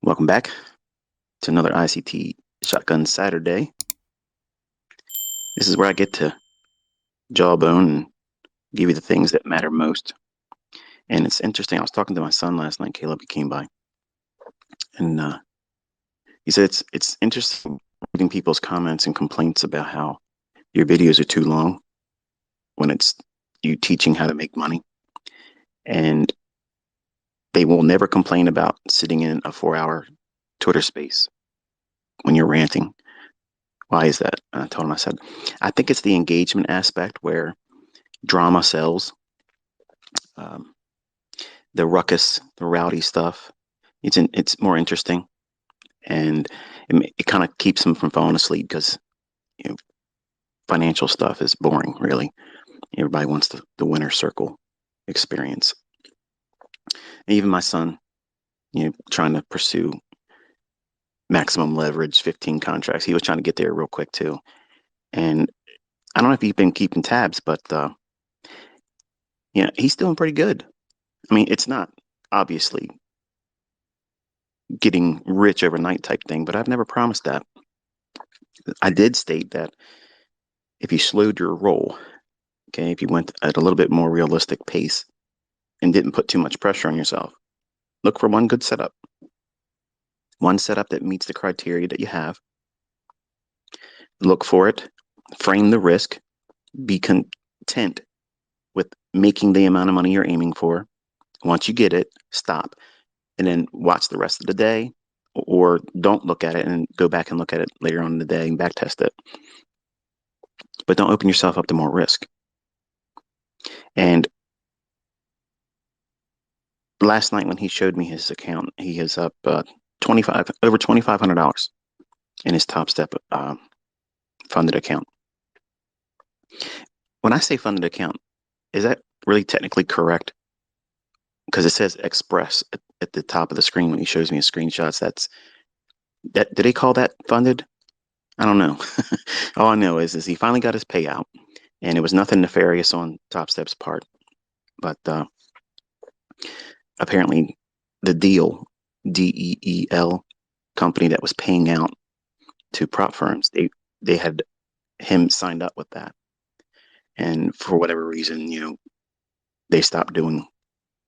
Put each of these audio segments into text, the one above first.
Welcome back to another ICT Shotgun Saturday. This is where I get to jawbone and give you the things that matter most. And it's interesting. I was talking to my son last night. Caleb, he came by, and he said it's interesting reading people's comments and complaints about how your videos are too long when it's you teaching how to make money, and they will never complain about sitting in a 4-hour Twitter space when you're ranting. Why is that? And I told him, I said, I think it's the engagement aspect where drama sells. Um, the ruckus, the rowdy stuff. It's more interesting, and it kind of keeps them from falling asleep because you know, financial stuff is boring. Really, everybody wants the winner circle experience. And even my son, trying to pursue maximum leverage, 15 contracts. He was trying to get there real quick too. And I don't know if you've been keeping tabs, but he's doing pretty good. I mean, it's not obviously getting rich overnight type thing, but I've never promised that. I did state that if you slowed your roll, okay, if you went at a little bit more realistic pace and didn't put too much pressure on yourself, look for one good setup, one setup that meets the criteria that you have. Look for it, frame the risk, be content with making the amount of money you're aiming for. Once you get it, stop, and then watch the rest of the day, or don't look at it and go back and look at it later on in the day and back test it. But don't open yourself up to more risk. And last night when he showed me his account, he is up over $2,500 in his Top Step funded account. When I say funded account, is that really technically correct? Because it says Express at the top of the screen when he shows me his screenshots. Do they call that funded? I don't know. All I know is he finally got his payout, and it was nothing nefarious on Top Step's part. But apparently the DEEL company that was paying out to prop firms, they had him signed up with that. And for whatever reason, they stopped doing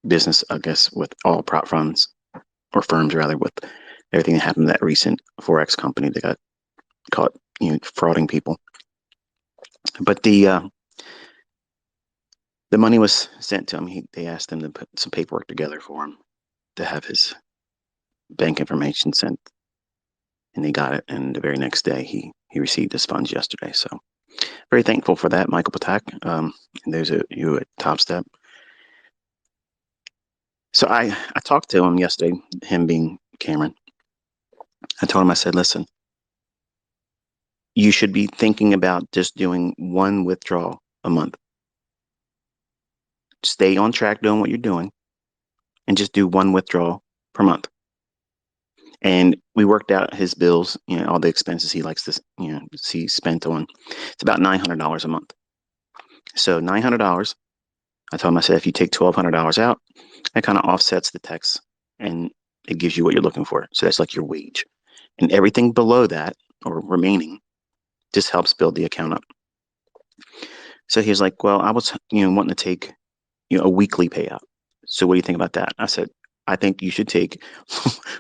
business, I guess, with all prop firms, or firms rather, with everything that happened to that recent Forex company that got caught, frauding people. But the money was sent to him. They asked him to put some paperwork together for him to have his bank information sent, and they got it. And the very next day, he received his funds yesterday. So very thankful for that, Michael Patak. And there's you at Top Step. So I talked to him yesterday, him being Cameron. I told him, I said, listen, you should be thinking about just doing one withdrawal a month. Stay on track doing what you're doing and just do one withdrawal per month. And we worked out his bills, all the expenses he likes to, see spent on. It's about $900 a month. So $900, I told him, I said, if you take $1,200 out, that kind of offsets the tax and it gives you what you're looking for. So that's like your wage. And everything below that or remaining just helps build the account up. So he was like, well, I was, wanting to take, a weekly payout. So what do you think about that? I said, I think you should take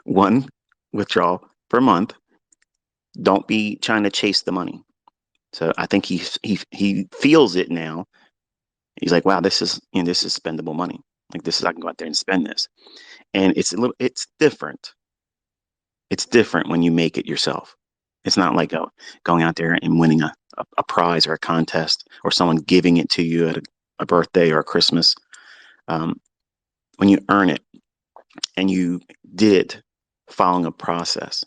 one withdrawal per month. Don't be trying to chase the money. So I think he feels it now. He's like, wow, this is spendable money. Like I can go out there and spend this. And it's different. It's different when you make it yourself. It's not like going out there and winning a prize or a contest or someone giving it to you at a birthday or a Christmas. When you earn it and you did it following a process,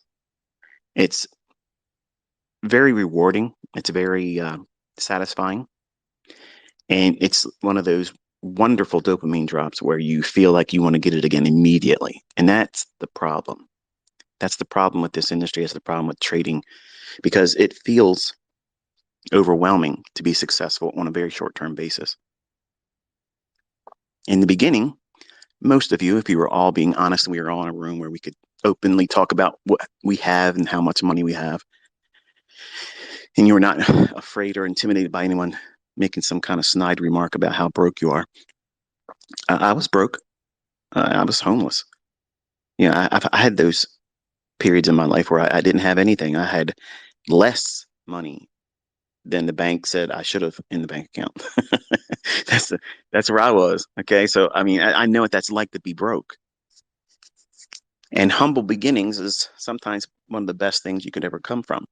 it's very rewarding. It's very satisfying. And it's one of those wonderful dopamine drops where you feel like you want to get it again immediately. And that's the problem. That's the problem with this industry. That's the problem with trading, because it feels overwhelming to be successful on a very short-term basis. In the beginning, most of you, if you were all being honest and we were all in a room where we could openly talk about what we have and how much money we have. And you're not afraid or intimidated by anyone making some kind of snide remark about how broke you are. I was broke. I was homeless. I had those periods in my life where I didn't have anything. I had less money than the bank said I should have in the bank account. that's that's where I was. Okay, so I mean, I know what that's like to be broke. And humble beginnings is sometimes one of the best things you could ever come from.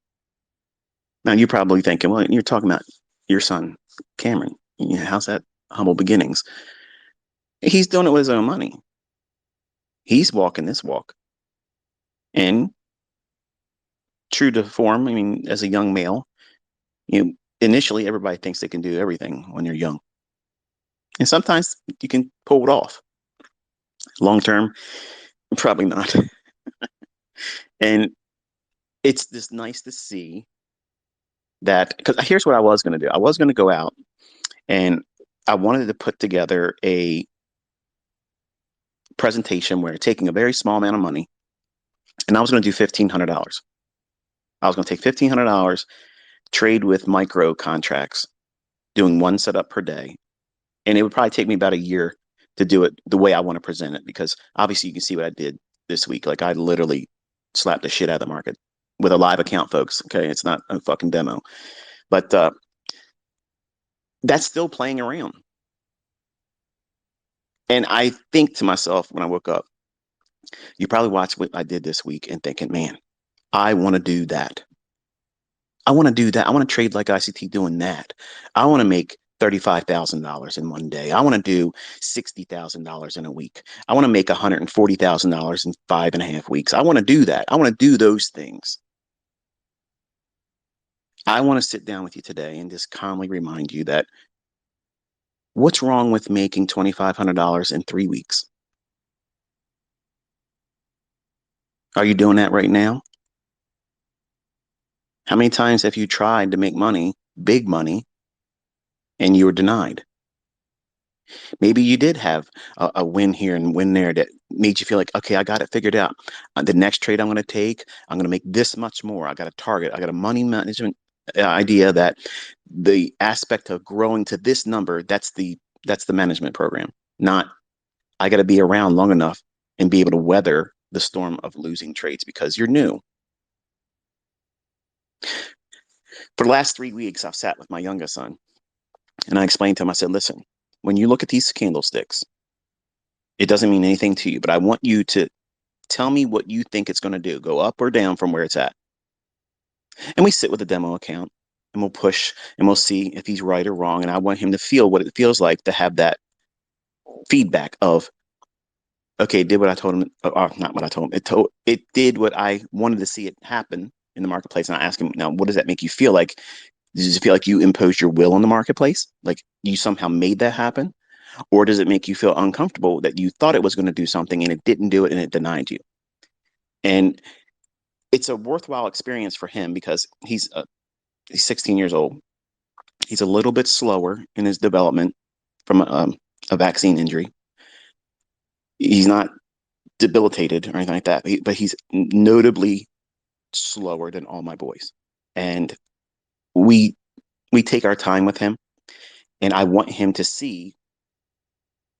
Now you're probably thinking, well, you're talking about your son, Cameron. How's that humble beginnings? He's doing it with his own money. He's walking this walk. And true to form, I mean, as a young male, initially everybody thinks they can do everything when they're young. And sometimes you can pull it off. Long term, probably not. And it's just nice to see that, because here's what I was going to do. I was going to go out and I wanted to put together a presentation where taking a very small amount of money, and I was going to do $1,500. I was going to take $1,500, trade with micro contracts, doing one setup per day. And it would probably take me about a year to do it the way I want to present it, because obviously you can see what I did this week. Like, I literally slapped the shit out of the market with a live account, folks. Okay, it's not a fucking demo, but that's still playing around. And I think to myself when I woke up, you probably watched what I did this week and thinking, man, I want to do that. I want to do that. I want to trade like ICT doing that. I want to make $35,000 in one day. I want to do $60,000 in a week. I want to make $140,000 in 5.5 weeks. I want to do that. I want to do those things. I want to sit down with you today and just calmly remind you that what's wrong with making $2,500 in 3 weeks? Are you doing that right now? How many times have you tried to make money, big money, and you were denied? Maybe you did have a win here and win there that made you feel like, okay, I got it figured out. The next trade I'm going to take, I'm going to make this much more. I got a target. I got a money management idea that the aspect of growing to this number, that's the management program. Not, I got to be around long enough and be able to weather the storm of losing trades because you're new. For the last 3 weeks, I've sat with my youngest son and I explained to him, I said, listen, when you look at these candlesticks, it doesn't mean anything to you, but I want you to tell me what you think it's going to do. Go up or down from where it's at. And we sit with a demo account and we'll push and we'll see if he's right or wrong. And I want him to feel what it feels like to have that feedback of, okay, it did what I told him, or not what I told him. It did what I wanted to see it happen in the marketplace. And I asked him, now, what does that make you feel like? Does it feel like you imposed your will on the marketplace? Like you somehow made that happen? Or does it make you feel uncomfortable that you thought it was going to do something and it didn't do it and it denied you? And it's a worthwhile experience for him because he's 16 years old. He's a little bit slower in his development from a vaccine injury. He's not debilitated or anything like that, but he's notably slower than all my boys. And we take our time with him, and I want him to see,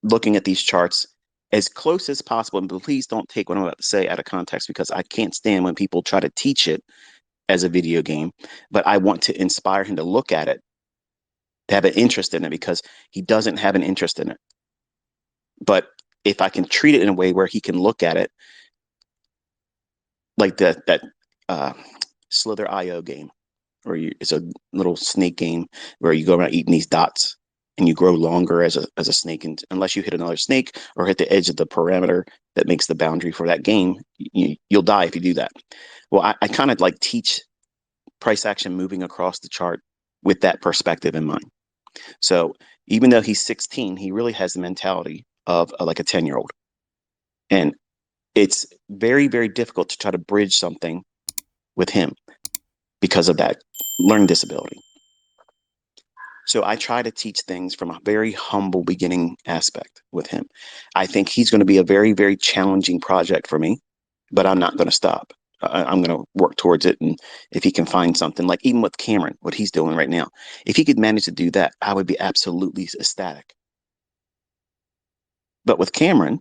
looking at these charts, as close as possible. But please don't take what I'm about to say out of context, because I can't stand when people try to teach it as a video game. But I want to inspire him to look at it, to have an interest in it, because he doesn't have an interest in it. But if I can treat it in a way where he can look at it like that Slither.io game, where it's a little snake game where you go around eating these dots and you grow longer as a snake, and unless you hit another snake or hit the edge of the parameter that makes the boundary for that game, you'll die if you do that. Well, I kind of like teach price action moving across the chart with that perspective in mind. So even though he's 16, he really has the mentality of like a 10-year-old. And it's very, very difficult to try to bridge something with him because of that learning disability. So I try to teach things from a very humble beginning aspect with him. I think he's going to be a very, very challenging project for me but I'm not going to stop. I'm going to work towards it. And if he can find something, like even with Cameron, what he's doing right now, if he could manage to do that, I would be absolutely ecstatic. But with Cameron,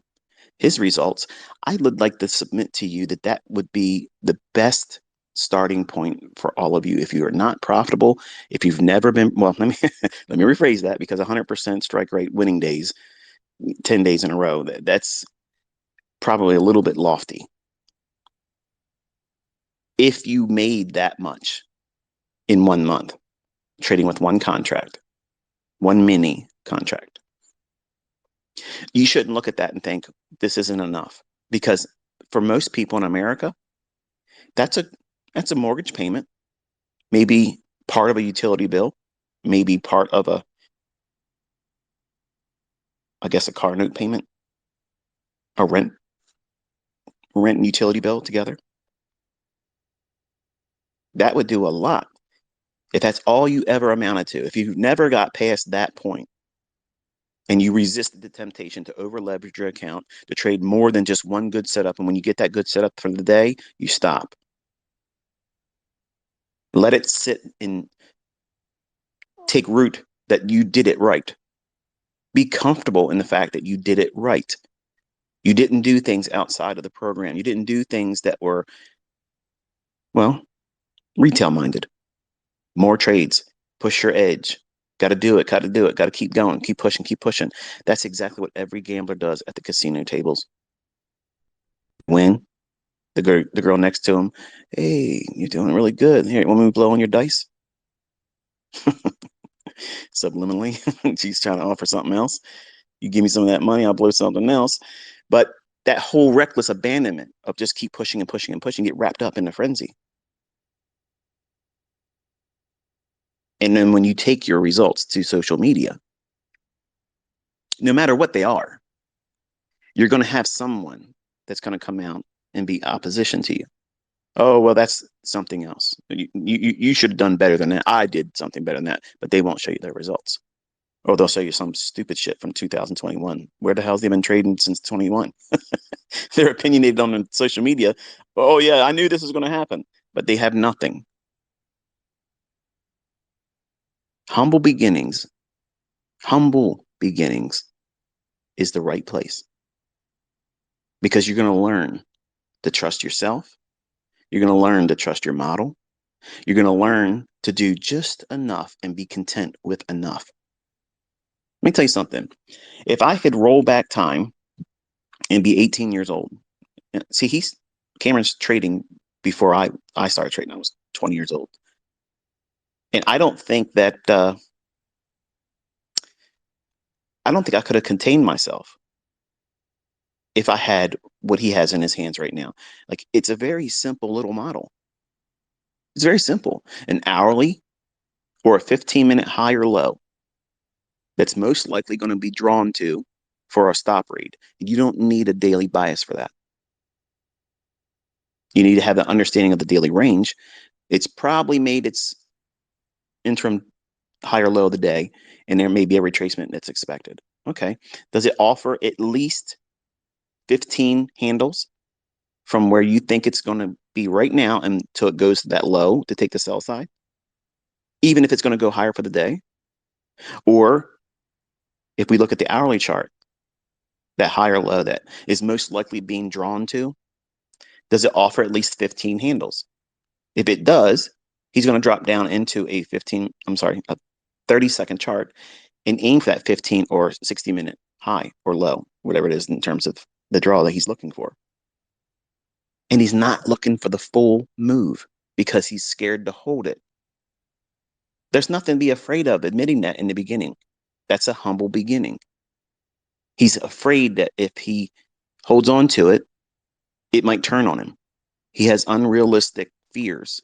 his results, I would like to submit to you that that would be the best starting point for all of you. If you are not profitable, if you've never been, well, let me let me rephrase that, because 100% strike rate winning days, 10 days in a row, that's probably a little bit lofty. If you made that much in 1 month, trading with one contract, one mini contract, you shouldn't look at that and think this isn't enough, because for most people in America, that's a that's a mortgage payment, maybe part of a utility bill, maybe part of a, I guess, a car note payment, a rent and utility bill together. That would do a lot. If that's all you ever amounted to, if you never got past that point and you resisted the temptation to over leverage your account, to trade more than just one good setup, and when you get that good setup for the day, you stop. Let it sit and take root that you did it right. Be comfortable in the fact that you did it right. You didn't do things outside of the program. You didn't do things that were, well, retail minded. More trades, push your edge. Got to do it, got to do it, got to keep going, keep pushing, keep pushing. That's exactly what every gambler does at the casino tables. Win, the girl next to him, hey, you're doing really good. Here, want me to blow on your dice? Subliminally, she's trying to offer something else. You give me some of that money, I'll blow something else. But that whole reckless abandonment of just keep pushing and pushing and pushing, get wrapped up in the frenzy. And then when you take your results to social media, no matter what they are, you're going to have someone that's going to come out and be opposition to you. Oh, well, that's something else. You should have done better than that. I did something better than that, but they won't show you their results. Or they'll show you some stupid shit from 2021. Where the hell's they been trading since 21? They're opinionated on social media. Oh, yeah, I knew this was going to happen, but they have nothing. Humble beginnings, humble beginnings is the right place, because you're going to learn to trust yourself. You're going to learn to trust your model. You're going to learn to do just enough and be content with enough. Let me tell you something. If I could roll back time and be 18 years old, see, Cameron's trading before I started trading. I was 20 years old. And I don't think I could have contained myself if I had what he has in his hands right now. Like, it's a very simple little model. It's very simple. An hourly or a 15-minute high or low that's most likely going to be drawn to for a stop read. You don't need a daily bias for that. You need to have the understanding of the daily range. It's probably made its interim high or low of the day, and there may be a retracement that's expected. Okay. Does it offer at least 15 handles from where you think it's going to be right now until it goes to that low to take the sell side, even if it's going to go higher for the day? Or if we look at the hourly chart, that higher low that is most likely being drawn to, does it offer at least 15 handles? If it does, he's going to drop down into a 30-second chart and aim for that 15 or 60-minute high or low, whatever it is in terms of the draw that he's looking for. And he's not looking for the full move because he's scared to hold it. There's nothing to be afraid of admitting that in the beginning. That's a humble beginning. He's afraid that if he holds on to it, it might turn on him. He has unrealistic fears,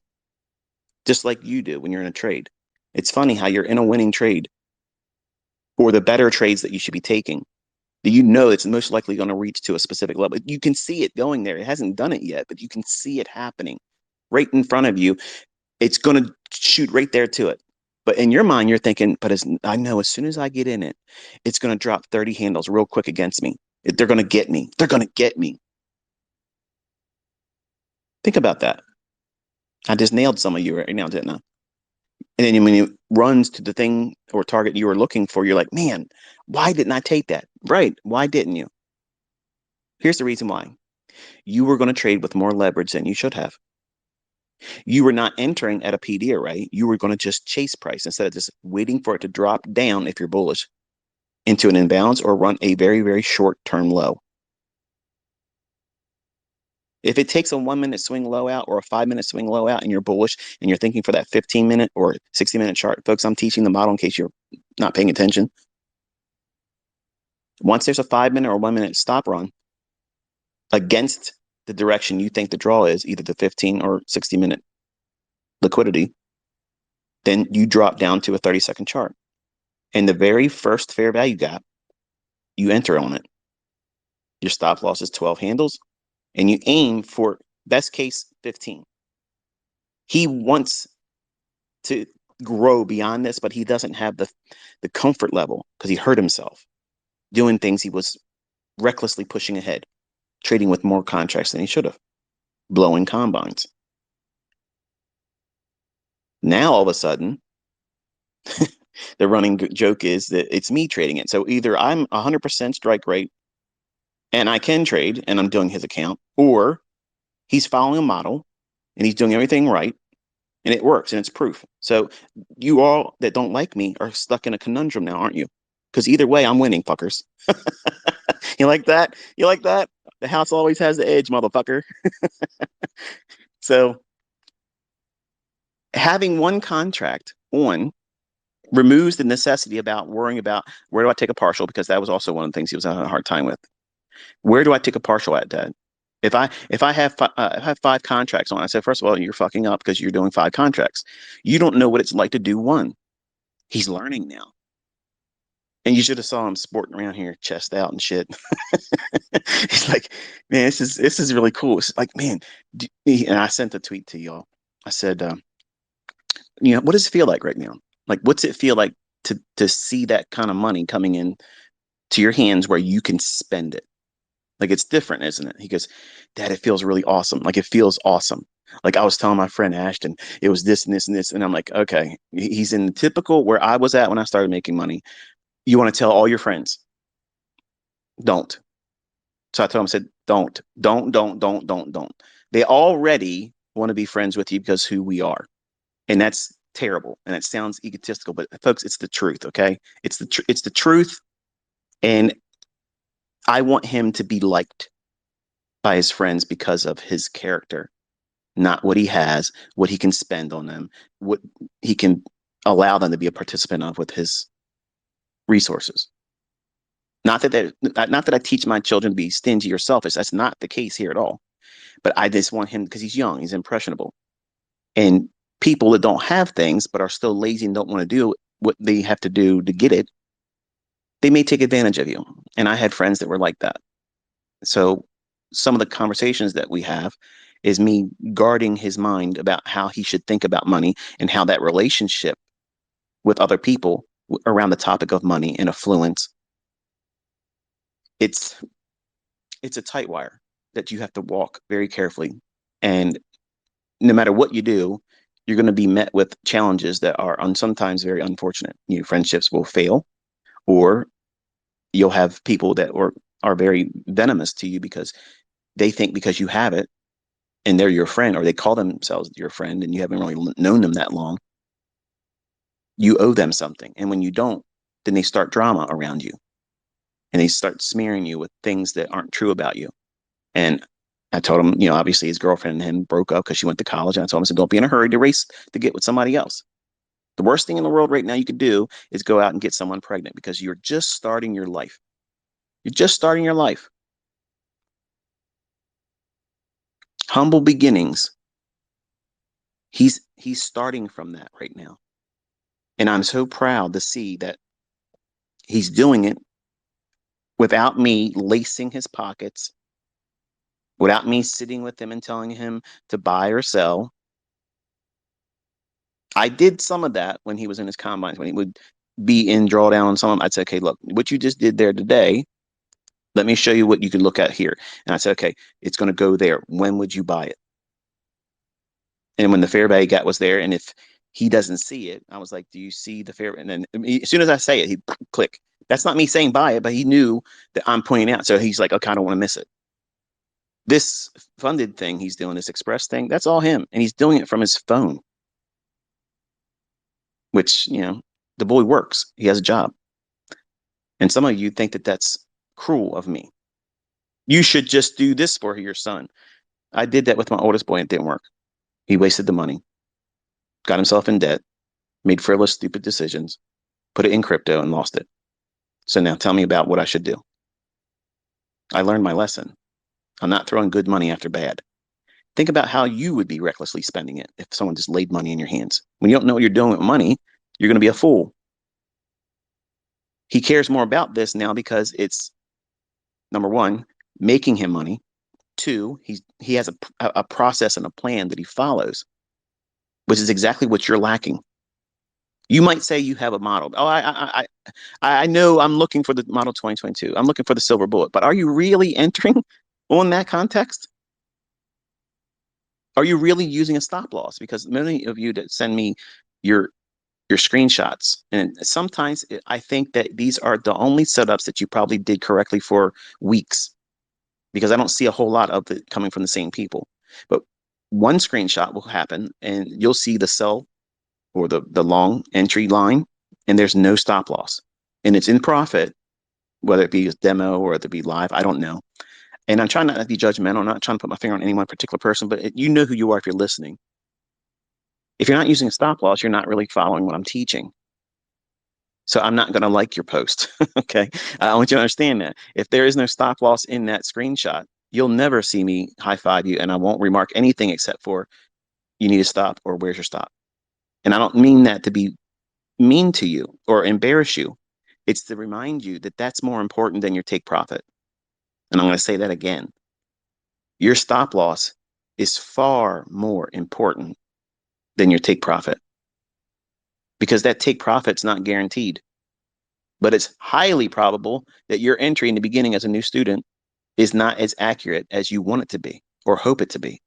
just like you do when you're in a trade. It's funny how you're in a winning trade, or the better trades that you should be taking, you know it's most likely going to reach to a specific level. You can see it going there. It hasn't done it yet, but you can see it happening right in front of you. It's going to shoot right there to it. But in your mind, you're thinking, but I know as soon as I get in it, it's going to drop 30 handles real quick against me. They're going to get me. They're going to get me. Think about that. I just nailed some of you right now, didn't I? And then when it runs to the thing or target you were looking for, you're like, man, why didn't I take that? Right. Why didn't you? Here's the reason why. You were going to trade with more leverage than you should have. You were not entering at a PD array. You were going to just chase price instead of just waiting for it to drop down if you're bullish into an imbalance or run a very, very short term low. If it takes a 1 minute swing low out or a 5 minute swing low out and you're bullish and you're thinking for that 15 minute or 60 minute chart, folks, I'm teaching the model in case you're not paying attention. Once there's a 5 minute or 1 minute stop run against the direction you think the draw is, either the 15 or 60 minute liquidity, then you drop down to a 30-second chart. And the very first fair value gap, you enter on it. Your stop loss is 12 handles, and you aim for best case 15. He wants to grow beyond this, but he doesn't have the comfort level because he hurt himself doing things he was recklessly pushing ahead, trading with more contracts than he should have, blowing combines. Now, all of a sudden, the running joke is that it's me trading it. So either I'm 100% strike rate and I can trade and I'm doing his account, or he's following a model and he's doing everything right and it works and it's proof. So you all that don't like me are stuck in a conundrum now, aren't you? Because either way, I'm winning, fuckers. You like that? You like that? The house always has the edge, motherfucker. So having one contract on removes the necessity about worrying about where do I take a partial, because that was also one of the things he was having a hard time with. Where do I take a partial at, Dad? If I have 5 contracts on, I said, first of all, you're fucking up because you're doing 5 contracts. You don't know what it's like to do one. He's learning now. And you should have saw him sporting around here, chest out and shit. He's like, man, this is really cool. It's like, man, and I sent a tweet to y'all. I said, what does it feel like right now? Like, what's it feel like to see that kind of money coming in to your hands where you can spend it? Like, it's different, isn't it? He goes, Dad, it feels really awesome. Like, it feels awesome. Like, I was telling my friend Ashton, it was this and this and this. And I'm like, okay, he's in the typical where I was at when I started making money. You want to tell all your friends, don't. So I told him, I said, don't. They already want to be friends with you because who we are. And that's terrible. And it sounds egotistical, but folks, it's the truth. Okay. It's the truth. And I want him to be liked by his friends because of his character, not what he has, what he can spend on them, what he can allow them to be a participant of with his resources. Not that I teach my children to be stingy or selfish. That's not the case here at all. But I just want him, because he's young, he's impressionable. And people that don't have things but are still lazy and don't want to do what they have to do to get it, they may take advantage of you. And I had friends that were like that. So some of the conversations that we have is me guarding his mind about how he should think about money and how that relationship with other people around the topic of money and affluence, it's a tight wire that you have to walk very carefully. And no matter what you do, you're going to be met with challenges that are sometimes very unfortunate. Friendships will fail, or you'll have people that are very venomous to you because they think because you have it and they're your friend, or they call themselves your friend and you haven't really known them that long, you owe them something. And when you don't, then they start drama around you and they start smearing you with things that aren't true about you. And I told him, obviously his girlfriend and him broke up because she went to college. And I told him, I said, don't be in a hurry to race to get with somebody else. The worst thing in the world right now you could do is go out and get someone pregnant, because you're just starting your life. You're just starting your life. Humble beginnings. He's starting from that right now. And I'm so proud to see that he's doing it without me lacing his pockets, without me sitting with him and telling him to buy or sell. I did some of that when he was in his combines, when he would be in drawdown on some of them. I'd say, okay, look, what you just did there today, let me show you what you can look at here. And I said, okay, it's going to go there. When would you buy it? And when the fair value gap was there, and if he doesn't see it, I was like, do you see the fair? And then as soon as I say it, he click. That's not me saying buy it, but he knew that I'm pointing out. So he's like, okay, I don't want to miss it. This funded thing he's doing, this express thing, that's all him. And he's doing it from his phone, which, the boy works. He has a job. And some of you think that that's cruel of me. You should just do this for your son. I did that with my oldest boy, and it didn't work. He wasted the money, got himself in debt, made frivolous, stupid decisions, put it in crypto, and lost it. So now tell me about what I should do. I learned my lesson. I'm not throwing good money after bad. Think about how you would be recklessly spending it if someone just laid money in your hands. When you don't know what you're doing with money, you're going to be a fool. He cares more about this now because it's, number one, making him money. Two, he has a process and a plan that he follows, which is exactly what you're lacking. You might say you have a model. Oh, I know I'm looking for the model 2022. I'm looking for the silver bullet, but are you really entering on that context? Are you really using a stop loss? Because many of you that send me your screenshots, and sometimes I think that these are the only setups that you probably did correctly for weeks, because I don't see a whole lot of it coming from the same people. But one screenshot will happen and you'll see the sell or the long entry line, and there's no stop loss. And it's in profit, whether it be a demo or it be live, I don't know. And I'm trying not to be judgmental. I'm not trying to put my finger on any one particular person, but you know who you are if you're listening. If you're not using a stop loss, you're not really following what I'm teaching. So I'm not going to like your post. Okay. I want you to understand that. If there is no stop loss in that screenshot, you'll never see me high five you, and I won't remark anything except for you need to stop or where's your stop. And I don't mean that to be mean to you or embarrass you. It's to remind you that that's more important than your take profit. And I'm going to say that again. Your stop loss is far more important than your take profit, because that take profit's not guaranteed. But it's highly probable that your entry in the beginning as a new student is not as accurate as you want it to be or hope it to be.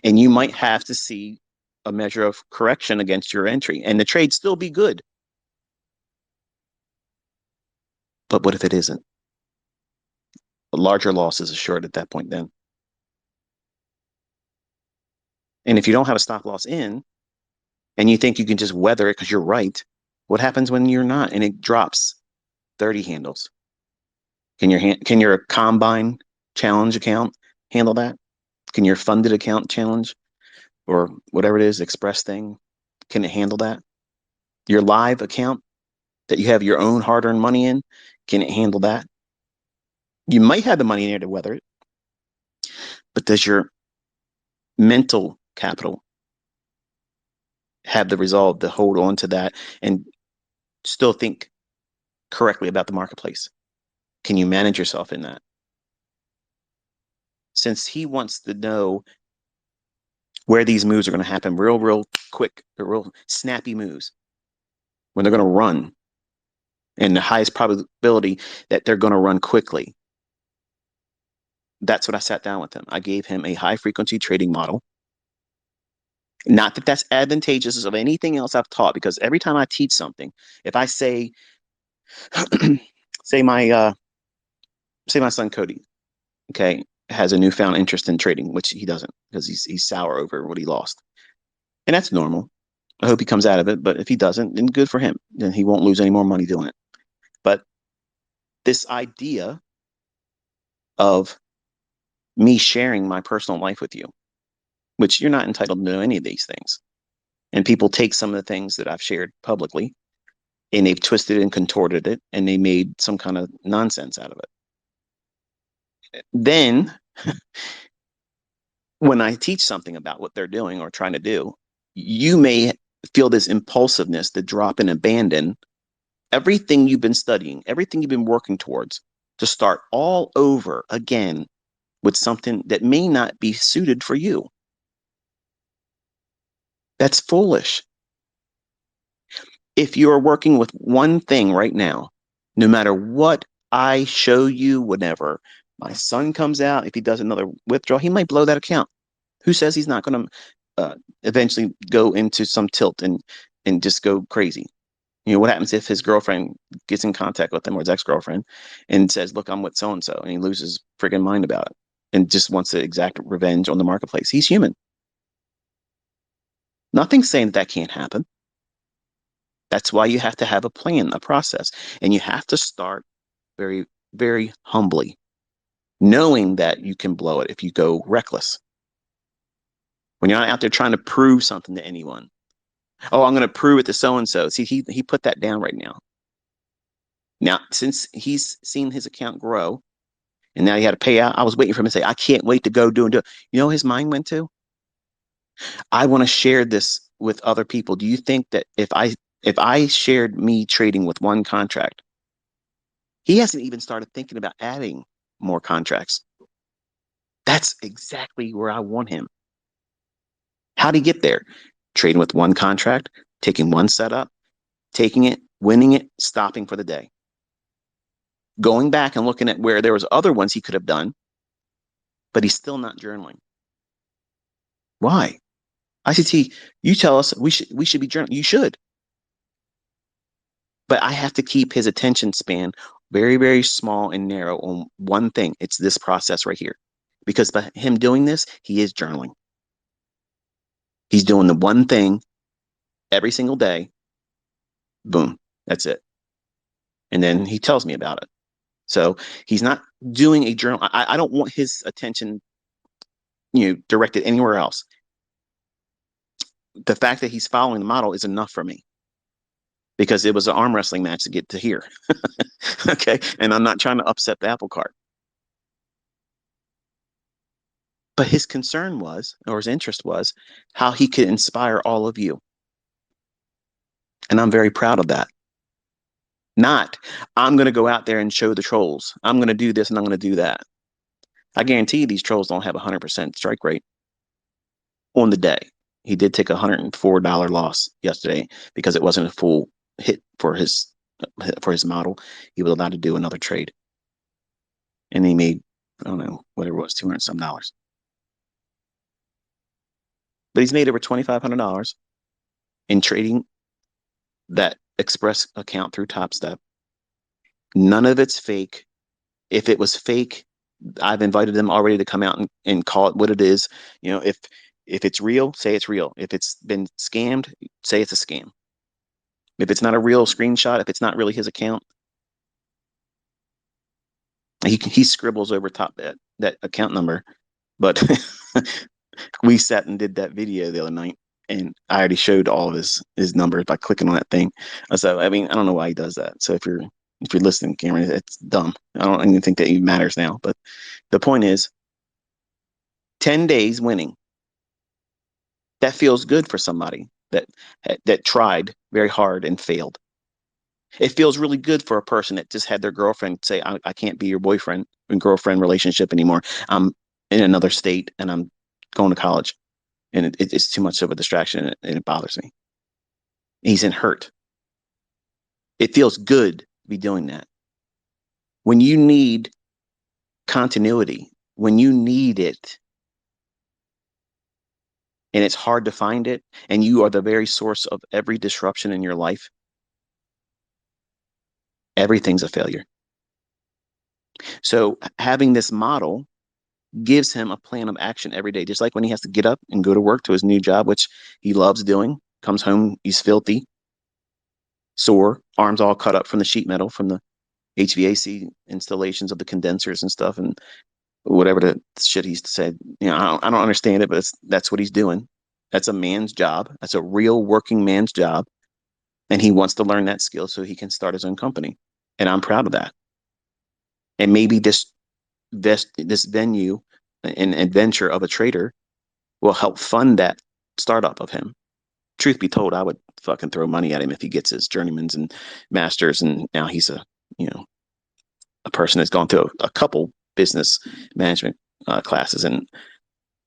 And you might have to see a measure of correction against your entry, and the trade still be good. But what if it isn't? A larger loss is assured at that point then. And if you don't have a stop loss in and you think you can just weather it because you're right, what happens when you're not and it drops 30 handles? Can your combine challenge account handle that? Can your funded account challenge or whatever it is, express thing, can it handle that? Your live account that you have your own hard-earned money in, can it handle that? You might have the money in there to weather it, but does your mental capital have the resolve to hold on to that and still think correctly about the marketplace? Can you manage yourself in that? Since he wants to know where these moves are going to happen real quick, real snappy moves, when they're going to run, and the highest probability that they're going to run quickly. That's what I sat down with him. I gave him a high frequency trading model. Not that that's advantageous of anything else I've taught, because every time I teach something, if I say, say my son Cody, okay, has a newfound interest in trading, which he doesn't, because he's sour over what he lost, and that's normal. I hope he comes out of it, but if he doesn't, then good for him. Then he won't lose any more money doing it. But this idea of me sharing my personal life with you, which you're not entitled to know any of these things, and people take some of the things that I've shared publicly and they've twisted and contorted it and they made some kind of nonsense out of it. Then when I teach something about what they're doing or trying to do, you may feel this impulsiveness to drop and abandon everything you've been studying, everything you've been working towards, to start all over again with something that may not be suited for you. That's foolish. If you are working with one thing right now, no matter what I show you, whenever my son comes out, if he does another withdrawal, he might blow that account. Who says he's not going to eventually go into some tilt and just go crazy. What happens if his girlfriend gets in contact with him, or his ex-girlfriend, and says, look, I'm with so and so, and he loses friggin' mind about it and just wants to exact revenge on the marketplace? He's human. Nothing's saying that can't happen. That's why you have to have a plan, a process, and you have to start very, very humbly, knowing that you can blow it if you go reckless. When you're not out there trying to prove something to anyone. Oh, I'm going to prove it to so and so. See, he put that down right now. Now, since he's seen his account grow, and now he had to pay out, I was waiting for him to say, I can't wait to go do and do it. You know, his mind went to, I want to share this with other people. Do you think that if I shared me trading with one contract, he hasn't even started thinking about adding more contracts. That's exactly where I want him. How'd he get there? Trading with one contract, taking one setup, taking it, winning it, stopping for the day. Going back and looking at where there was other ones he could have done, but he's still not journaling. Why? ICT, you tell us we should be journaling. You should. But I have to keep his attention span very, very small and narrow on one thing. It's this process right here. Because by him doing this, he is journaling. He's doing the one thing every single day. Boom. That's it. And then he tells me about it. So he's not doing a journal. I don't want his attention, directed anywhere else. The fact that he's following the model is enough for me, because it was an arm wrestling match to get to here. Okay. And I'm not trying to upset the apple cart. But his concern was, or his interest was, how he could inspire all of you. And I'm very proud of that. Not, I'm going to go out there and show the trolls. I'm going to do this and I'm going to do that. I guarantee you these trolls don't have a 100% strike rate on the day. He did take a $104 loss yesterday because it wasn't a full hit for his model. He was allowed to do another trade. And he made, I don't know, whatever it was, 200 some dollars. But he's made over $2,500 in trading that Express account through Top Step. None of it's fake. If it was fake, I've invited them already to come out and call it what it is. If it's real, say it's real. If it's been scammed, say it's a scam. If it's not a real screenshot, if it's not really his account, he scribbles over top that account number. But we sat and did that video the other night, and I already showed all of his numbers by clicking on that thing. So I mean, I don't know why he does that. So if you're listening, Cameron, it's dumb. I don't even think that even matters now. But the point is, 10 days winning. That feels good for somebody that tried very hard and failed. It feels really good for a person that just had their girlfriend say, I can't be your boyfriend and girlfriend relationship anymore. I'm in another state and I'm going to college, and it's too much of a distraction, and it bothers me. He's in hurt. It feels good to be doing that. When you need continuity, when you need it, and it's hard to find it, and you are the very source of every disruption in your life, everything's a failure. So having this model gives him a plan of action every day, just like when he has to get up and go to work to his new job, which he loves doing. Comes home, he's filthy, sore, arms all cut up from the sheet metal, from the HVAC installations of the condensers and stuff, and whatever the shit he's said. I don't understand it, but that's what he's doing. That's a man's job. That's a real working man's job. And he wants to learn that skill so he can start his own company. And I'm proud of that. And maybe this venue and adventure of a trader will help fund that startup of him. Truth be told, I would fucking throw money at him if he gets his journeyman's and masters, and now he's a person that's gone through a couple business management classes and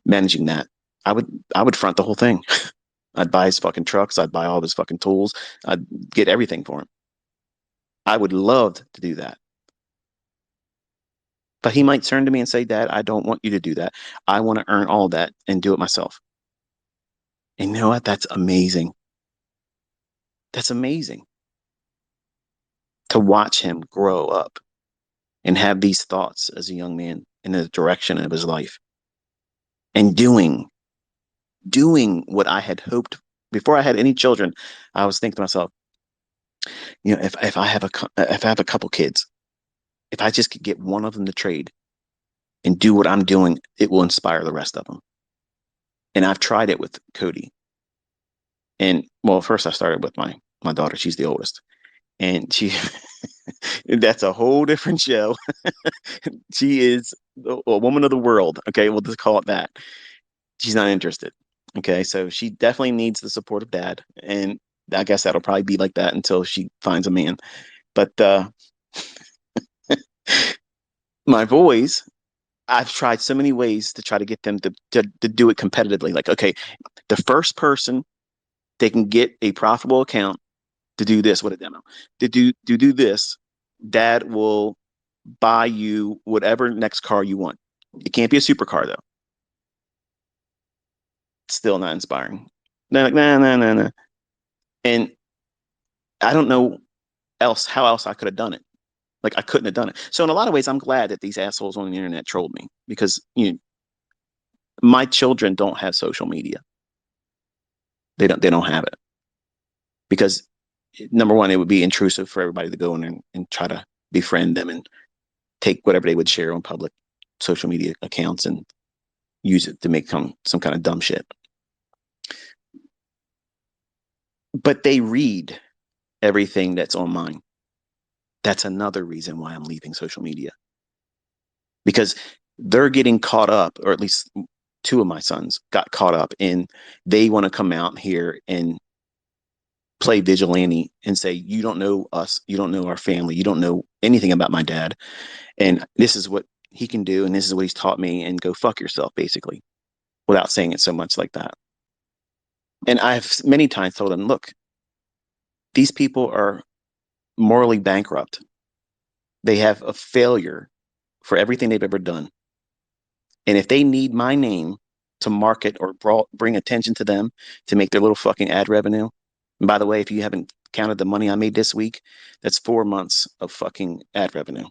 managing that. I would front the whole thing. I'd buy his fucking trucks. I'd buy all of his fucking tools. I'd get everything for him. I would love to do that. But he might turn to me and say, Dad, I don't want you to do that. I want to earn all that and do it myself. And you know what? That's amazing. That's amazing to watch him grow up and have these thoughts as a young man in the direction of his life and doing what I had hoped before I had any children. I was thinking to myself, if I have a couple kids, if I just could get one of them to trade and do what I'm doing, it will inspire the rest of them. And I've tried it with Cody. And well, first I started with my daughter. She's the oldest, and she that's a whole different show. She is a woman of the world. Okay, we'll just call it that. She's not interested. Okay, so she definitely needs the support of dad, and I guess that'll probably be like that until she finds a man. But my boys, I've tried so many ways to try to get them to do it competitively. Like, okay, the first person they can get a profitable account to do this with a demo, to do this, dad will buy you whatever next car you want. It can't be a supercar though. Still not inspiring. They're like, nah, nah, nah, nah. And I don't know how else I could have done it. Like I couldn't have done it. So in a lot of ways, I'm glad that these assholes on the internet trolled me because my children don't have social media. They don't have it because number one, it would be intrusive for everybody to go in and try to befriend them and take whatever they would share on public social media accounts and use it to make some kind of dumb shit. But they read everything that's on mine. That's another reason why I'm leaving social media because they're getting caught up, or at least two of my sons got caught up in they want to come out here and play vigilante and say, you don't know us, you don't know our family, you don't know anything about my dad. And this is what he can do, and this is what he's taught me, and go fuck yourself, basically, without saying it so much like that. And I've many times told him, look, these people are morally bankrupt. They have a failure for everything they've ever done. And if they need my name to market or bring attention to them to make their little fucking ad revenue, and by the way, if you haven't counted the money I made this week, that's 4 months of fucking ad revenue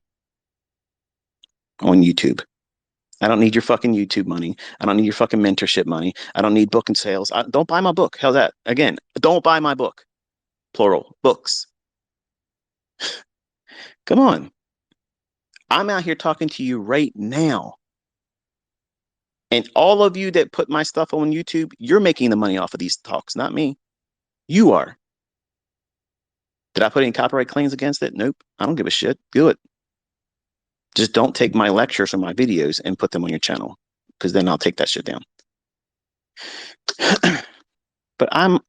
on YouTube. I don't need your fucking YouTube money. I don't need your fucking mentorship money. I don't need book and sales. Don't buy my book. How's that? Again, don't buy my book. Plural. Books. Come on. I'm out here talking to you right now. And all of you that put my stuff on YouTube, you're making the money off of these talks, not me. You are. Did I put any copyright claims against it? Nope. I don't give a shit. Do it. Just don't take my lectures or my videos and put them on your channel, because then I'll take that shit down. But I'm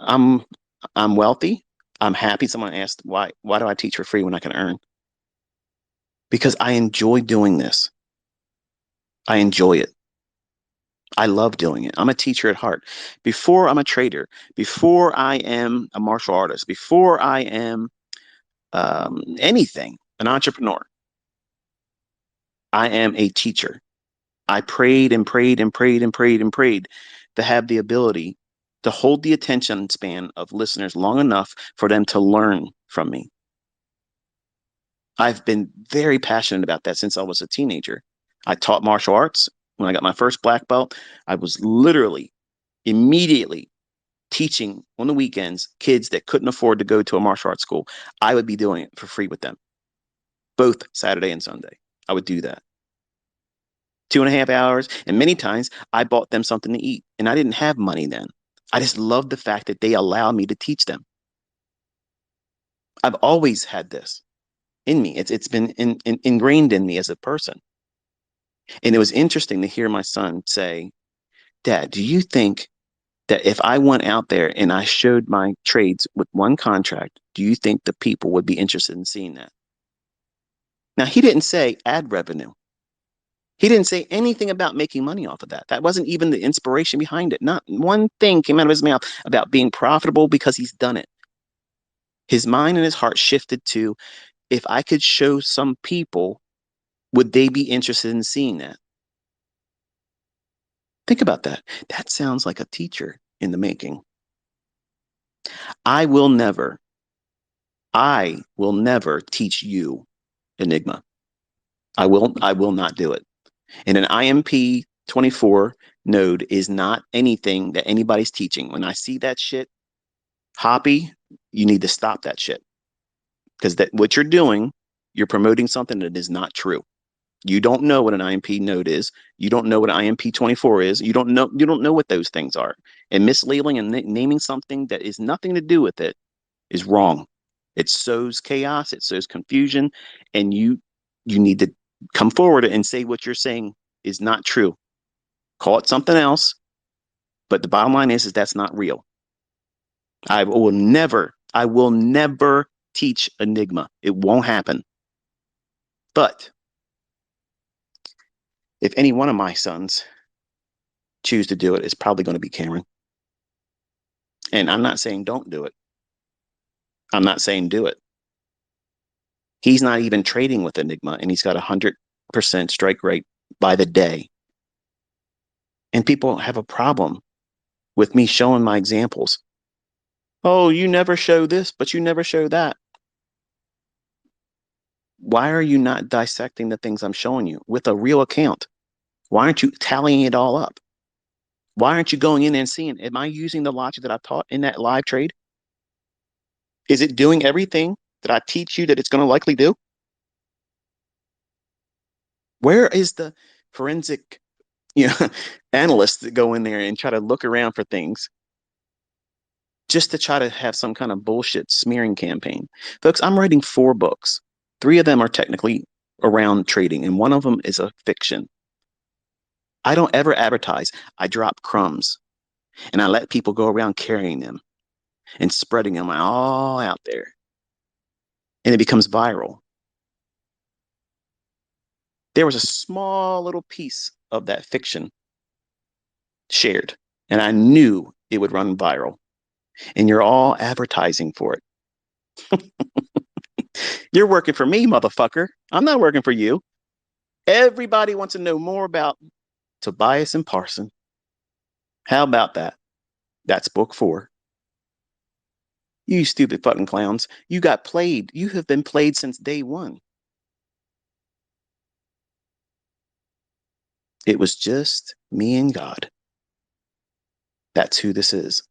I'm wealthy. I'm happy. Someone asked why do I teach for free when I can earn? Because I enjoy doing this. I enjoy it. I love doing it. I'm a teacher at heart. Before I'm a trader, before I am a martial artist, before I am anything, an entrepreneur, I am a teacher. I prayed and prayed and prayed and prayed and prayed to have the ability to hold the attention span of listeners long enough for them to learn from me. I've been very passionate about that since I was a teenager. I taught martial arts. When I got my first black belt, I was literally immediately teaching on the weekends kids that couldn't afford to go to a martial arts school. I would be doing it for free with them, both Saturday and Sunday. I would do that. 2.5 hours. And many times I bought them something to eat, and I didn't have money then. I just loved the fact that they allowed me to teach them. I've always had this in me. It's been ingrained in me as a person. And it was interesting to hear my son say, Dad, do you think that if I went out there and I showed my trades with one contract, do you think the people would be interested in seeing that? Now, he didn't say ad revenue. He didn't say anything about making money off of that. That wasn't even the inspiration behind it. Not one thing came out of his mouth about being profitable because he's done it. His mind and his heart shifted to, if I could show some people, would they be interested in seeing that? Think about that. That sounds like a teacher in the making. I will never teach you Enigma. I will not do it. And an IMP 24 node is not anything that anybody's teaching. When I see that shit, Hoppy, you need to stop that shit. Because that what you're doing, you're promoting something that is not true. You don't know what an IMP node is. You don't know what an IMP 24 is. You don't know what those things are. And mislabeling and naming something that is nothing to do with it is wrong. It sows chaos, it sows confusion, and you need to come forward and say what you're saying is not true. Call it something else, but the bottom line is that's not real. I will never teach Enigma. It won't happen. But if any one of my sons choose to do it, it's probably going to be Cameron. And I'm not saying don't do it. I'm not saying do it. He's not even trading with Enigma, and he's got 100% strike rate by the day. And people have a problem with me showing my examples. Oh, you never show this, but you never show that. Why are you not dissecting the things I'm showing you with a real account? Why aren't you tallying it all up? Why aren't you going in and seeing, am I using the logic that I taught in that live trade? Is it doing everything that I teach you that it's going to likely do? Where is the forensic, analysts that go in there and try to look around for things just to try to have some kind of bullshit smearing campaign? Folks, I'm writing 4 books. 3 of them are technically around trading, and one of them is a fiction. I don't ever advertise. I drop crumbs, and I let people go around carrying them and spreading them all out there, and it becomes viral. There was a small little piece of that fiction shared, and I knew it would run viral, and you're all advertising for it. You're working for me, motherfucker. I'm not working for you. Everybody wants to know more about Tobias and Parson. How about that? That's book 4. You stupid fucking clowns. You got played. You have been played since day 1. It was just me and God. That's who this is.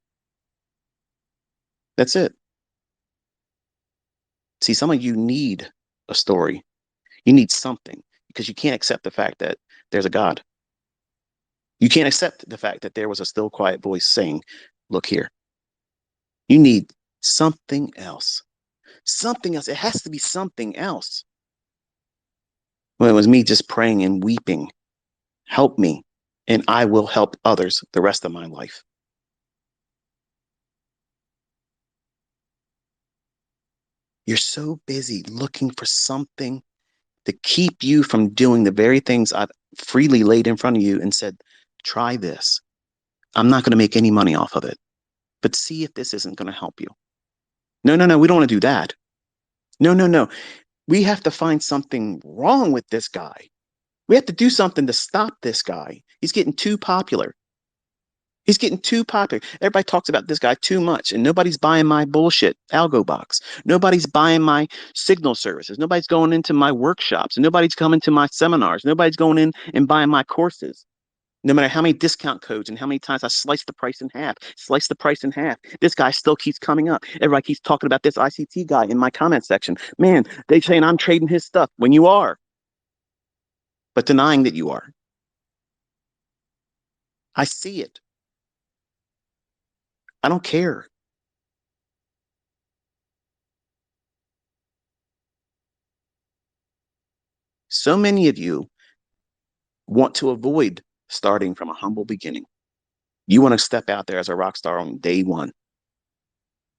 That's it. See, some of you need a story. You need something because you can't accept the fact that there's a God. You can't accept the fact that there was a still quiet voice saying, look here. You need something else. Something else. It has to be something else. Well, it was me just praying and weeping. Help me, and I will help others the rest of my life. You're so busy looking for something to keep you from doing the very things I've freely laid in front of you and said, try this. I'm not going to make any money off of it, but see if this isn't going to help you. No, we don't want to do that. No. We have to find something wrong with this guy. We have to do something to stop this guy. He's getting too popular. He's getting too popular. Everybody talks about this guy too much, and nobody's buying my bullshit algo box. Nobody's buying my signal services. Nobody's going into my workshops. Nobody's coming to my seminars. Nobody's going in and buying my courses. No matter how many discount codes and how many times I slice the price in half, this guy still keeps coming up. Everybody keeps talking about this ICT guy in my comment section. Man, they're saying I'm trading his stuff when you are, but denying that you are. I see it. I don't care. So many of you want to avoid starting from a humble beginning. You want to step out there as a rock star on day 1.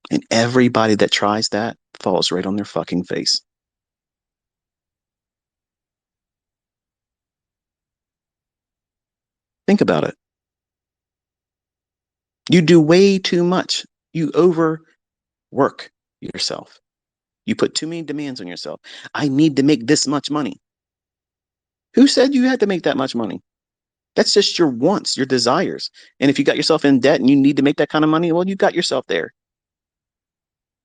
And everybody that tries that falls right on their fucking face. Think about it. You do way too much. You overwork yourself. You put too many demands on yourself. I need to make this much money. Who said you had to make that much money? That's just your wants, your desires. And if you got yourself in debt and you need to make that kind of money, well, you got yourself there.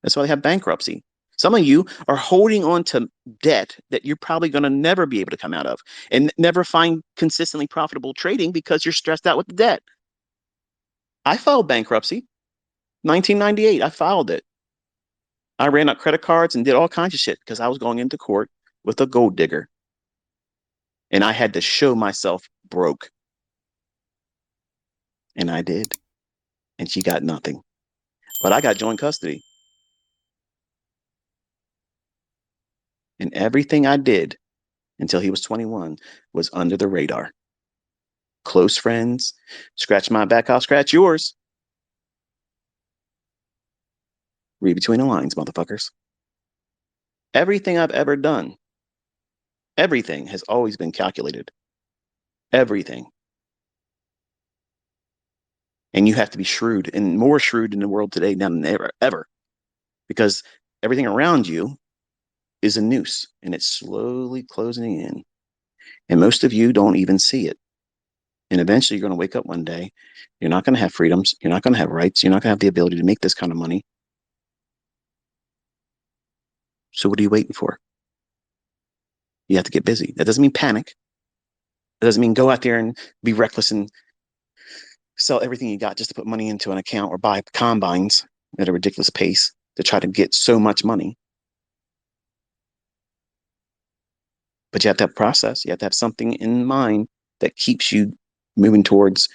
That's why they have bankruptcy. Some of you are holding on to debt that you're probably going to never be able to come out of and never find consistently profitable trading because you're stressed out with the debt. I filed bankruptcy. 1998, I filed it. I ran up credit cards and did all kinds of shit because I was going into court with a gold digger. And I had to show myself broke. And I did. And she got nothing. But I got joint custody. And everything I did until he was 21 was under the radar. Close friends, scratch my back, I'll scratch yours. Read between the lines, motherfuckers. Everything I've ever done, everything has always been calculated. Everything. And you have to be shrewd, and more shrewd in the world today now than ever, because everything around you is a noose and it's slowly closing in. And most of you don't even see it. And eventually you're going to wake up one day. You're not going to have freedoms. You're not going to have rights. You're not going to have the ability to make this kind of money. So what are you waiting for? You have to get busy. That doesn't mean panic. It doesn't mean go out there and be reckless and sell everything you got just to put money into an account or buy combines at a ridiculous pace to try to get so much money. But you have to have a process. You have to have something in mind that keeps you moving towards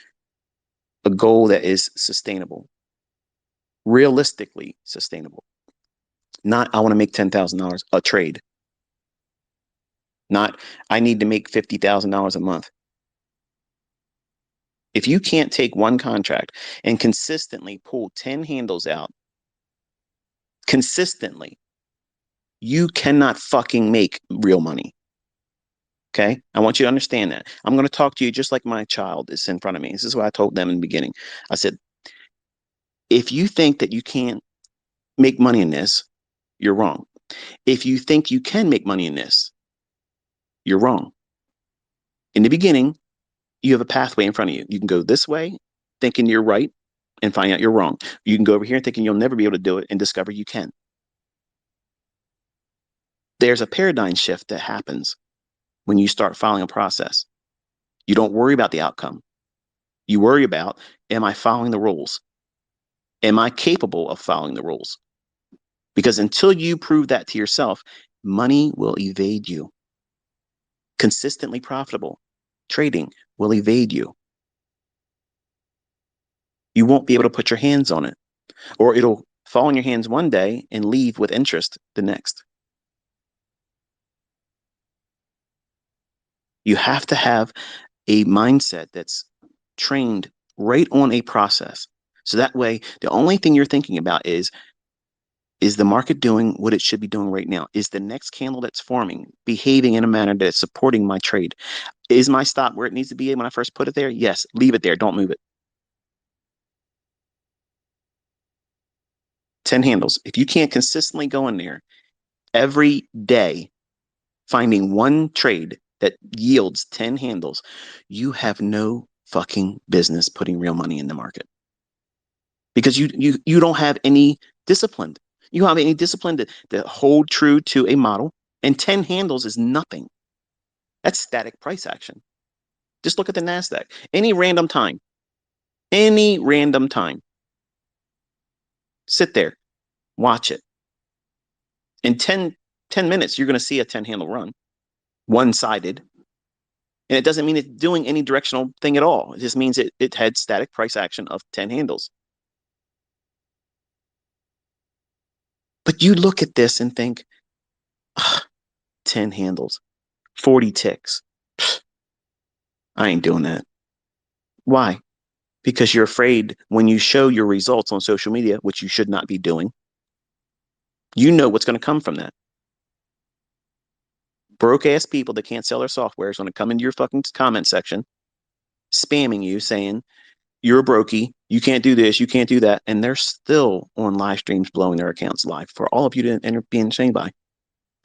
a goal that is sustainable, realistically sustainable. Not, I want to make $10,000 a trade. Not, I need to make $50,000 a month. If you can't take one contract and consistently pull 10 handles out, consistently, you cannot fucking make real money. Okay? I want you to understand that. I'm going to talk to you just like my child is in front of me. This is what I told them in the beginning. I said, if you think that you can't make money in this, you're wrong. If you think you can make money in this, you're wrong. In the beginning, you have a pathway in front of you. You can go this way, thinking you're right, and find out you're wrong. You can go over here thinking you'll never be able to do it and discover you can. There's a paradigm shift that happens when you start following a process. You don't worry about the outcome. You worry about, am I following the rules? Am I capable of following the rules? Because until you prove that to yourself, money will evade you. Consistently profitable trading will evade you. You won't be able to put your hands on it, or it'll fall in your hands one day and leave with interest the next. You have to have a mindset that's trained right on a process. So that way, the only thing you're thinking about is the market doing what it should be doing right now? Is the next candle that's forming behaving in a manner that's supporting my trade? Is my stop where it needs to be when I first put it there? Yes, leave it there. Don't move it. 10 handles. If you can't consistently go in there every day, finding one trade that yields 10 handles, you have no fucking business putting real money in the market. Because you don't have any discipline. You don't have any discipline to hold true to a model, and 10 handles is nothing. That's static price action. Just look at the NASDAQ. Any random time, sit there, watch it. In 10 minutes, you're going to see a 10 handle run, one-sided. And it doesn't mean it's doing any directional thing at all. It just means it had static price action of 10 handles. But you look at this and think, 10 handles, 40 ticks. I ain't doing that. Why? Because you're afraid when you show your results on social media, which you should not be doing, you know what's going to come from that. Broke ass people that can't sell their software is going to come into your fucking comment section, spamming you, saying, you're a brokey, you can't do this, you can't do that. And they're still on live streams blowing their accounts live for all of you to end up being shamed by.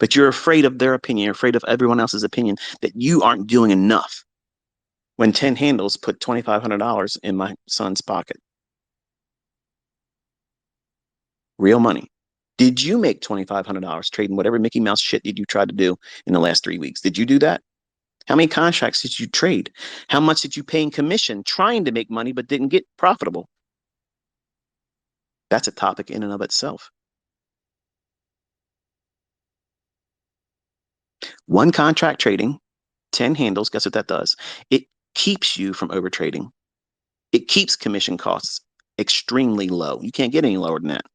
But you're afraid of their opinion, you're afraid of everyone else's opinion that you aren't doing enough. when 10 handles put $2,500 in my son's pocket. Real money. Did you make $2,500 trading whatever Mickey Mouse shit did you try to do in the last 3 weeks? Did you do that? How many contracts did you trade? How much did you pay in commission trying to make money but didn't get profitable? That's a topic in and of itself. One contract trading, 10 handles, guess what that does? It keeps you from overtrading. It keeps commission costs extremely low. You can't get any lower than that.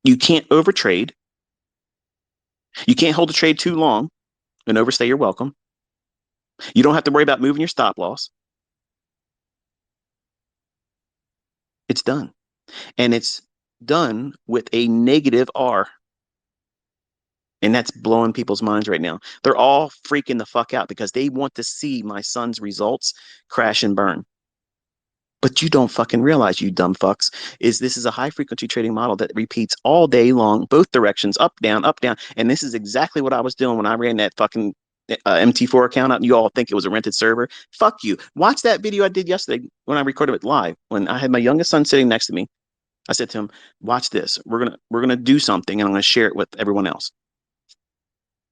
You can't overtrade. You can't hold a trade too long and overstay your welcome. You don't have to worry about moving your stop loss. It's done. And it's done with a negative R. And that's blowing people's minds right now. They're all freaking the fuck out because they want to see my son's results crash and burn. But you don't fucking realize, you dumb fucks, is this is a high frequency trading model that repeats all day long, both directions, up, down, up, down. And this is exactly what I was doing when I ran that fucking MT4 account out. And you all think it was a rented server. Fuck you. Watch that video I did yesterday when I recorded it live. When I had my youngest son sitting next to me, I said to him, watch this. We're gonna do something and I'm gonna share it with everyone else.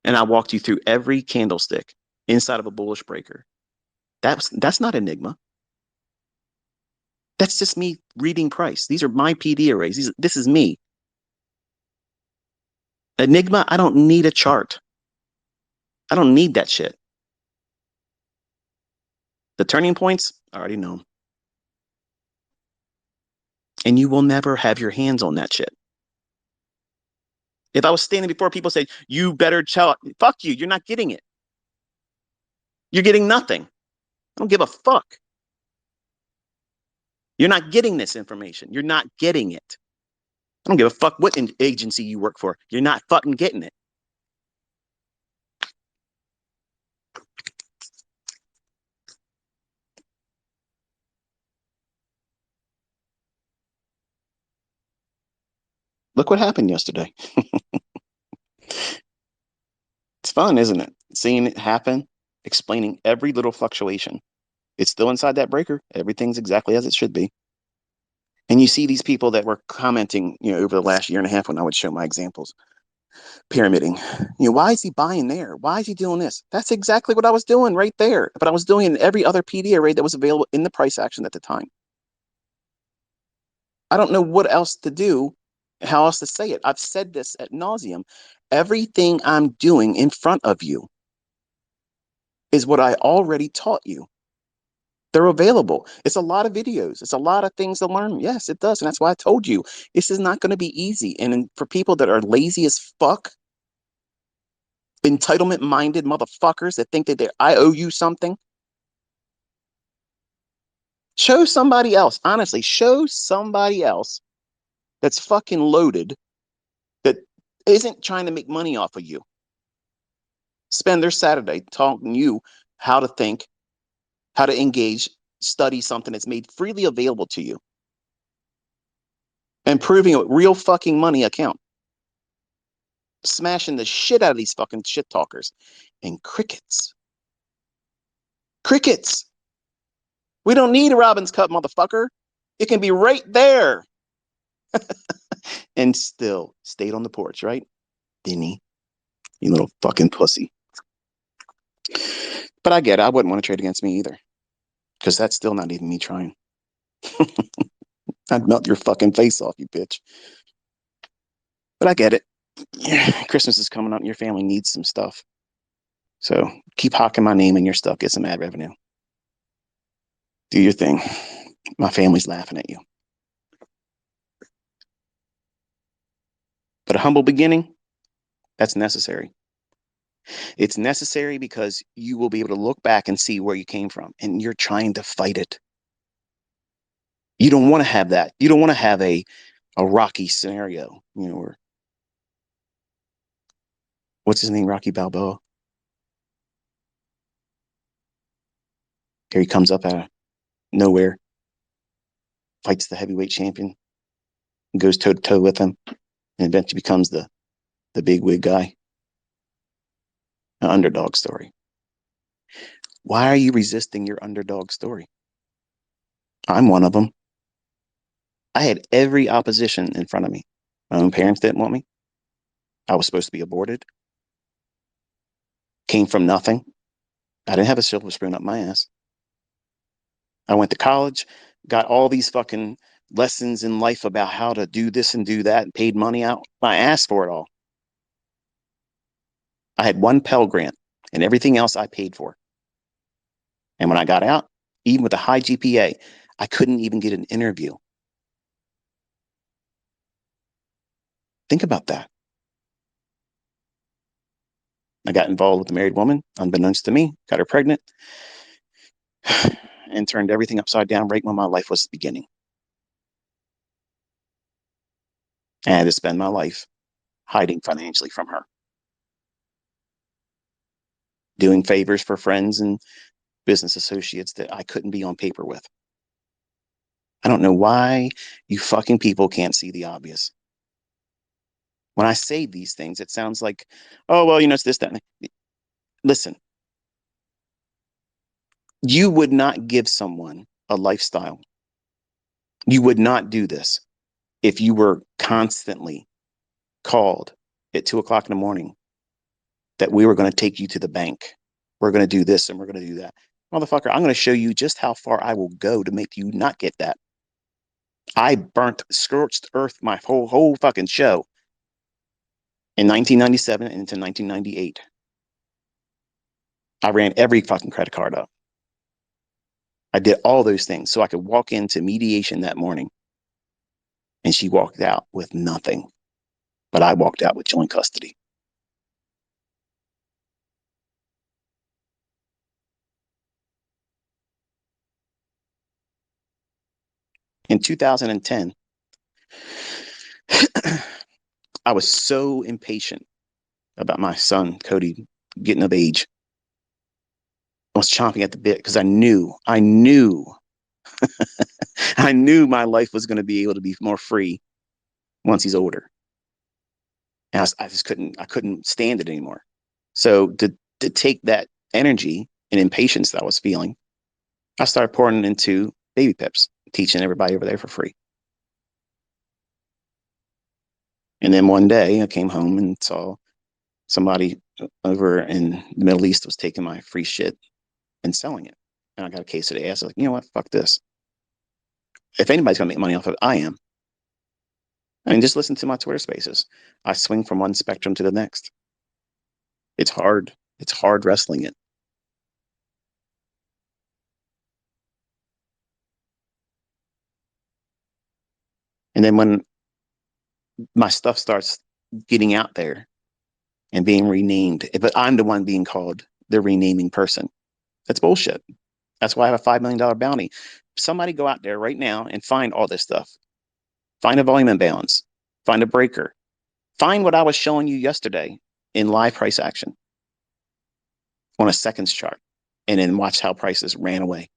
And I walked you through every candlestick inside of a bullish breaker. That's not Enigma. That's just me reading price. These are my PD arrays. This is me. Enigma, I don't need a chart. I don't need that shit. The turning points, I already know. And you will never have your hands on that shit. If I was standing before people say, you better tell, fuck you, you're not getting it. You're getting nothing. I don't give a fuck. You're not getting this information. You're not getting it. I don't give a fuck what agency you work for. You're not fucking getting it. Look what happened yesterday. It's fun, isn't it? Seeing it happen, explaining every little fluctuation. It's still inside that breaker. Everything's exactly as it should be. And you see these people that were commenting, over the last year and a half when I would show my examples, pyramiding. Why is he buying there? Why is he doing this? That's exactly what I was doing right there. But I was doing it in every other PD array that was available in the price action at the time. I don't know what else to do, how else to say it. I've said this ad nauseum. Everything I'm doing in front of you is what I already taught you. They're available. It's a lot of videos. It's a lot of things to learn. Yes, it does. And that's why I told you this is not going to be easy. And for people that are lazy as fuck, entitlement minded motherfuckers that think that I owe you something, show somebody else. Honestly, show somebody else that's fucking loaded that isn't trying to make money off of you. Spend their Saturday telling you how to think, how to engage, study something that's made freely available to you, and proving a real fucking money account. Smashing the shit out of these fucking shit talkers. And crickets. Crickets. We don't need a Robin's Cup, motherfucker. It can be right there. And still stayed on the porch, right? Didn't he? You little fucking pussy. But I get it. I wouldn't want to trade against me either. Because that's still not even me trying. I'd melt your fucking face off, you bitch. But I get it. Christmas is coming up and your family needs some stuff. So keep hawking my name in your stuff. Get some ad revenue. Do your thing. My family's laughing at you. But a humble beginning, that's necessary. It's necessary because you will be able to look back and see where you came from, and you're trying to fight it. You don't want to have that. You don't want to have a Rocky scenario, or what's his name? Rocky Balboa. Here he comes up out of nowhere, fights the heavyweight champion, goes toe to toe with him, and eventually becomes the big wig guy. An underdog story. Why are you resisting your underdog story? I'm one of them. I had every opposition in front of me. My own parents didn't want me. I was supposed to be aborted. Came from nothing. I didn't have a silver spoon up my ass. I went to college, got all these fucking lessons in life about how to do this and do that, and paid money out my ass for it all. I had one Pell Grant, and everything else I paid for. And when I got out, even with a high GPA, I couldn't even get an interview. Think about that. I got involved with a married woman, unbeknownst to me, got her pregnant, and turned everything upside down right when my life was beginning. I had to spend my life hiding financially from her, doing favors for friends and business associates that I couldn't be on paper with. I don't know why you fucking people can't see the obvious. When I say these things, it sounds like, oh, well, it's this, that. Listen, you would not give someone a lifestyle. You would not do this if you were constantly called at 2 o'clock in the morning that we were going to take you to the bank. We're going to do this and we're going to do that. Motherfucker, I'm going to show you just how far I will go to make you not get that. I burnt, scorched earth my whole fucking show in 1997 and into 1998. I ran every fucking credit card up. I did all those things so I could walk into mediation that morning. And she walked out with nothing. But I walked out with joint custody. In 2010, I was so impatient about my son, Cody, getting of age. I was chomping at the bit because I knew my life was going to be able to be more free once he's older. And I just I couldn't stand it anymore. So to take that energy and impatience that I was feeling, I started pouring it into baby pips, teaching everybody over there for free. And then one day I came home and saw somebody over in the Middle East was taking my free shit and selling it. And I got a case of the ass. I was like, you know what? Fuck this. If anybody's gonna make money off of it, I am. I mean, just listen to my Twitter spaces. I swing from one spectrum to the next. It's hard. It's hard wrestling it. And then when my stuff starts getting out there and being renamed, but I'm the one being called the renaming person. That's bullshit. That's why I have a $5 million bounty. Somebody go out there right now and find all this stuff. Find a volume imbalance. Find a breaker. Find what I was showing you yesterday in live price action on a seconds chart, and then watch how prices ran away.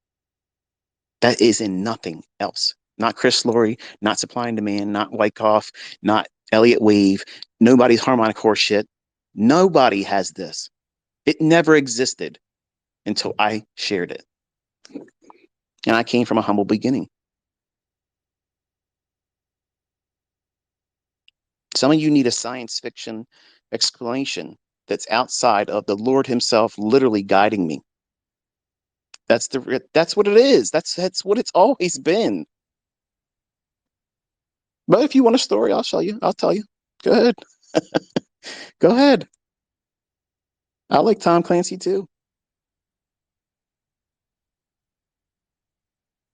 That is in nothing else. Not Chris Laurie, not supply and demand, not Wyckoff, not Elliott Wave, nobody's harmonic horse shit. Nobody has this. It never existed until I shared it. And I came from a humble beginning. Some of you need a science fiction explanation that's outside of the Lord Himself literally guiding me. That's what it is. That's what it's always been. But if you want a story, I'll show you. I'll tell you. Go ahead. Go ahead. I like Tom Clancy too.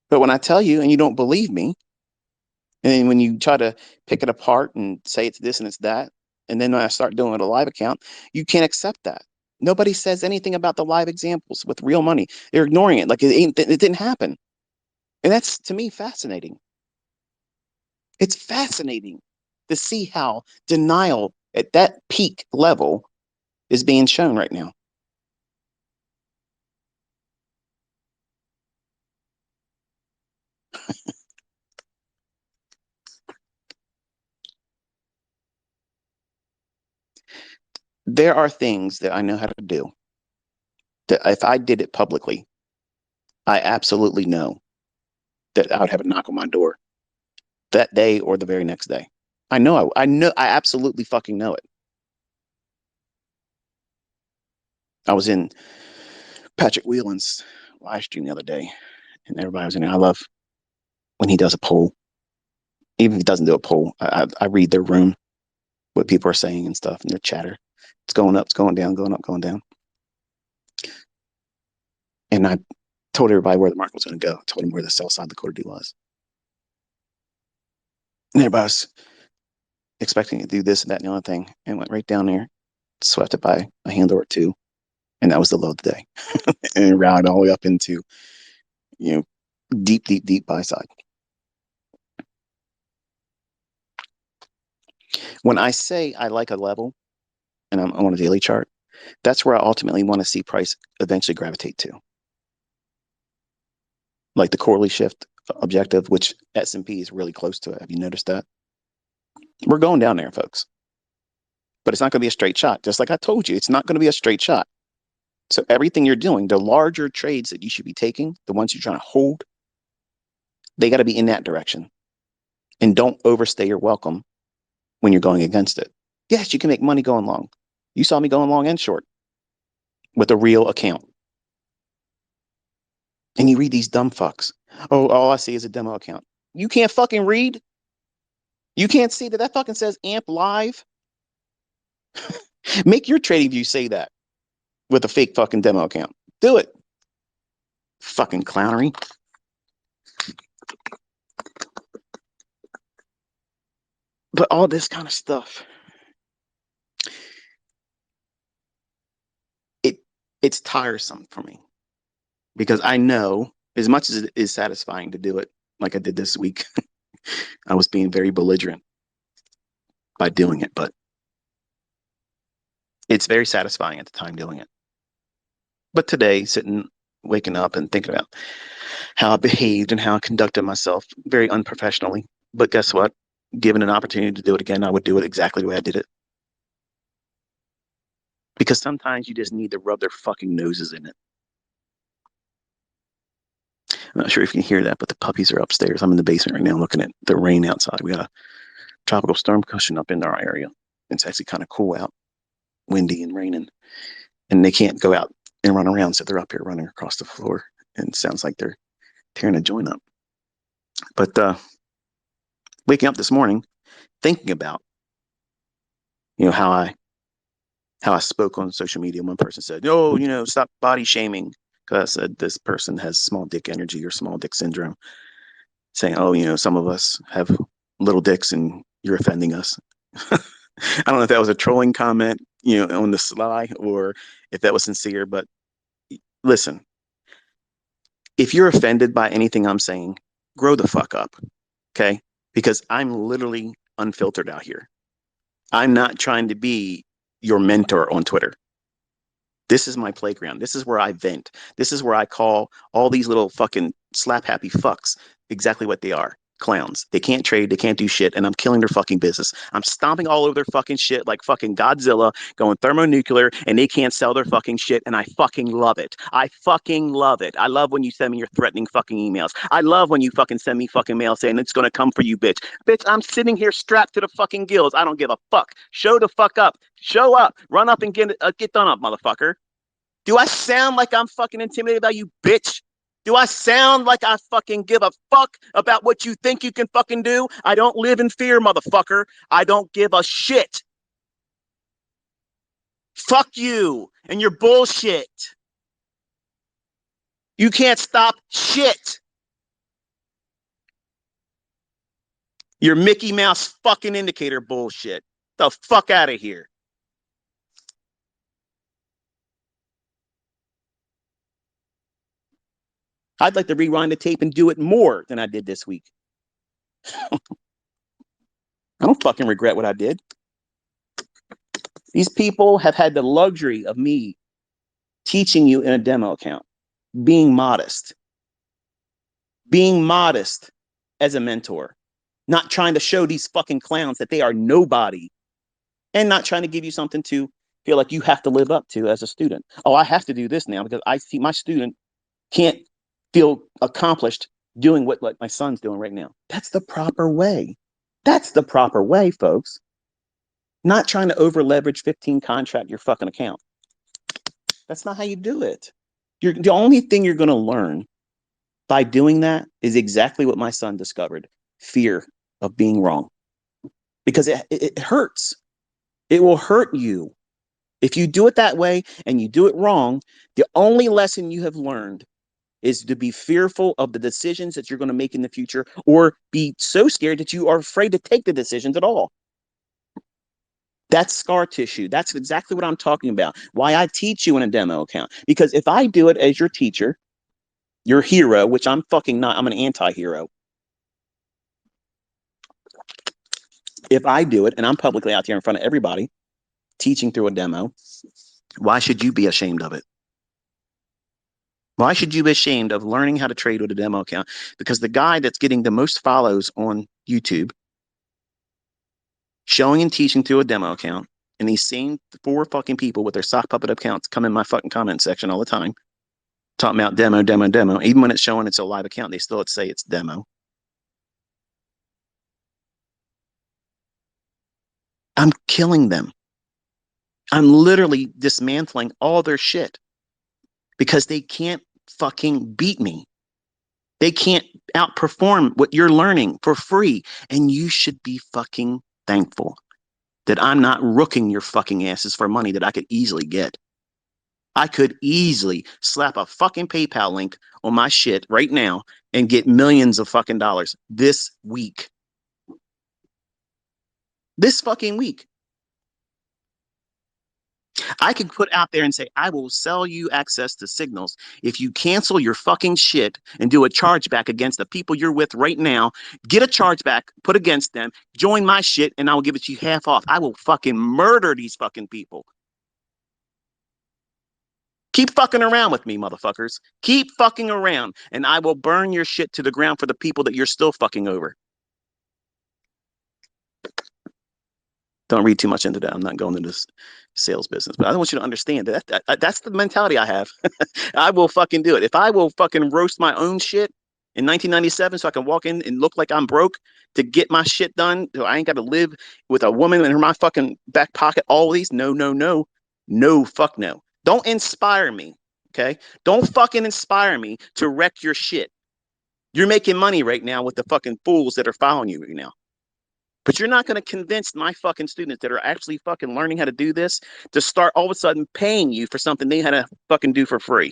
But when I tell you and you don't believe me, and then when you try to pick it apart and say it's this and it's that, and then when I start doing it a live account, you can't accept that. Nobody says anything about the live examples with real money. They're ignoring it like it didn't happen. And that's to me fascinating. It's fascinating to see how denial at that peak level is being shown right now. There are things that I know how to do that if I did it publicly, I absolutely know that I would have a knock on my door that day or the very next day. I absolutely fucking know it. I was in Patrick Whelan's live stream the other day, and everybody was in there. I love when he does a poll. Even if he doesn't do a poll, I read their room, what people are saying and stuff, and their chatter. It's going up, it's going down, going up, going down. And I told everybody where the market was going to go. I told them where the sell side liquidity was. And everybody was expecting to do this and that and the other thing, and went right down there, swept it by a handle or two, and that was the low of the day. And it rallied all the way up into, deep, deep, deep buy side. When I say I like a level and I'm on a daily chart, that's where I ultimately want to see price eventually gravitate to. Like the quarterly shift objective, which S&P is really close to it. Have you noticed that? We're going down there, folks. But it's not going to be a straight shot. Just like I told you, it's not going to be a straight shot. So everything you're doing, the larger trades that you should be taking, the ones you're trying to hold, they got to be in that direction. And don't overstay your welcome when you're going against it. Yes, you can make money going long. You saw me going long and short with a real account. And you read these dumb fucks. Oh, all I see is a demo account. You can't fucking read? You can't see that fucking says AMP live? Make your trading view say that with a fake fucking demo account. Do it. Fucking clownery. But all this kind of stuff, it's tiresome for me. Because I know, as much as it is satisfying to do it, like I did this week, I was being very belligerent by doing it, but it's very satisfying at the time doing it. But today, waking up and thinking about how I behaved and how I conducted myself very unprofessionally. But guess what? Given an opportunity to do it again, I would do it exactly the way I did it. Because sometimes you just need to rub their fucking noses in it. I'm not sure if you can hear that, but the puppies are upstairs. I'm in the basement right now looking at the rain outside. We got a tropical storm cushion up in our area. It's actually kind of cool out, windy and raining. And they can't go out and run around, so they're up here running across the floor. And it sounds like they're tearing a joint up. But waking up this morning, thinking about, how I spoke on social media. One person said, "Oh, stop body shaming," because I said this person has small dick energy or small dick syndrome, saying, "Oh, some of us have little dicks and you're offending us." I don't know if that was a trolling comment, on the sly, or if that was sincere. But listen, if you're offended by anything I'm saying, grow the fuck up, okay? Because I'm literally unfiltered out here. I'm not trying to be your mentor on Twitter. This is my playground. This is where I vent. This is where I call all these little fucking slap happy fucks exactly what they are. Clowns. They can't trade. They can't do shit. And I'm killing their fucking business. I'm stomping all over their fucking shit like fucking Godzilla going thermonuclear, and they can't sell their fucking shit. And I fucking love it. I fucking love it. I love when you send me your threatening fucking emails. I love when you fucking send me fucking mail saying it's going to come for you, bitch. Bitch, I'm sitting here strapped to the fucking gills. I don't give a fuck. Show the fuck up. Show up. Run up and get done up, motherfucker. Do I sound like I'm fucking intimidated by you, bitch? Do I sound like I fucking give a fuck about what you think you can fucking do? I don't live in fear, motherfucker. I don't give a shit. Fuck you and your bullshit. You can't stop shit. Your Mickey Mouse fucking indicator bullshit. The fuck out of here. I'd like to rewind the tape and do it more than I did this week. I don't fucking regret what I did. These people have had the luxury of me teaching you in a demo account, being modest as a mentor, not trying to show these fucking clowns that they are nobody, and not trying to give you something to feel like you have to live up to as a student. Oh, I have to do this now because I see my student can't feel accomplished doing what my son's doing right now. That's the proper way. That's the proper way, folks. Not trying to over leverage 15 contract your fucking account. That's not how you do it. The only thing you're going to learn by doing that is exactly what my son discovered: fear of being wrong. Because it hurts. It will hurt you. If you do it that way and you do it wrong, the only lesson you have learned is to be fearful of the decisions that you're going to make in the future, or be so scared that you are afraid to take the decisions at all. That's scar tissue. That's exactly what I'm talking about. Why I teach you in a demo account. Because if I do it as your teacher, your hero, which I'm fucking not, I'm an anti-hero. If I do it and I'm publicly out here in front of everybody teaching through a demo, why should you be ashamed of it? Why should you be ashamed of learning how to trade with a demo account? Because the guy that's getting the most follows on YouTube, showing and teaching through a demo account, and these same 4 fucking people with their sock puppet accounts come in my fucking comment section all the time, talking about demo, demo, demo. Even when it's showing it's a live account, they still say it's demo. I'm killing them. I'm literally dismantling all their shit because they can't fucking beat me. They can't outperform what you're learning for free. And you should be fucking thankful that I'm not rooking your fucking asses for money that I could easily get. I could easily slap a fucking PayPal link on my shit right now and get millions of fucking dollars this week. This fucking week. I could put out there and say, I will sell you access to signals if you cancel your fucking shit and do a chargeback against the people you're with right now. Get a chargeback, put against them, join my shit, and I will give it to you half off. I will fucking murder these fucking people. Keep fucking around with me, motherfuckers. Keep fucking around, and I will burn your shit to the ground for the people that you're still fucking over. Don't read too much into that. I'm not going into this sales business, but I want you to understand that's the mentality I have. I will fucking do it. If I will fucking roast my own shit in 1997 so I can walk in and look like I'm broke to get my shit done, so I ain't got to live with a woman in my fucking back pocket, all these, no, no, no, no, fuck no. Don't inspire me, okay? Don't fucking inspire me to wreck your shit. You're making money right now with the fucking fools that are following you right now. But you're not going to convince my fucking students that are actually fucking learning how to do this to start all of a sudden paying you for something they had to fucking do for free.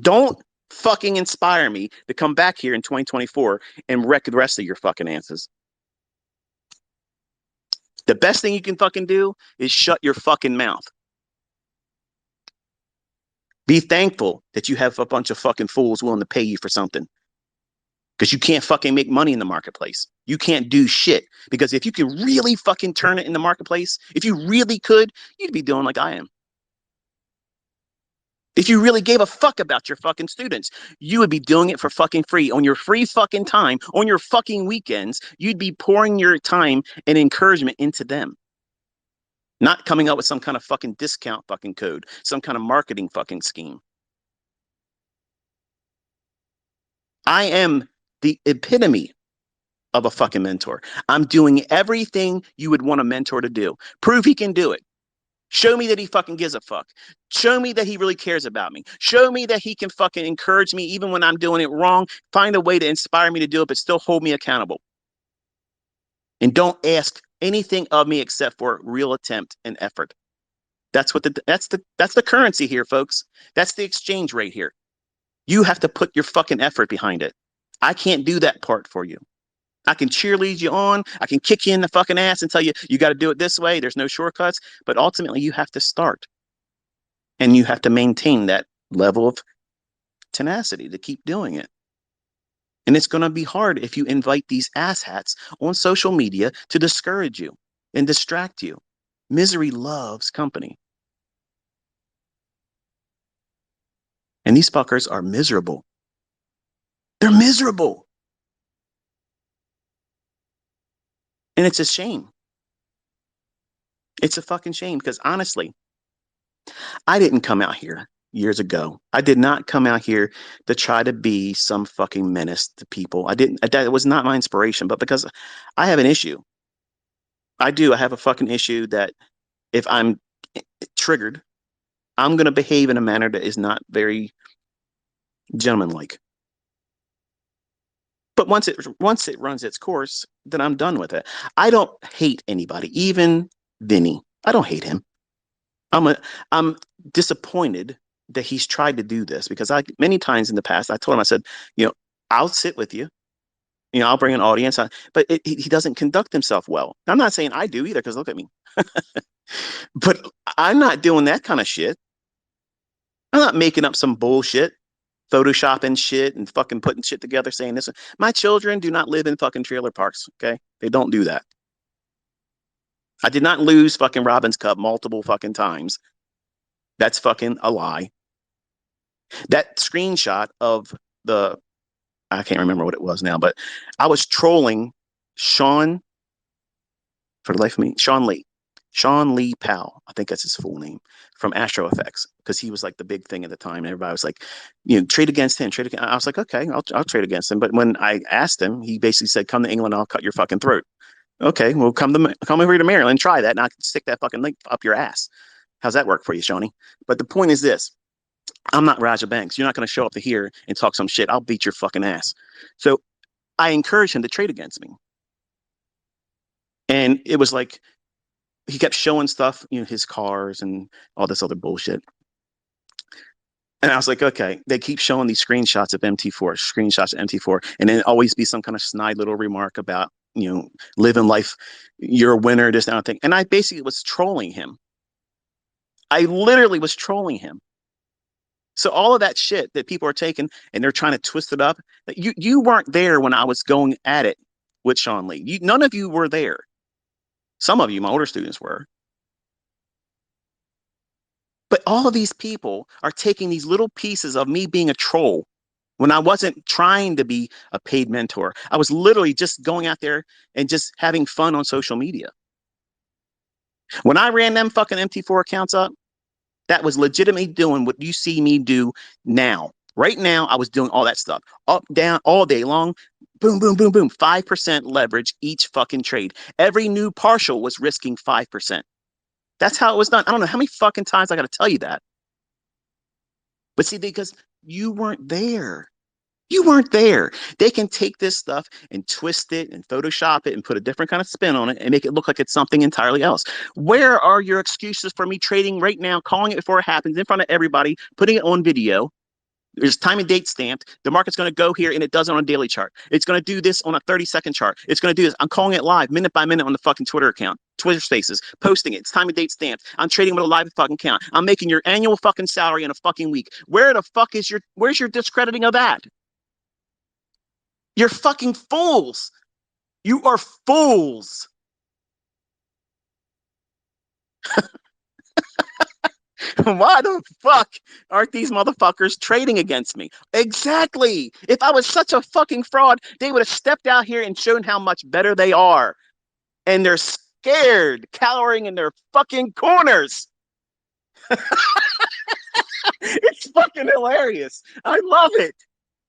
Don't fucking inspire me to come back here in 2024 and wreck the rest of your fucking asses. The best thing you can fucking do is shut your fucking mouth. Be thankful that you have a bunch of fucking fools willing to pay you for something. Because you can't fucking make money in the marketplace. You can't do shit. Because if you could really fucking turn it in the marketplace, if you really could, you'd be doing like I am. If you really gave a fuck about your fucking students, you would be doing it for fucking free on your free fucking time, on your fucking weekends. You'd be pouring your time and encouragement into them. Not coming up with some kind of fucking discount fucking code, some kind of marketing fucking scheme. I am the epitome of a fucking mentor. I'm doing everything you would want a mentor to do. Prove he can do it. Show me that he fucking gives a fuck. Show me that he really cares about me. Show me that he can fucking encourage me even when I'm doing it wrong. Find a way to inspire me to do it, but still hold me accountable. And don't ask anything of me except for real attempt and effort. That's the currency here, folks. That's the exchange rate here. You have to put your fucking effort behind it. I can't do that part for you. I can cheerlead you on. I can kick you in the fucking ass and tell you, you got to do it this way. There's no shortcuts. But ultimately, you have to start. And you have to maintain that level of tenacity to keep doing it. And it's going to be hard if you invite these asshats on social media to discourage you and distract you. Misery loves company. And these fuckers are miserable. They're miserable. And it's a shame. It's a fucking shame because honestly, I didn't come out here years ago. I did not come out here to try to be some fucking menace to people. I didn't, that was not my inspiration, but because I have an issue. I do. I have a fucking issue that if I'm triggered, I'm going to behave in a manner that is not very gentlemanlike. But once it runs its course, then I'm done with it. I don't hate anybody, even Vinny. I don't hate him. I'm disappointed that he's tried to do this because I many times in the past I told him I said, you know, I'll sit with you. You know, I'll bring an audience, but he doesn't conduct himself well. I'm not saying I do either because look at me. But I'm not doing that kind of shit. I'm not making up some bullshit, photoshopping shit and fucking putting shit together saying this. My children do not live in fucking trailer parks, okay? They don't do that. I did not lose fucking Robin's Cup multiple fucking times. That's fucking a lie. That screenshot of the I can't remember what it was now, but I was trolling Sean for the life of me, Sean Lee Powell, I think that's his full name, from Astro Effects, because he was like the big thing at the time, and everybody was like, you know, trade against him, trade against. I was like, okay, I'll trade against him. But when I asked him, he basically said, "Come to England, I'll cut your fucking throat." Okay, well, come over to Maryland, try that, and I can stick that fucking link up your ass. How's that work for you, Shawnee? But the point is this: I'm not Raja Banks. You're not going to show up to here and talk some shit. I'll beat your fucking ass. So I encouraged him to trade against me. And it was like he kept showing stuff, you know, his cars and all this other bullshit. And I was like, okay, they keep showing these screenshots of MT4, screenshots of MT4, and then always be some kind of snide little remark about, you know, living life, you're a winner, this and that thing. And I basically was trolling him. I literally was trolling him. So all of that shit that people are taking and they're trying to twist it up, you weren't there when I was going at it with Sean Lee. None of you were there. Some of you, my older students, were. But all of these people are taking these little pieces of me being a troll when I wasn't trying to be a paid mentor. I was literally just going out there and just having fun on social media. When I ran them fucking MT4 accounts up, that was legitimately doing what you see me do now. Right now, I was doing all that stuff up, down, all day long. Boom, boom, boom, boom. 5% leverage each fucking trade. Every new partial was risking 5%. That's how it was done. I don't know how many fucking times I got to tell you that. But see, because you weren't there. You weren't there. They can take this stuff and twist it and Photoshop it and put a different kind of spin on it and make it look like it's something entirely else. Where are your excuses for me trading right now, calling it before it happens in front of everybody, putting it on video? There's time and date stamped. The market's going to go here and it does it on a daily chart. It's going to do this on a 30-second chart. It's going to do this. I'm calling it live minute by minute on the fucking Twitter account, Twitter spaces, posting it. It's time and date stamped. I'm trading with a live fucking account. I'm making your annual fucking salary in a fucking week. Where's your discrediting of that? You're fucking fools. You are fools. Why the fuck aren't these motherfuckers trading against me? Exactly. If I was such a fucking fraud, they would have stepped out here and shown how much better they are. And they're scared, cowering in their fucking corners. It's fucking hilarious. I love it.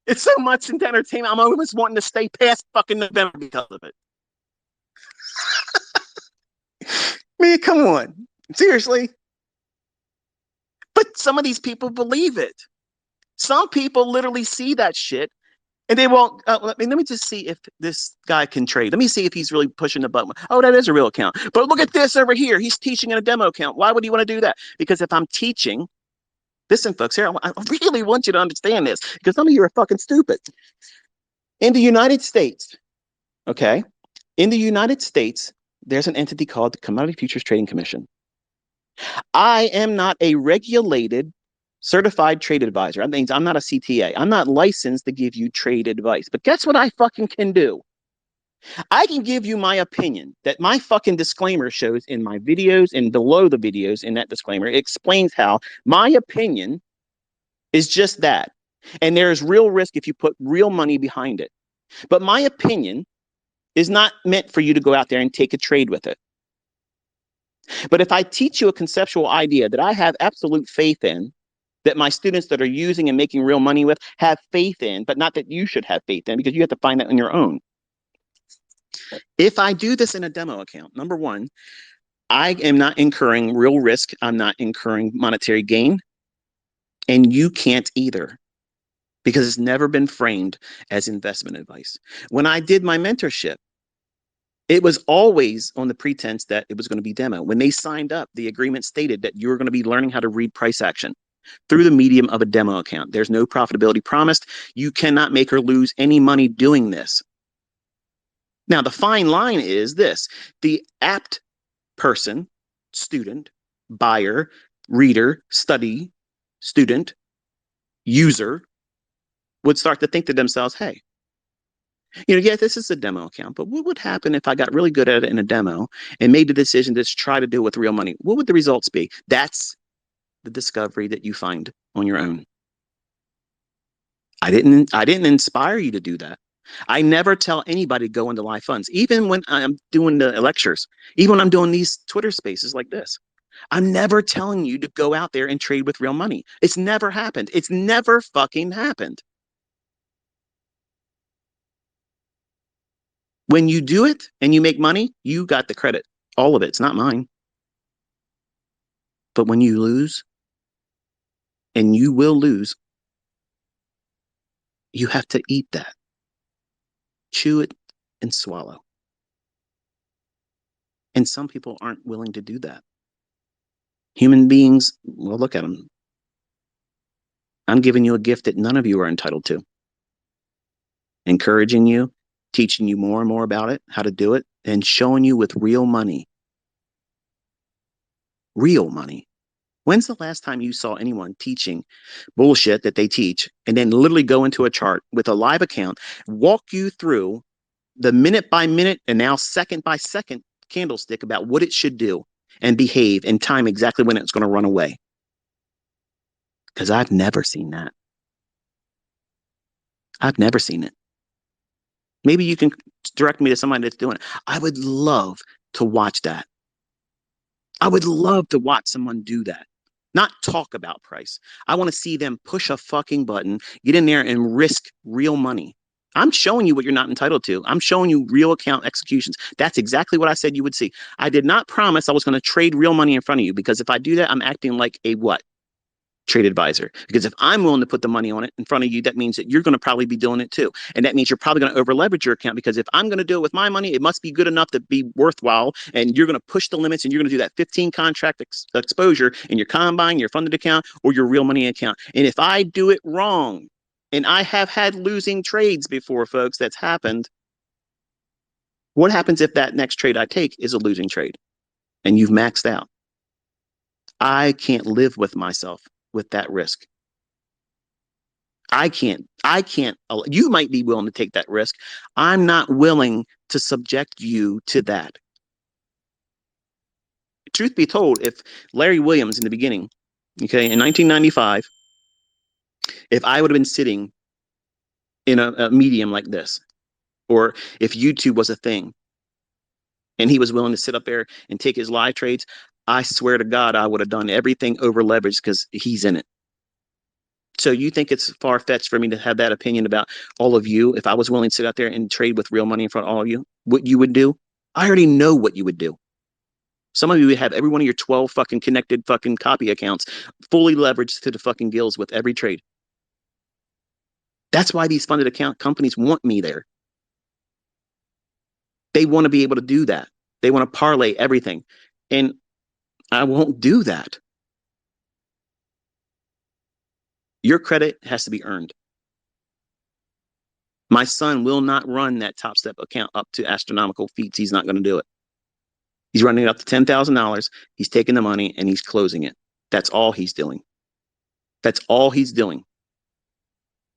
It's so much entertainment. I'm almost wanting to stay past fucking November because of it. Man, come on. Seriously. But some of these people believe it. Some people literally see that shit and they won't. Let me just see if this guy can trade. Let me see if he's really pushing the button. Oh, that is a real account. But look at this over here. He's teaching in a demo account. Why would he want to do that? Because if I'm teaching, listen, folks, here, I really want you to understand this because some of you are fucking stupid. In the United States, okay, in the United States, there's an entity called the Commodity Futures Trading Commission. I am not a regulated certified trade advisor. That means I'm not a CTA. I'm not licensed to give you trade advice. But guess what I fucking can do? I can give you my opinion that my fucking disclaimer shows in my videos and below the videos in that disclaimer. It explains how my opinion is just that. And there is real risk if you put real money behind it. But my opinion is not meant for you to go out there and take a trade with it. But if I teach you a conceptual idea that I have absolute faith in, that my students that are using and making real money with have faith in, but not that you should have faith in, because you have to find that on your own. If I do this in a demo account, number one, I am not incurring real risk. I'm not incurring monetary gain. And you can't either, because it's never been framed as investment advice. When I did my mentorship, it was always on the pretense that it was going to be demo. When they signed up, the agreement stated that you were going to be learning how to read price action through the medium of a demo account. There's no profitability promised. You cannot make or lose any money doing this. Now, the fine line is this: the apt person, student, buyer, reader, study, student, user would start to think to themselves, hey, yeah, this is a demo account, but what would happen if I got really good at it in a demo and made the decision to try to do it with real money? What would the results be? That's the discovery that you find on your own. I didn't inspire you to do that. I never tell anybody to go into live funds, even when I'm doing the lectures, even when I'm doing these Twitter spaces like this. I'm never telling you to go out there and trade with real money. It's never happened. It's never fucking happened. When you do it and you make money, you got the credit. All of it. It's not mine. But when you lose, and you will lose, you have to eat that. Chew it and swallow. And some people aren't willing to do that. Human beings, well, look at them. I'm giving you a gift that none of you are entitled to. Encouraging you, teaching you more and more about it, how to do it, and showing you with real money. Real money. When's the last time you saw anyone teaching bullshit that they teach and then literally go into a chart with a live account, walk you through the minute by minute and now second by second candlestick about what it should do and behave and time exactly when it's going to run away? Because I've never seen that. I've never seen it. Maybe you can direct me to somebody that's doing it. I would love to watch that. I would love to watch someone do that. Not talk about price. I want to see them push a fucking button, get in there and risk real money. I'm showing you what you're not entitled to. I'm showing you real account executions. That's exactly what I said you would see. I did not promise I was going to trade real money in front of you, because if I do that, I'm acting like a what? Trade advisor. Because if I'm willing to put the money on it in front of you, that means that you're going to probably be doing it too. And that means you're probably going to over leverage your account, because if I'm going to do it with my money, it must be good enough to be worthwhile. And you're going to push the limits, and you're going to do that 15 contract exposure in your combine, your funded account, or your real money account. And if I do it wrong, and I have had losing trades before, folks, that's happened. What happens if that next trade I take is a losing trade and you've maxed out? I can't live with myself with that risk. I can't, you might be willing to take that risk. I'm not willing to subject you to that. Truth be told, if Larry Williams in the beginning, okay, in 1995, if I would have been sitting in a medium like this, or if YouTube was a thing and he was willing to sit up there and take his live trades, I swear to God, I would have done everything over leveraged, because he's in it. So you think it's far-fetched for me to have that opinion about all of you? If I was willing to sit out there and trade with real money in front of all of you, what you would do? I already know what you would do. Some of you would have every one of your 12 fucking connected fucking copy accounts fully leveraged to the fucking gills with every trade. That's why these funded account companies want me there. They want to be able to do that. They want to parlay everything. And I won't do that. Your credit has to be earned. My son will not run that Top Step account up to astronomical feats. He's not going to do it. He's running it up to $10,000. He's taking the money and he's closing it. That's all he's doing. That's all he's doing.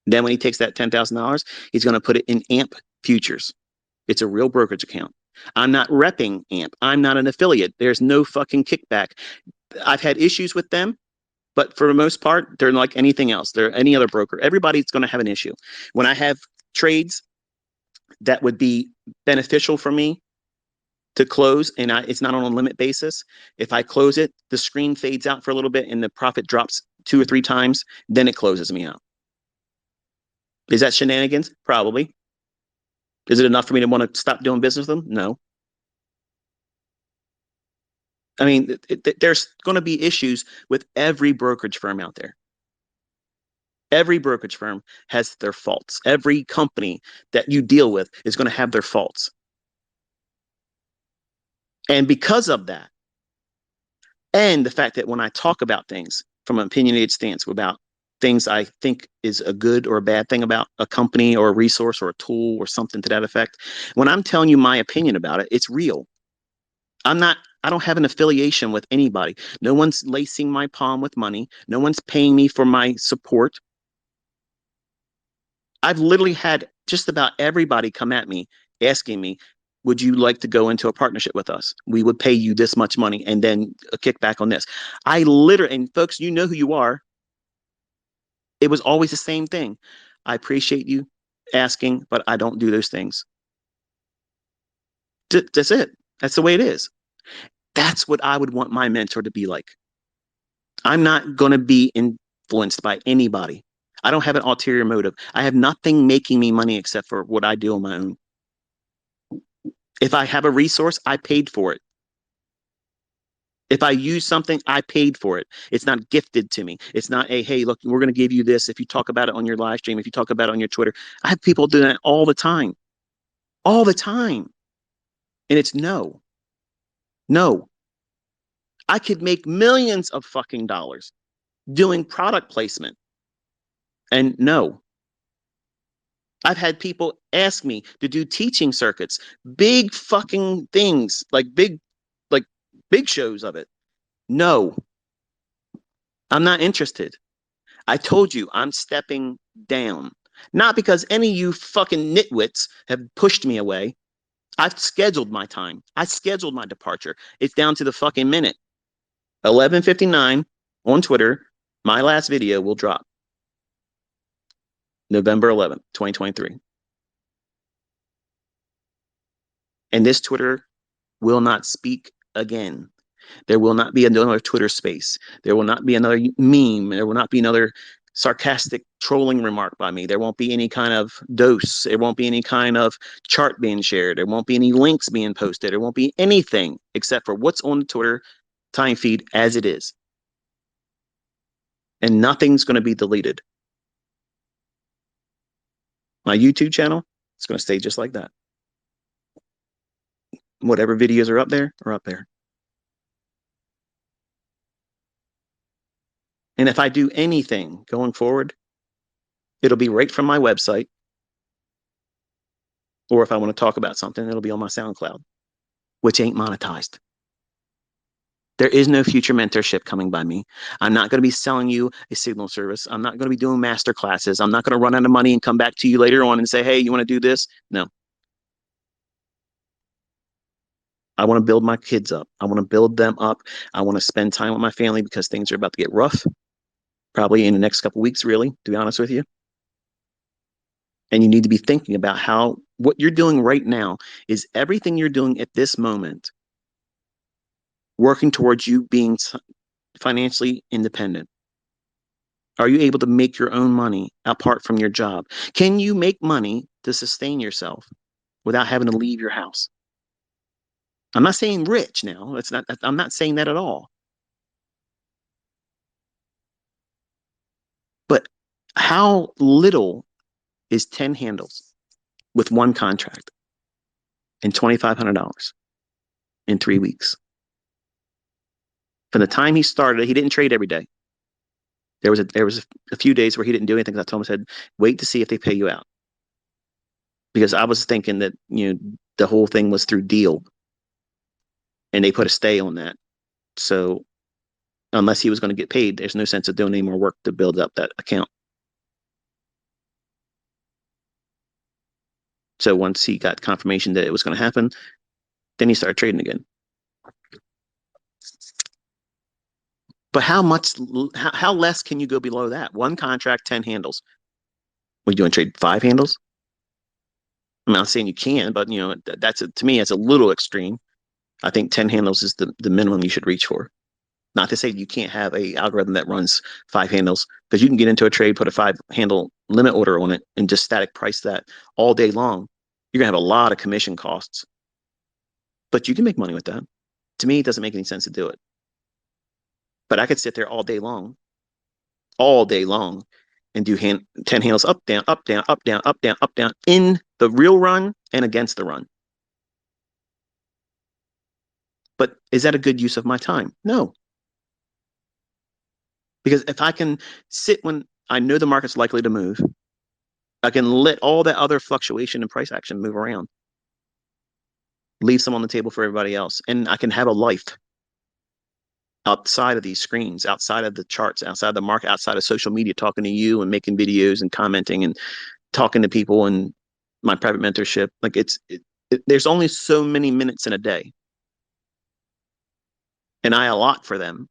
Then when he takes that $10,000, he's going to put it in AMP futures. It's a real brokerage account. I'm not repping AMP. I'm not an affiliate. There's no fucking kickback. I've had issues with them, but for the most part, they're like anything else. They're any other broker. Everybody's going to have an issue. When I have trades that would be beneficial for me, to close, and it's not on a limit basis. If I close it, the screen fades out for a little bit and the profit drops 2 or 3 times, then it closes me out. Is that shenanigans? Probably. Is it enough for me to want to stop doing business with them? No. I mean, there's going to be issues with every brokerage firm out there. Every brokerage firm has their faults. Every company that you deal with is going to have their faults. And because of that, and the fact that when I talk about things from an opinionated stance about things I think is a good or a bad thing about a company or a resource or a tool or something to that effect, when I'm telling you my opinion about it, it's real. I don't have an affiliation with anybody. No one's lacing my palm with money. No one's paying me for my support. I've literally had just about everybody come at me asking me, would you like to go into a partnership with us? We would pay you this much money and then a kickback on this. I literally, and folks, you know who you are. It was always the same thing. I appreciate you asking, but I don't do those things. That's it. That's the way it is. That's what I would want my mentor to be like. I'm not going to be influenced by anybody. I don't have an ulterior motive. I have nothing making me money except for what I do on my own. If I have a resource, I paid for it. If I use something, I paid for it. It's not gifted to me. It's not a, hey, look, we're going to give you this if you talk about it on your live stream, if you talk about it on your Twitter. I have people doing that all the time. All the time. And it's no. No. I could make millions of fucking dollars doing product placement. And no. I've had people ask me to do teaching circuits, big fucking things, like big shows of it. No, I'm not interested. I told you I'm stepping down. Not because any of you fucking nitwits have pushed me away. I've scheduled my time. I scheduled my departure. It's down to the fucking minute. 11:59 on Twitter. My last video will drop November 11th, 2023. And this Twitter will not speak again. There will not be another Twitter space. There will not be another meme. There will not be another sarcastic trolling remark by me. There won't be any kind of dose. There won't be any kind of chart being shared. There won't be any links being posted. There won't be anything except for what's on the Twitter time feed as it is. And nothing's going to be deleted. My YouTube channel, it's going to stay just like that. Whatever videos are up there are up there. And if I do anything going forward, it'll be right from my website. Or if I want to talk about something, it'll be on my SoundCloud, which ain't monetized. There is no future mentorship coming by me. I'm not going to be selling you a signal service. I'm not going to be doing master classes. I'm not going to run out of money and come back to you later on and say, hey, you want to do this? No. I want to build my kids up. I want to build them up. I want to spend time with my family because things are about to get rough, probably in the next couple of weeks, really, to be honest with you. And you need to be thinking about how what you're doing right now is everything you're doing at this moment working towards you being financially independent. Are you able to make your own money apart from your job? Can you make money to sustain yourself without having to leave your house? I'm not saying rich now. I'm not saying that at all. But how little is 10 handles with one contract and $2,500 in 3 weeks? From the time he started, he didn't trade every day. There was a few days where he didn't do anything. I told him, I said, wait to see if they pay you out. Because I was thinking that, the whole thing was through deal. And they put a stay on that. So unless he was going to get paid, there's no sense of doing any more work to build up that account. So once he got confirmation that it was going to happen, then he started trading again. But how less can you go below that? One contract, 10 handles. Are you doing trade 5 handles? I'm not saying you can, but to me, it's a little extreme. I think 10 handles is the minimum you should reach for. Not to say you can't have a algorithm that runs 5 handles, because you can get into a trade, put a 5 handle limit order on it, and just static price that all day long. You're gonna have a lot of commission costs, but you can make money with that. To me, it doesn't make any sense to do it. But I could sit there all day long, and do 10 handles up, down, up, down, up, down, up, down, up, down in the real run and against the run. But is that a good use of my time? No. Because if I can sit when I know the market's likely to move, I can let all that other fluctuation and price action move around, leave some on the table for everybody else, and I can have a life outside of these screens, outside of the charts, outside of the market, outside of social media, talking to you and making videos and commenting and talking to people and my private mentorship. Like there's only so many minutes in a day, and I allot for them,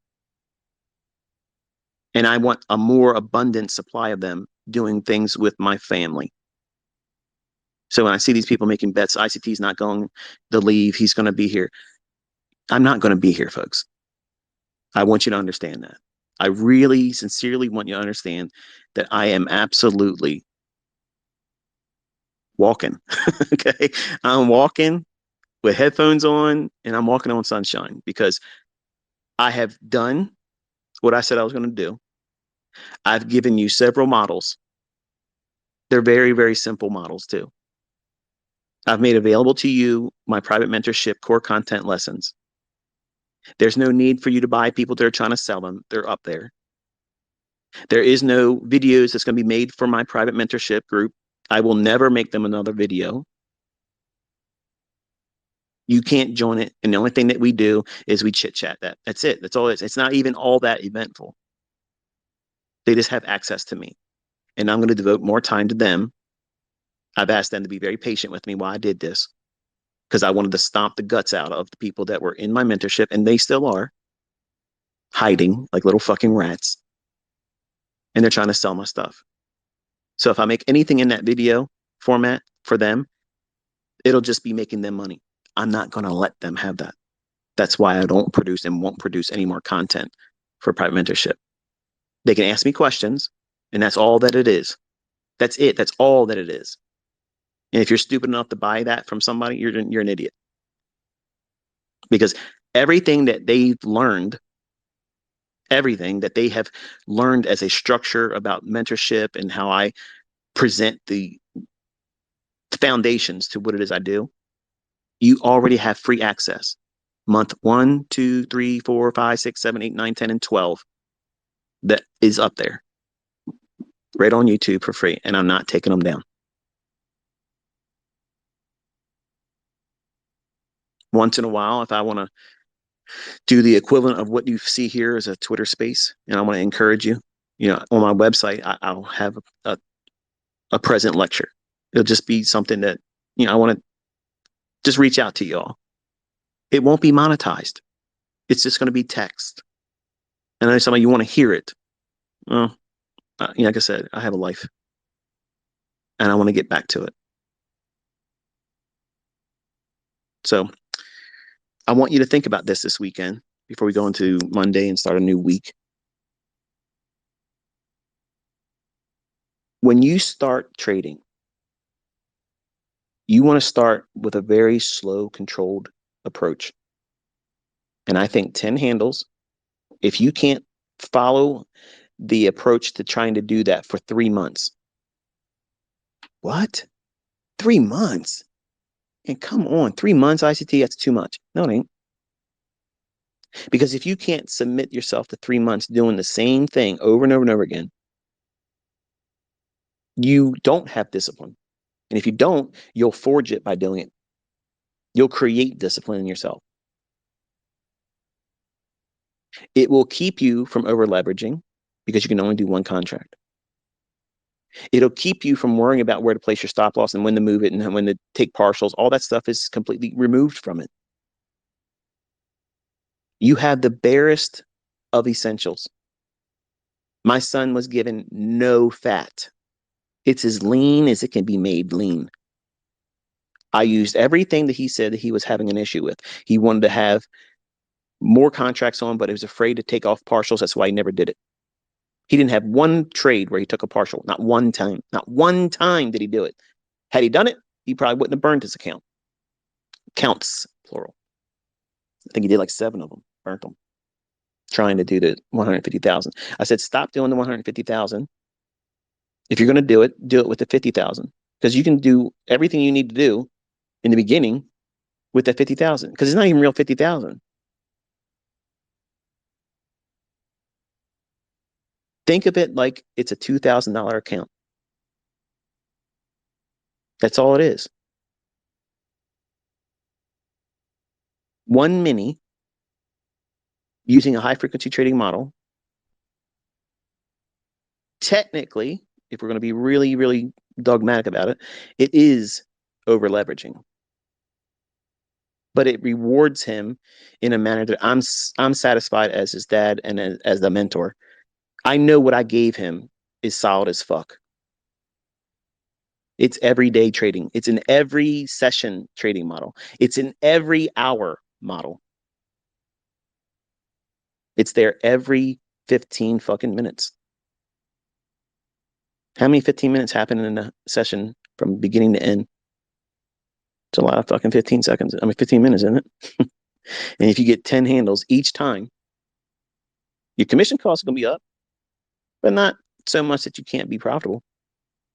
and I want a more abundant supply of them doing things with my family. So when I see these people making bets, ICT is not going to leave, he's going to be here. I'm not going to be here, folks. I want you to understand that. I really sincerely want you to understand that I am absolutely walking. Okay. I'm walking with headphones on, and I'm walking on sunshine, because I have done what I said I was going to do. I've given you several models. They're very, very simple models too. I've made available to you my private mentorship core content lessons. There's no need for you to buy people that are trying to sell them. They're up there. There is no videos that's going to be made for my private mentorship group. I will never make them another video. You can't join it. And the only thing that we do is we chit chat. That's it. That's all it is. It's not even all that eventful. They just have access to me. And I'm going to devote more time to them. I've asked them to be very patient with me while I did this, because I wanted to stomp the guts out of the people that were in my mentorship, and they still are, hiding like little fucking rats. And they're trying to sell my stuff. So if I make anything in that video format for them, it'll just be making them money. I'm not going to let them have that. That's why I don't produce and won't produce any more content for private mentorship. They can ask me questions, and that's all that it is. That's it. That's all that it is. And if you're stupid enough to buy that from somebody, you're an idiot. Because everything that they've learned, everything that they have learned as a structure about mentorship and how I present the foundations to what it is I do, you already have free access. Month 1, 2, 3, 4, 5, 6, 7, 8, 9, 10, and 12. That is up there right on YouTube for free, and I'm not taking them down. Once in a while, if I want to do the equivalent of what you see here as a Twitter space, and I want to encourage you, on my website, I'll have a present lecture. It'll just be something that, I want to just reach out to y'all. It won't be monetized. It's just going to be text. And I know some of you want to hear it. Well, like I said, I have a life, and I want to get back to it. So I want you to think about this weekend before we go into Monday and start a new week. When you start trading, you want to start with a very slow, controlled approach. And I think 10 handles, if you can't follow the approach to trying to do that for 3 months. What? 3 months? And come on, 3 months ICT, that's too much. No, it ain't. Because if you can't submit yourself to 3 months doing the same thing over and over and over again, you don't have discipline. And if you don't, you'll forge it by doing it. You'll create discipline in yourself. It will keep you from over leveraging, because you can only do one contract. It'll keep you from worrying about where to place your stop loss and when to move it and when to take partials. All that stuff is completely removed from it. You have the barest of essentials. My son was given no fat. It's as lean as it can be made lean. I used everything that he said that he was having an issue with. He wanted to have more contracts on, but he was afraid to take off partials. That's why he never did it. He didn't have one trade where he took a partial. Not one time. Not one time did he do it. Had he done it, he probably wouldn't have burned his account. Counts, plural. I think he did like 7 of them, burnt them, trying to do the 150,000. I said, stop doing the 150,000. If you're going to do it with the 50,000, because you can do everything you need to do in the beginning with that 50,000, because it's not even real 50,000. Think of it like it's a $2,000 account. That's all it is. One mini using a high frequency trading model. Technically, if we're going to be really, really dogmatic about it, it is over leveraging. But it rewards him in a manner that I'm satisfied as his dad and as the mentor. I know what I gave him is solid as fuck. It's everyday trading. It's an every session trading model. It's an every hour model. It's there every 15 fucking minutes. How many 15 minutes happen in a session from beginning to end? It's a lot of fucking 15 seconds. I mean, 15 minutes, isn't it? And if you get 10 handles each time, your commission costs are going to be up, but not so much that you can't be profitable.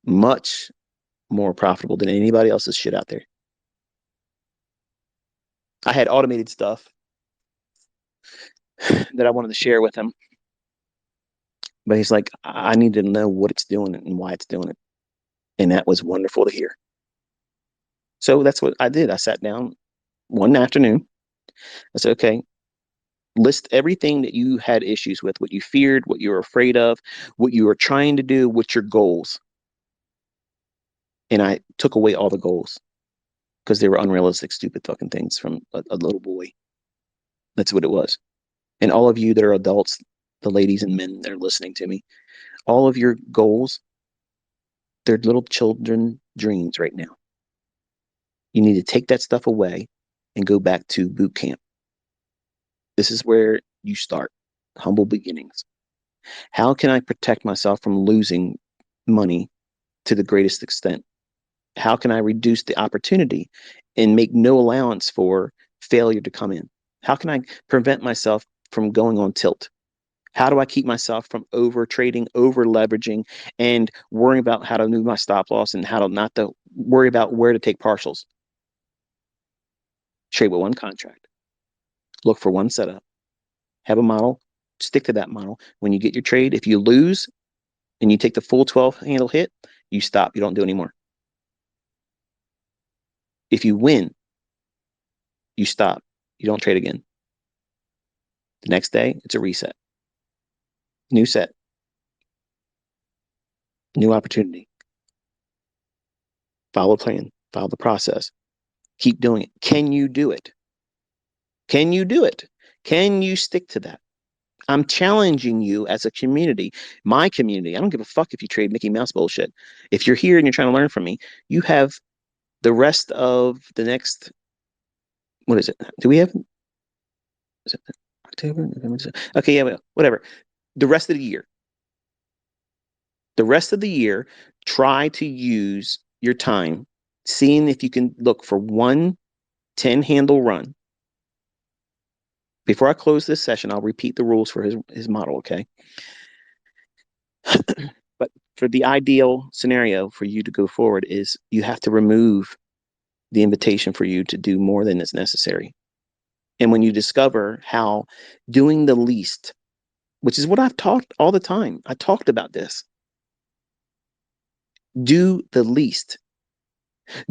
Much more profitable than anybody else's shit out there. I had automated stuff that I wanted to share with him, but he's like, I need to know what it's doing and why it's doing it. And that was wonderful to hear. So that's what I did. I sat down one afternoon. I said, okay, list everything that you had issues with, what you feared, what you were afraid of, what you were trying to do, what's your goals. And I took away all the goals because they were unrealistic, stupid fucking things from a little boy. That's what it was. And all of you that are adults, the ladies and men that are listening to me, all of your goals, they're little children dreams right now. You need to take that stuff away and go back to boot camp. This is where you start. Humble beginnings. How can I protect myself from losing money to the greatest extent? How can I reduce the opportunity and make no allowance for failure to come in? How can I prevent myself from going on tilt? How do I keep myself from over trading, over leveraging, and worrying about how to move my stop loss and how to not to worry about where to take partials? Trade with one contract. Look for one setup. Have a model. Stick to that model. When you get your trade, if you lose and you take the full 12 handle hit, you stop. You don't do anymore. If you win, you stop. You don't trade again. The next day, it's a reset. New set. New opportunity. Follow the plan. Follow the process. Keep doing it. Can you do it? Can you do it? Can you stick to that? I'm challenging you as a community, my community. I don't give a fuck if you trade Mickey Mouse bullshit. If you're here and you're trying to learn from me, you have the rest of the next, what is it? Do we have, is it October? November? Okay, yeah, whatever. The rest of the year. The rest of the year, try to use your time seeing if you can look for one 10 handle run. Before I close this session, I'll repeat the rules for his model, okay? But for the ideal scenario for you to go forward is you have to remove the invitation for you to do more than is necessary. And when you discover how doing the least, which is what I've talked all the time, I talked about this. Do the least.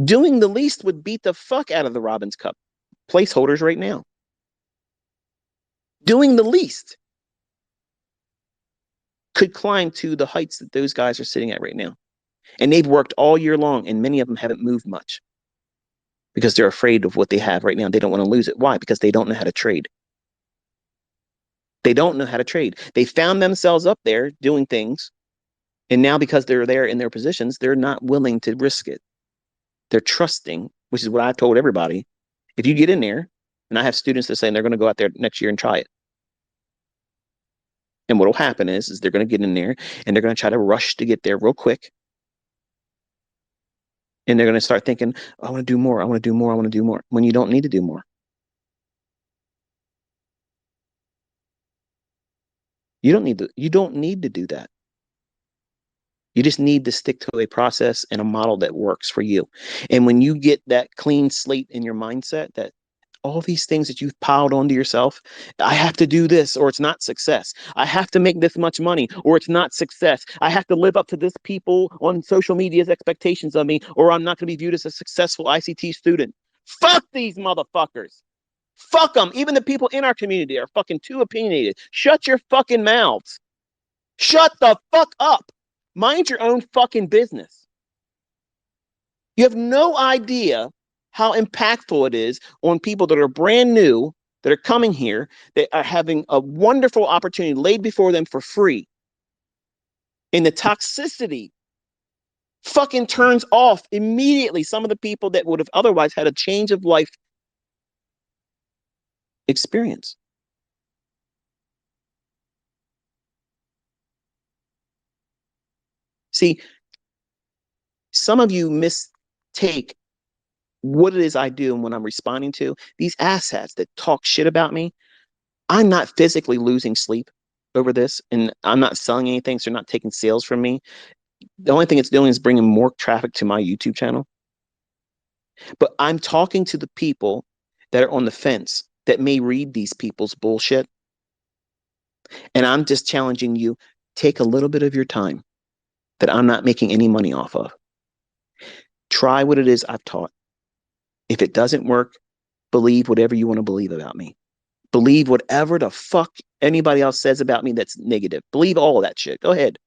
Doing the least would beat the fuck out of the Robbins Cup placeholders right now. Doing the least could climb to the heights that those guys are sitting at right now. And they've worked all year long, and many of them haven't moved much because they're afraid of what they have right now. They don't want to lose it. Why? Because they don't know how to trade. They don't know how to trade. They found themselves up there doing things, and now because they're there in their positions, they're not willing to risk it. They're trusting which is what I've told everybody. If you get in there, and I have students that say they're going to go out there next year and try it. And what will happen is they're going to get in there and they're going to try to rush to get there real quick. And they're going to start thinking, oh, I want to do more. I want to do more. I want to do more. When you don't need to do more. You don't need to do that. You just need to stick to a process and a model that works for you. And when you get that clean slate in your mindset, that all these things that you've piled onto yourself, I have to do this or it's not success. I have to make this much money or it's not success. I have to live up to this people on social media's expectations of me or I'm not going to be viewed as a successful ICT student. Fuck these motherfuckers. Fuck them. Even the people in our community are fucking too opinionated. Shut your fucking mouths. Shut the fuck up. Mind your own fucking business. You have no idea how impactful it is on people that are brand new, that are coming here, that are having a wonderful opportunity laid before them for free. And the toxicity fucking turns off immediately some of the people that would have otherwise had a change of life experience. See, some of you mistake what it is I do and what I'm responding to. These asshats that talk shit about me, I'm not physically losing sleep over this, and I'm not selling anything, so they're not taking sales from me. The only thing it's doing is bringing more traffic to my YouTube channel. But I'm talking to the people that are on the fence that may read these people's bullshit. And I'm just challenging you, take a little bit of your time that I'm not making any money off of. Try what it is I've taught. If it doesn't work, believe whatever you want to believe about me. Believe whatever the fuck anybody else says about me that's negative. Believe all of that shit. Go ahead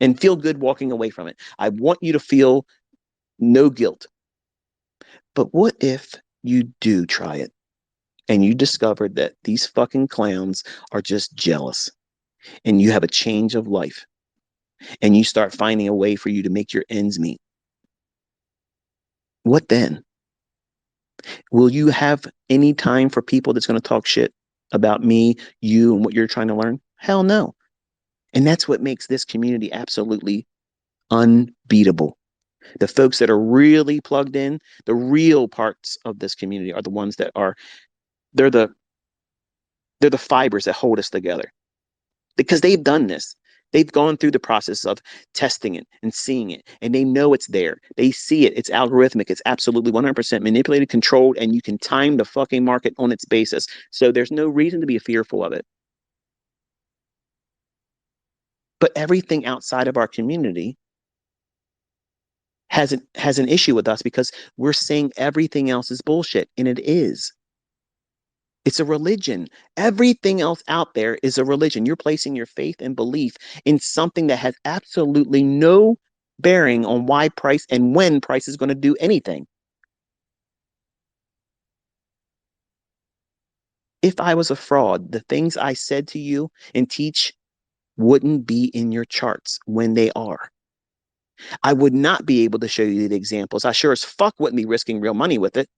and feel good walking away from it. I want you to feel no guilt. But what if you do try it and you discovered that these fucking clowns are just jealous and you have a change of life and you start finding a way for you to make your ends meet? What then? Will you have any time for people that's going to talk shit about me, you, and what you're trying to learn? Hell no. And that's what makes this community absolutely unbeatable. The folks that are really plugged in, the real parts of this community are the ones that are, they're the they're the fibers that hold us together because they've done this. They've gone through the process of testing it and seeing it, and they know it's there. They see it. It's algorithmic. It's absolutely 100% manipulated, controlled, and you can time the fucking market on its basis. So there's no reason to be fearful of it. But everything outside of our community has an issue with us because we're saying everything else is bullshit, and it is. It's a religion. Everything else out there is a religion. You're placing your faith and belief in something that has absolutely no bearing on why price and when price is going to do anything. If I was a fraud, the things I said to you and teach wouldn't be in your charts when they are. I would not be able to show you the examples. I sure as fuck wouldn't be risking real money with it.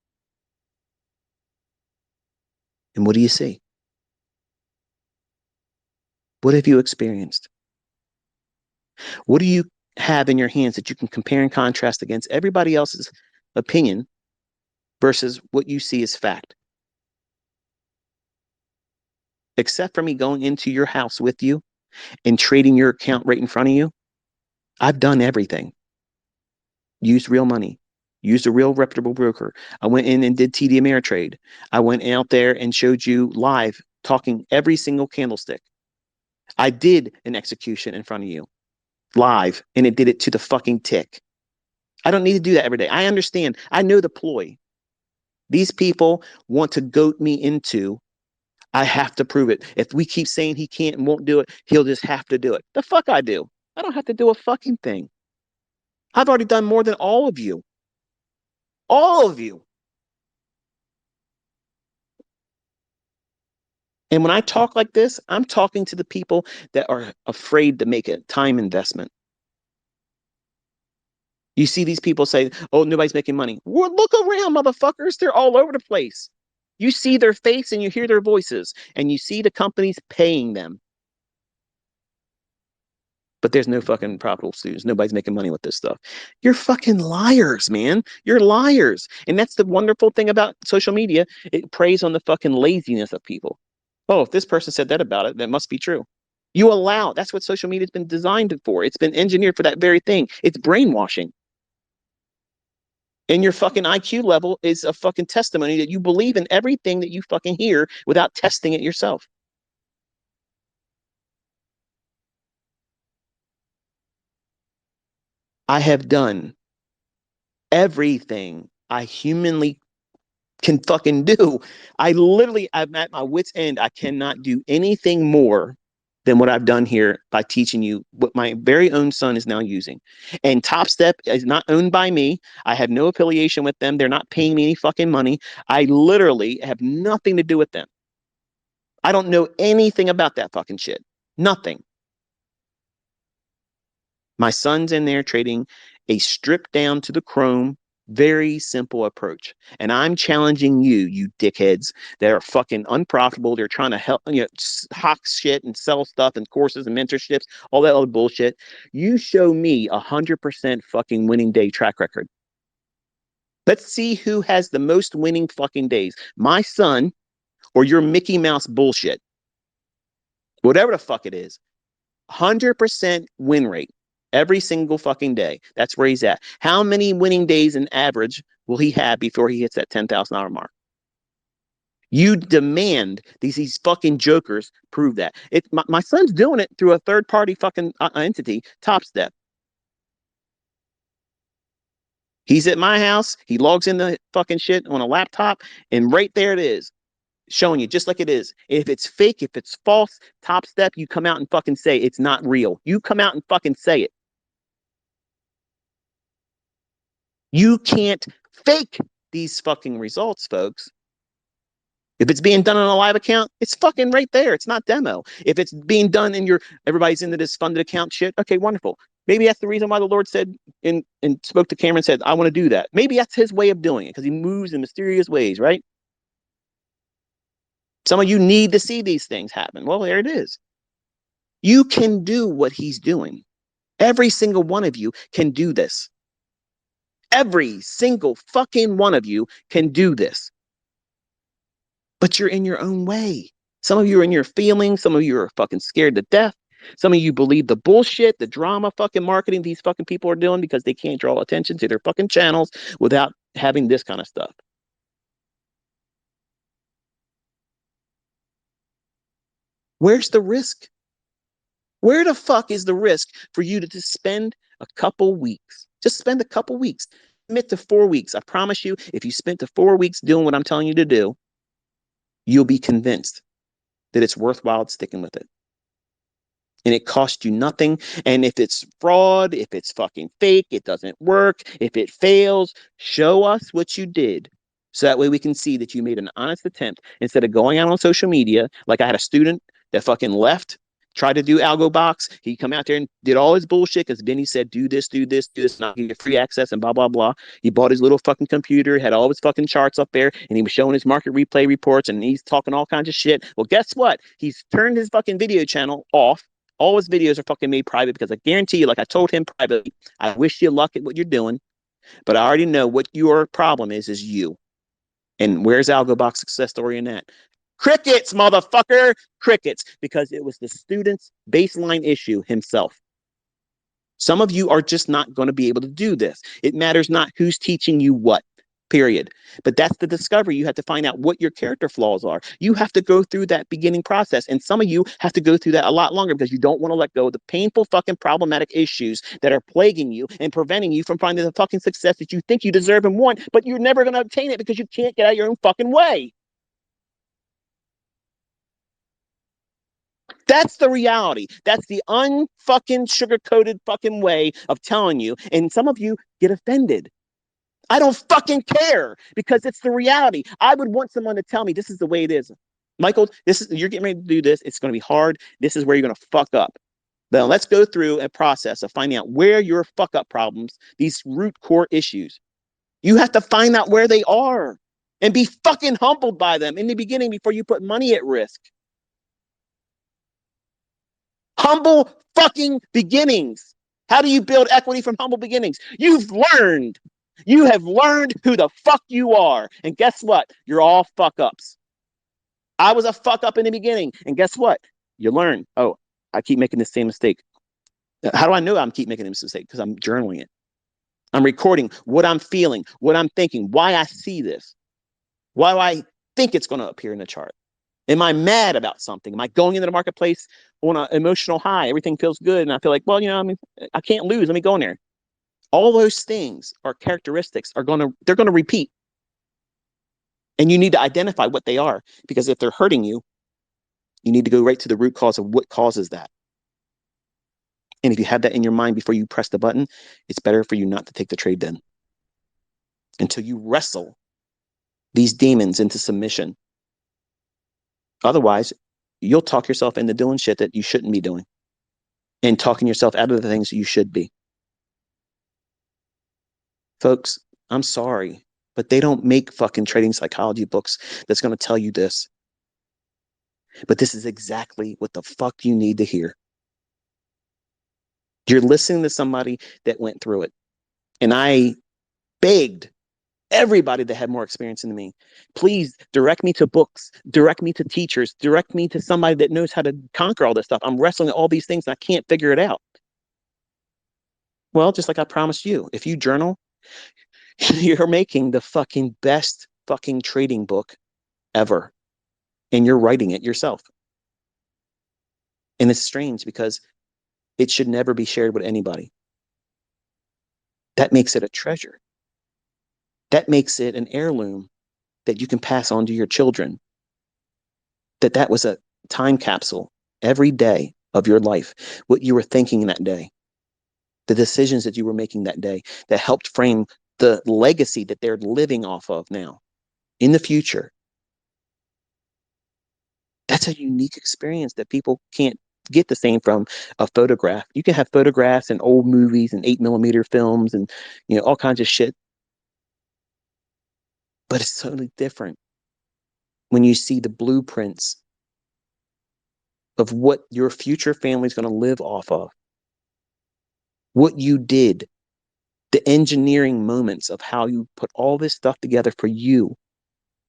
And what do you see? What have you experienced? What do you have in your hands that you can compare and contrast against everybody else's opinion versus what you see as fact? Except for me going into your house with you and trading your account right in front of you, I've done everything. Used real money, used a real reputable broker. I went in and did TD Ameritrade. I went out there and showed you live talking every single candlestick. I did an execution in front of you live and it did it to the fucking tick. I don't need to do that every day. I understand. I know the ploy. These people want to goat me into, I have to prove it. If we keep saying he can't and won't do it, he'll just have to do it. The fuck I do. I don't have to do a fucking thing. I've already done more than all of you. All of you. And when I talk like this, I'm talking to the people that are afraid to make a time investment. You see these people say, oh, nobody's making money. Well, look around, motherfuckers. They're all over the place. You see their face and you hear their voices and you see the companies paying them. But there's no fucking profitable students. Nobody's making money with this stuff. You're fucking liars, man. You're liars. And that's the wonderful thing about social media. It preys on the fucking laziness of people. Oh, if this person said that about it, that must be true. You allow, that's what social media has been designed for. It's been engineered for that very thing. It's brainwashing. And your fucking IQ level is a fucking testimony that you believe in everything that you fucking hear without testing it yourself. I have done everything I humanly can fucking do. I'm at my wit's end. I cannot do anything more than what I've done here by teaching you what my very own son is now using. And Top Step is not owned by me. I have no affiliation with them. They're not paying me any fucking money. I literally have nothing to do with them. I don't know anything about that fucking shit. Nothing. My son's in there trading a stripped down to the chrome, very simple approach. And I'm challenging you, you dickheads that are fucking unprofitable. They're trying to help, hawk shit and sell stuff and courses and mentorships, all that other bullshit. You show me 100% fucking winning day track record. Let's see who has the most winning fucking days. My son or your Mickey Mouse bullshit. Whatever the fuck it is. 100% win rate every single fucking day. That's where he's at. How many winning days in average will he have before he hits that $10,000 mark? You demand these fucking jokers prove that. My son's doing it through a third party fucking entity, Top Step. He's at my house. He logs in the fucking shit on a laptop, and right there it is, showing you just like it is. If it's fake, if it's false, Top Step, you come out and fucking say it's not real. You come out and fucking say it. You can't fake these fucking results, folks. If it's being done on a live account, it's fucking right there. It's not demo. If it's being done in everybody's into this funded account shit, okay, wonderful. Maybe that's the reason why the Lord said and spoke to Cameron and said, I want to do that. Maybe that's his way of doing it because he moves in mysterious ways, right? Some of you need to see these things happen. Well, there it is. You can do what he's doing. Every single one of you can do this. Every single fucking one of you can do this. But you're in your own way. Some of you are in your feelings. Some of you are fucking scared to death. Some of you believe the bullshit, the drama fucking marketing these fucking people are doing because they can't draw attention to their fucking channels without having this kind of stuff. Where's the risk? Where the fuck is the risk for you to just spend a couple weeks? Just spend a couple weeks. Commit to 4 weeks. I promise you, if you spent the 4 weeks doing what I'm telling you to do, you'll be convinced that it's worthwhile sticking with it. And it costs you nothing. And if it's fraud, if it's fucking fake, it doesn't work, if it fails, show us what you did. So that way we can see that you made an honest attempt instead of going out on social media. Like I had a student that fucking left, tried to do Algo Box. He come out there and did all his bullshit because Benny said, do this, do this, do this, and I'll give you free access and blah, blah, blah. He bought his little fucking computer, had all his fucking charts up there, and he was showing his market replay reports and he's talking all kinds of shit. Well, guess what? He's turned his fucking video channel off. All his videos are fucking made private because I guarantee you, like I told him privately, I wish you luck at what you're doing, but I already know what your problem is you. And where's AlgoBox success story in that? Crickets, motherfucker, crickets, because it was the student's baseline issue himself. Some of you are just not going to be able to do this. It matters not who's teaching you what, period. But that's the discovery. You have to find out what your character flaws are. You have to go through that beginning process. And some of you have to go through that a lot longer because you don't want to let go of the painful fucking problematic issues that are plaguing you and preventing you from finding the fucking success that you think you deserve and want, but you're never going to obtain it because you can't get out of your own fucking way. That's the reality. That's the unfucking sugar-coated fucking way of telling you. And some of you get offended. I don't fucking care because it's the reality. I would want someone to tell me this is the way it is. Michael, you're getting ready to do this. It's going to be hard. This is where you're going to fuck up. Now let's go through a process of finding out where your fuck up problems, these root core issues. You have to find out where they are and be fucking humbled by them in the beginning before you put money at risk. Humble fucking beginnings. How do you build equity from humble beginnings? You've learned. You have learned who the fuck you are. And guess what? You're all fuck ups. I was a fuck up in the beginning. And guess what? You learn. Oh, I keep making the same mistake. How do I know I'm keep making this mistake? Because I'm journaling it. I'm recording what I'm feeling, what I'm thinking, why I see this, why I think it's going to appear in the chart. Am I mad about something? Am I going into the marketplace on an emotional high? Everything feels good. And I feel like, well, I mean, I can't lose. Let me go in there. All those things are characteristics they're going to repeat. And you need to identify what they are, because if they're hurting you, you need to go right to the root cause of what causes that. And if you have that in your mind before you press the button, it's better for you not to take the trade then until you wrestle these demons into submission. Otherwise, you'll talk yourself into doing shit that you shouldn't be doing and talking yourself out of the things that you should be. Folks, I'm sorry, but they don't make fucking trading psychology books that's going to tell you this. But this is exactly what the fuck you need to hear. You're listening to somebody that went through it. And I begged everybody that had more experience than me, please direct me to books, direct me to teachers, direct me to somebody that knows how to conquer all this stuff. I'm wrestling all these things and I can't figure it out. Well, just like I promised you, if you journal, you're making the fucking best fucking trading book ever. And you're writing it yourself. And it's strange because it should never be shared with anybody. That makes it a treasure. That makes it an heirloom that you can pass on to your children. That was a time capsule every day of your life, what you were thinking that day, the decisions that you were making that day that helped frame the legacy that they're living off of now in the future. That's a unique experience that people can't get the same from a photograph. You can have photographs and old movies and 8mm films and all kinds of shit. But it's totally different when you see the blueprints of what your future family is going to live off of. What you did, the engineering moments of how you put all this stuff together for you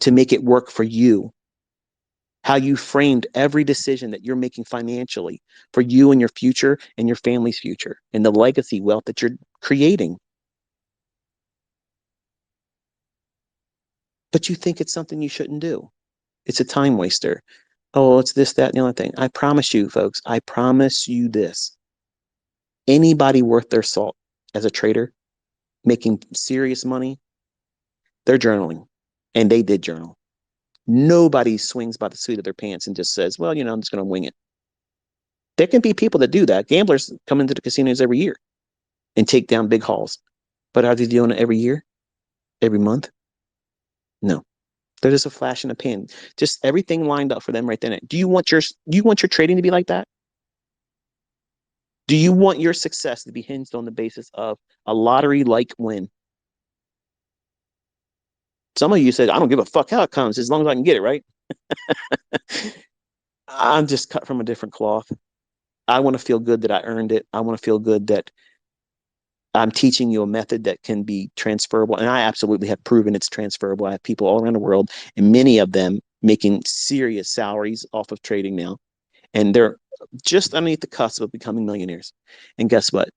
to make it work for you. How you framed every decision that you're making financially for you and your future and your family's future and the legacy wealth that you're creating. But you think it's something you shouldn't do. It's a time waster. Oh, it's this, that, and the other thing. I promise you, folks, I promise you this. Anybody worth their salt as a trader, making serious money, they're journaling. And they did journal. Nobody swings by the seat of their pants and just says, well, I'm just going to wing it. There can be people that do that. Gamblers come into the casinos every year and take down big hauls. But are they doing it every year? Every month? No. They're just a flash in the pan. Just everything lined up for them right then. Do you want your trading to be like that? Do you want your success to be hinged on the basis of a lottery-like win? Some of you said, I don't give a fuck how it comes as long as I can get it, right? I'm just cut from a different cloth. I want to feel good that I earned it. I want to feel good that I'm teaching you a method that can be transferable. And I absolutely have proven it's transferable. I have people all around the world, and many of them making serious salaries off of trading now. And they're just underneath the cusp of becoming millionaires. And guess what?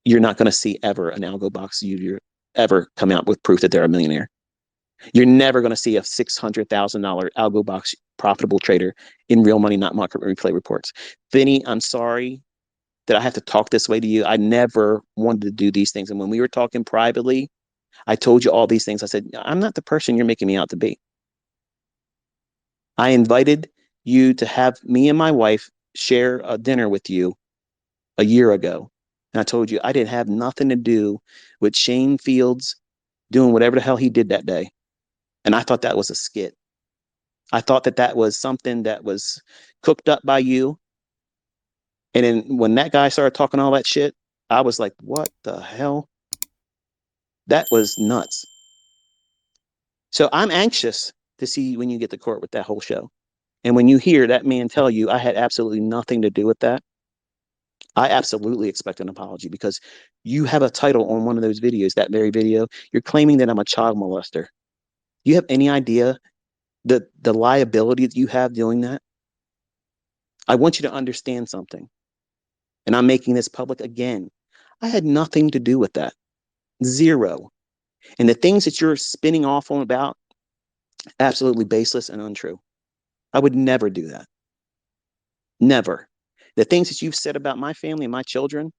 You're not going to see ever an algo box you're ever come out with proof that they're a millionaire. You're never going to see a $600,000 algo box profitable trader in real money, not market replay reports. Vinny, I'm sorry that I have to talk this way to you. I never wanted to do these things. And when we were talking privately, I told you all these things. I said, I'm not the person you're making me out to be. I invited you to have me and my wife share a dinner with you a year ago. And I told you I didn't have nothing to do with Shane Fields doing whatever the hell he did that day. And I thought that was a skit. I thought that was something that was cooked up by you And then when that guy started talking all that shit, I was like, what the hell? That was nuts. So I'm anxious to see when you get to court with that whole show. And when you hear that man tell you, I had absolutely nothing to do with that, I absolutely expect an apology, because you have a title on one of those videos, that very video. You're claiming that I'm a child molester. Do you have any idea the liability that you have doing that? I want you to understand something. And I'm making this public again. I had nothing to do with that. Zero. And the things that you're spinning off on about, absolutely baseless and untrue. I would never do that. Never. The things that you've said about my family and my children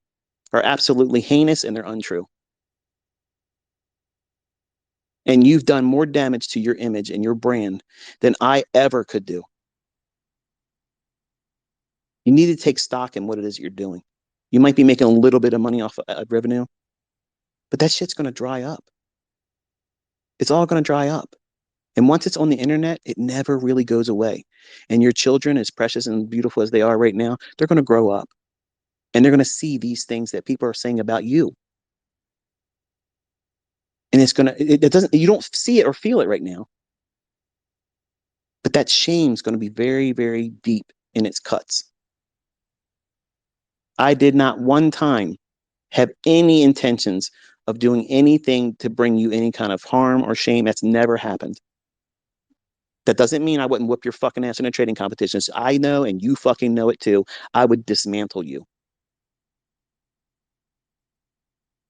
are absolutely heinous and they're untrue. And you've done more damage to your image and your brand than I ever could do. You need to take stock in what it is you're doing. You might be making a little bit of money off of revenue, but that shit's going to dry up. It's all going to dry up. And once it's on the internet, it never really goes away. And your children, as precious and beautiful as they are right now, they're going to grow up and they're going to see these things that people are saying about you. And it's going to, it doesn't, you don't see it or feel it right now. But that shame is going to be very, very deep in its cuts. I did not one time have any intentions of doing anything to bring you any kind of harm or shame. That's never happened. That doesn't mean I wouldn't whoop your fucking ass in a trading competitions. I know, and you fucking know it too. I would dismantle you.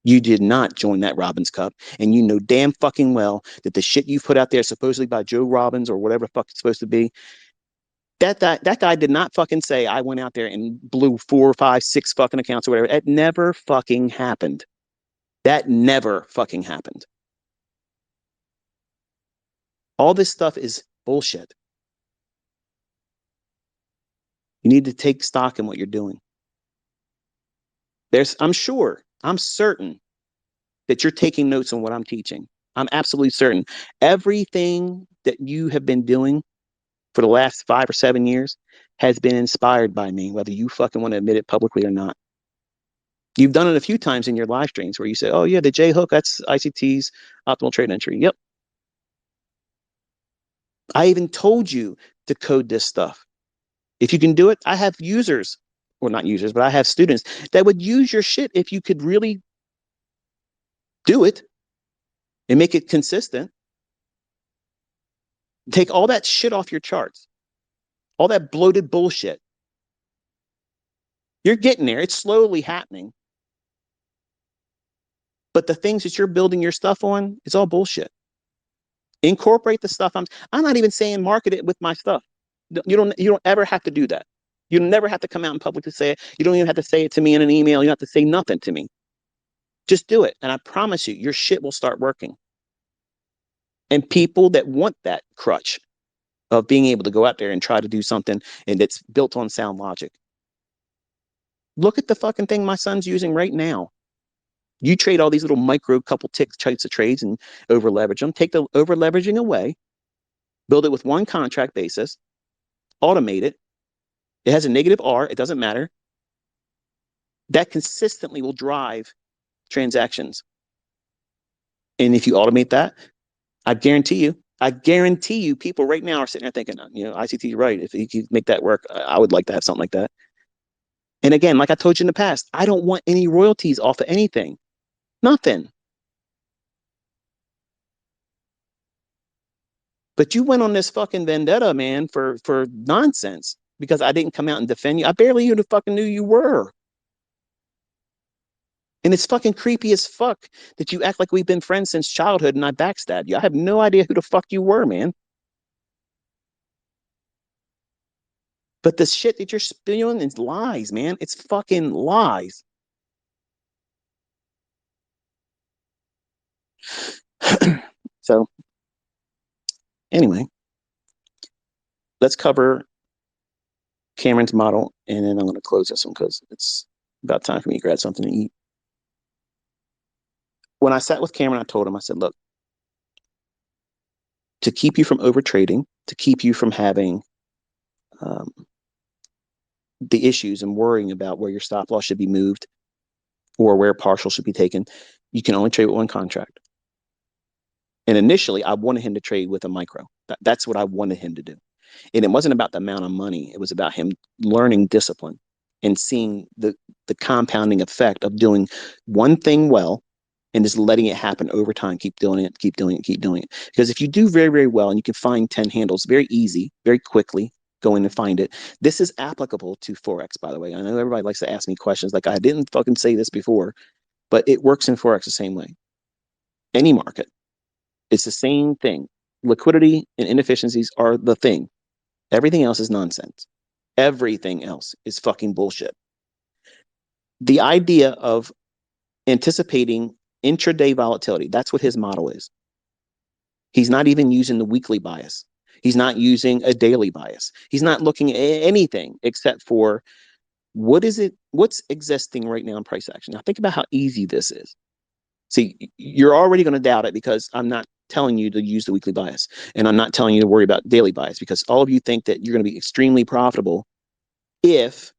You did not join that Robbins Cup, and you know damn fucking well that the shit you put out there, supposedly by Joe Robbins or whatever the fuck it's supposed to be, that guy did not fucking say I went out there and blew 4, 5, 6 fucking accounts or whatever. It never fucking happened. That never fucking happened. All this stuff is bullshit. You need to take stock in what you're doing. I'm sure, I'm certain that you're taking notes on what I'm teaching. I'm absolutely certain. Everything that you have been doing for the last 5 or 7 years has been inspired by me, whether you fucking want to admit it publicly or not. You've done it a few times in your live streams where you say, oh, yeah, the J hook, that's ICT's optimal trade entry. Yep. I even told you to code this stuff. If you can do it, I have users, or not users, but I have students that would use your shit if you could really do it and make it consistent. Take all that shit off your charts, all that bloated bullshit. You're getting there. It's slowly happening. But the things that you're building your stuff on, it's all bullshit. Incorporate the stuff. I'm not even saying market it with my stuff. You don't ever have to do that. You never have to come out in public to say it. You don't even have to say it to me in an email. You don't have to say nothing to me. Just do it. And I promise you, your shit will start working. And people that want that crutch of being able to go out there and try to do something and that's built on sound logic. Look at the fucking thing my son's using right now. You trade all these little micro couple types of trades and over leverage them. Take the over leveraging away, build it with one contract basis, automate it. It has a negative R. It doesn't matter. That consistently will drive transactions. And if you automate that, I guarantee you, people right now are sitting there thinking, ICT is right. If you can make that work, I would like to have something like that. And again, like I told you in the past, I don't want any royalties off of anything. Nothing. But you went on this fucking vendetta, man, for nonsense because I didn't come out and defend you. I barely even fucking knew you were. And it's fucking creepy as fuck that you act like we've been friends since childhood and I backstabbed you. I have no idea who the fuck you were, man. But the shit that you're spewing is lies, man. It's fucking lies. So, anyway, let's cover Cameron's model and then I'm going to close this one because it's about time for me to grab something to eat. When I sat with Cameron, I told him, I said, look, to keep you from over trading, to keep you from having the issues and worrying about where your stop loss should be moved or where partial should be taken, you can only trade with one contract. And initially, I wanted him to trade with a micro. That's what I wanted him to do. And it wasn't about the amount of money. It was about him learning discipline and seeing the compounding effect of doing one thing well and just letting it happen over time. Keep doing it, keep doing it, keep doing it. Because if you do very, very well and you can find 10 handles very easy, very quickly, go in and find it. This is applicable to Forex, by the way. I know everybody likes to ask me questions like, I didn't fucking say this before, but it works in Forex the same way. Any market. It's the same thing. Liquidity and inefficiencies are the thing. Everything else is nonsense. Everything else is fucking bullshit. The idea of anticipating intraday volatility, that's what his model is. He's not even using the weekly bias. He's not using a daily bias. He's not looking at anything except for what's existing right now in price action. Now think about how easy this is. See, you're already going to doubt it because I'm not telling you to use the weekly bias. And I'm not telling you to worry about daily bias because all of you think that you're going to be extremely profitable if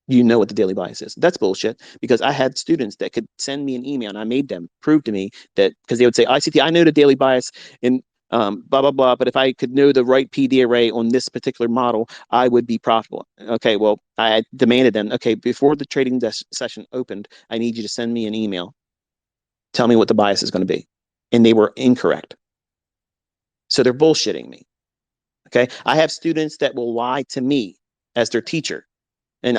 you know what the daily bias is. That's bullshit because I had students that could send me an email and I made them prove to me that because they would say, ICT, I know the daily bias and blah, blah, blah. But if I could know the right PD array on this particular model, I would be profitable. Okay, well, I demanded them, okay, before the trading session opened, I need you to send me an email. Tell me what the bias is going to be. And they were incorrect. So they're bullshitting me. Okay, I have students that will lie to me as their teacher. And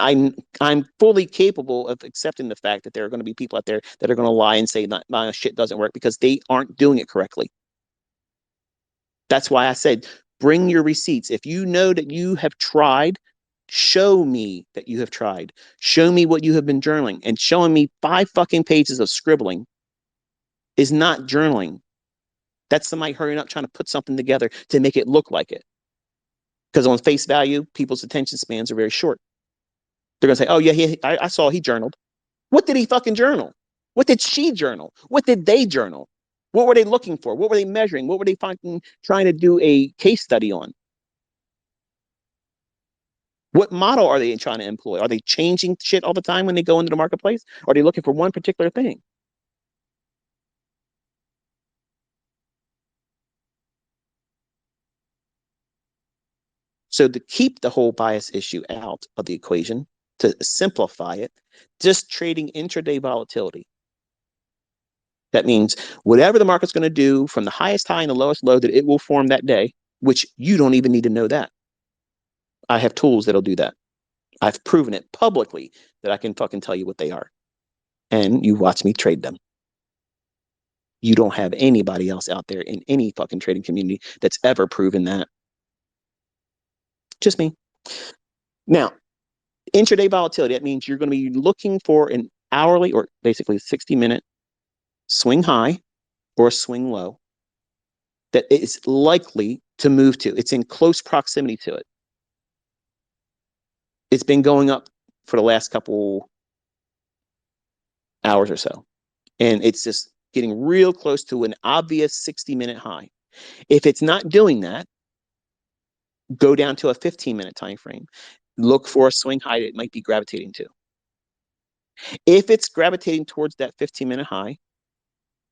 I'm fully capable of accepting the fact that there are going to be people out there that are going to lie and say my shit doesn't work because they aren't doing it correctly. That's why I said, bring your receipts. If you know that you have tried, show me that you have tried. Show me what you have been journaling. And showing me 5 fucking pages of scribbling is not journaling. That's somebody hurrying up trying to put something together to make it look like it. Because on face value, people's attention spans are very short. They're going to say, oh, yeah, I saw he journaled. What did he fucking journal? What did she journal? What did they journal? What were they looking for? What were they measuring? What were they fucking trying to do a case study on? What model are they trying to employ? Are they changing shit all the time when they go into the marketplace? Or are they looking for one particular thing? So to keep the whole bias issue out of the equation, to simplify it, just trading intraday volatility. That means whatever the market's going to do from the highest high and the lowest low that it will form that day, which you don't even need to know that. I have tools that'll do that. I've proven it publicly that I can fucking tell you what they are. And you watch me trade them. You don't have anybody else out there in any fucking trading community that's ever proven that. Just me. Now, intraday volatility, that means you're going to be looking for an hourly or basically a 60-minute swing high or a swing low that is likely to move to. It's in close proximity to it. It's been going up for the last couple hours or so. And it's just getting real close to an obvious 60-minute high. If it's not doing that, go down to a 15-minute time frame. Look for a swing high that it might be gravitating to. If it's gravitating towards that 15-minute high,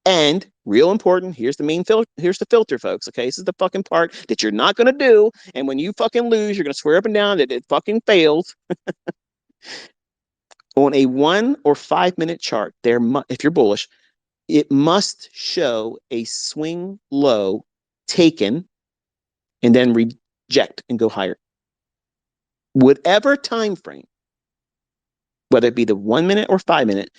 and real important, here's the main filter, here's the filter, folks. Okay, this is the fucking part that you're not gonna do. And when you fucking lose, you're gonna swear up and down that it fucking fails. On a 1 or 5-minute chart, if you're bullish, it must show a swing low taken and then reject and go higher. Whatever time frame, whether it be the 1 minute or 5-minute,